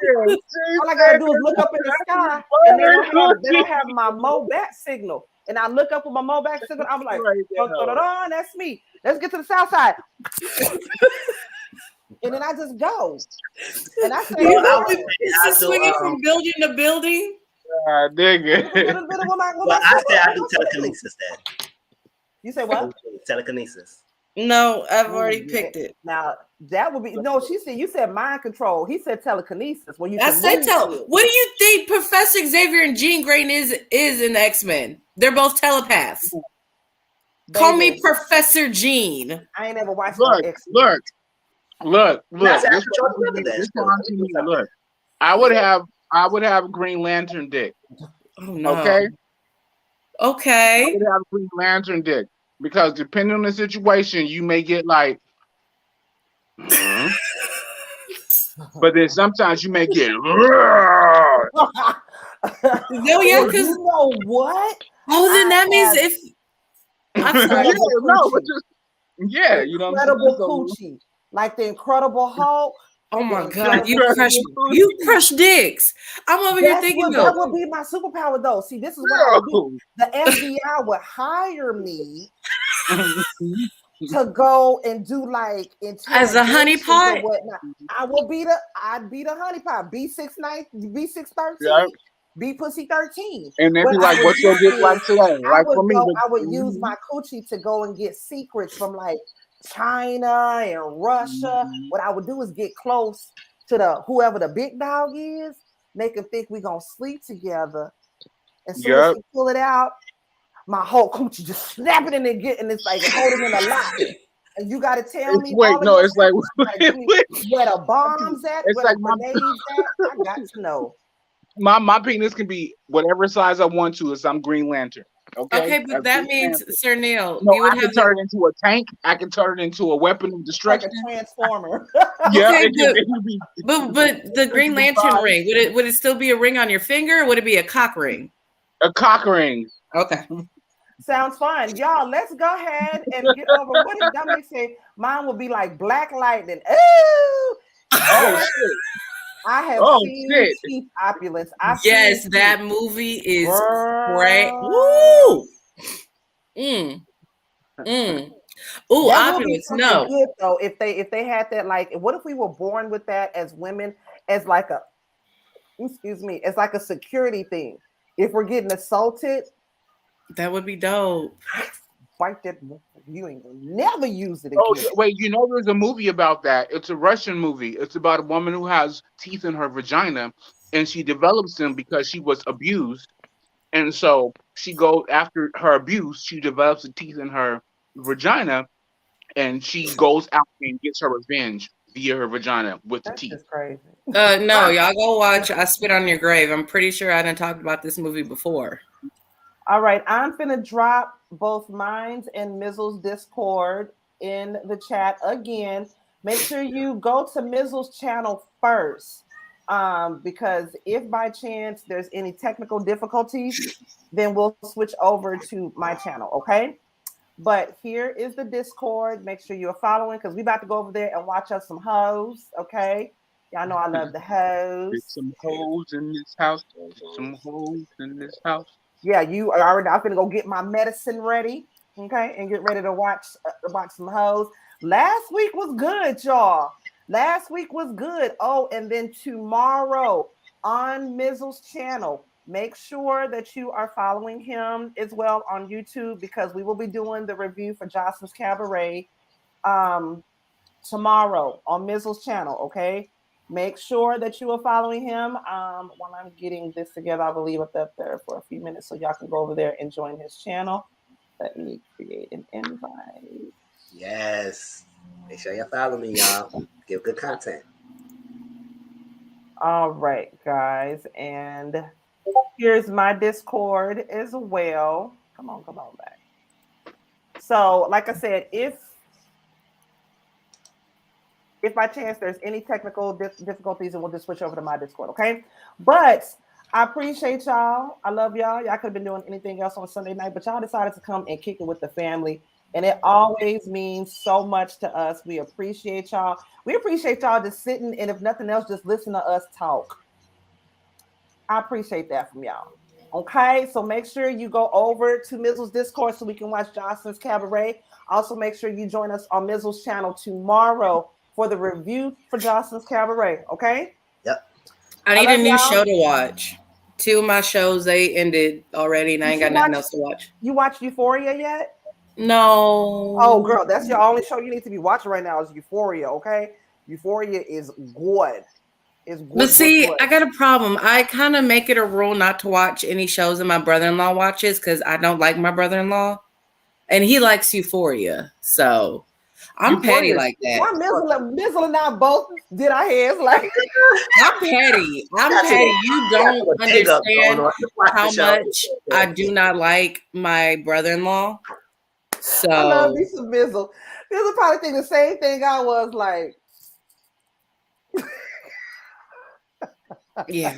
all I gotta do is look up in the sky, and they don't have my Mobat signal. And I look up with my Mobat signal. I'm like, that's me. Let's get to the south side. And then I just go. And I say, is swinging from building to building. Nigga. Well, I said I do telekinesis then. You say what? Telekinesis. No, I've already picked it. Now that would be you said mind control. He said telekinesis. Well, I said what do you think Professor Xavier and Jean Grey is in the X-Men? They're both telepaths. Baby. Call me Professor Jean. I ain't ever watched Look. Look. I would have Green Lantern dick. Oh no. Okay. I would have Green Lantern dick because depending on the situation, you may get like. But then sometimes you may get. No, yeah, because you know what? Oh, then that means if. I'm sorry. You know, incredible coochie, like the Incredible Hulk. Oh my God, you crush dicks. I'm over here thinking that would be my superpower though. See, this is what I would do. The FBI would hire me to go and do like as a honeypot. I'd be the honeypot. B613, B pussy 13. And then be like, what's your dick like today? Like for me, I would use my coochie to go and get secrets from like China and Russia. What I would do is get close to whoever the big dog is, make him think we're gonna sleep together. And soon as he pull it out, my whole coochie just snap it in and it's like holding in a lot. And you gotta tell me. It's like where the bombs at, it's where like the grenades at. I got to know. My penis can be whatever size I want to. As I'm Green Lantern. Okay, but that means, Sir Neale, I can turn it into a tank. I can turn it into a weapon of destruction. Like a transformer. Okay, but the Green Lantern ring, would it still be a ring on your finger, or would it be a cock ring? A cock ring. Okay. Sounds fun. Y'all, let's go ahead and get over. What did Dominic say? Mine will be like Black Lightning. Ooh! Oh, shit. I have seen Chief Opulence. Yes, that movie is great. Woo! Ooh, Opulence. No. Good, though, if they had that, like, what if we were born with that as women, as like a, as like a security thing? If we're getting assaulted, that would be dope. Fight that. You ain't gonna never use it again. Oh wait, there's a movie about that. It's a Russian movie. It's about a woman who has teeth in her vagina, and she develops them because she was abused, and so she goes after her abuse. She develops the teeth in her vagina, and she goes out and gets her revenge via her vagina with the teeth. That's crazy. No, y'all go watch I Spit on Your Grave. I'm pretty sure I didn't talk about this movie before. All right, I'm finna drop both mine's and Mizzle's Discord in the chat again. Make sure you go to Mizzle's channel first, because if by chance there's any technical difficulties, then we'll switch over to my channel, okay? But here is the Discord. Make sure you're following, because we about to go over there and watch us some hoes, okay? Y'all know I love the hoes. There's some hoes in this house. Some hoes in this house. Yeah, you are already. I'm gonna go get my medicine ready, okay, and get ready to watch some hoes. Last week was good, y'all. Last week was good. Oh, and then tomorrow on Mizzle's channel, make sure that you are following him as well on YouTube, because we will be doing the review for Jocelyn's Cabaret tomorrow on Mizzle's channel. Okay. Make sure that you are following him while I'm getting this together. I will leave it up there for a few minutes so y'all can go over there and join his channel. Let me create an invite. Yes. Make sure you follow me, y'all. Give good content. All right, guys, and here's my Discord as well. Come on back. So, like I said, if by chance there's any technical difficulties, and we'll just switch over to my Discord, okay? But I appreciate y'all. I love y'all. Y'all could have been doing anything else on Sunday night, but y'all decided to come and kick it with the family. And it always means so much to us. We appreciate y'all. We appreciate y'all just sitting, and if nothing else, just listen to us talk. I appreciate that from y'all. Okay, so make sure you go over to Mizzle's Discord so we can watch Jocelyn's Cabaret. Also, make sure you join us on Mizzle's channel tomorrow for the review for Jocelyn's Cabaret. Okay? Yep. I need a new show to watch. 2 of my shows, they ended already, and I ain't got nothing else to watch. You watched Euphoria yet? No. Oh, girl, that's your only show you need to be watching right now is Euphoria, okay? Euphoria is good. It's good. But see, I got a problem. I kind of make it a rule not to watch any shows that my brother-in-law watches because I don't like my brother-in-law. And he likes Euphoria. So I'm petty like that. Why Mizzle and I both did our hands like I'm petty. You don't understand how much I do not like my brother-in-law. So I love me some Mizzle. Mizzle probably think the same thing I was like. Yeah.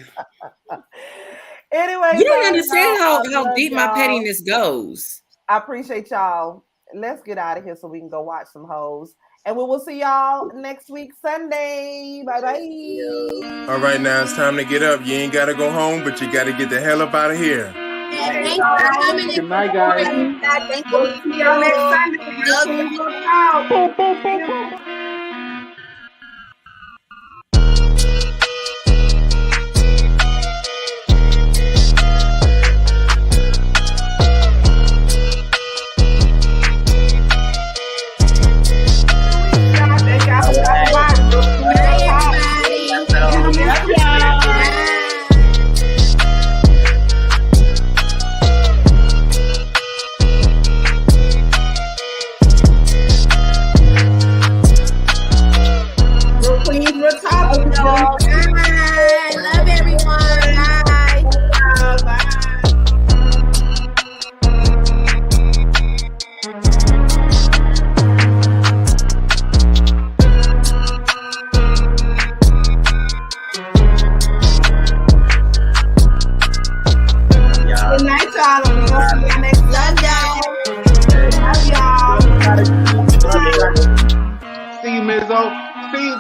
Anyway, you don't understand how deep my pettiness goes. I appreciate y'all. Let's get out of here so we can go watch some hoes. And we will see y'all next week, Sunday. Bye-bye. All right, now it's time to get up. You ain't got to go home, but you got to get the hell up out of here. Good night, guys. Thank you. See y'all next Sunday. RealQueens RealTalk. Bye. Love everyone. Bye. Bye. Good night, y'all. We're gonna see y'all next Sunday. Love y'all. See you, Mizzle. See you.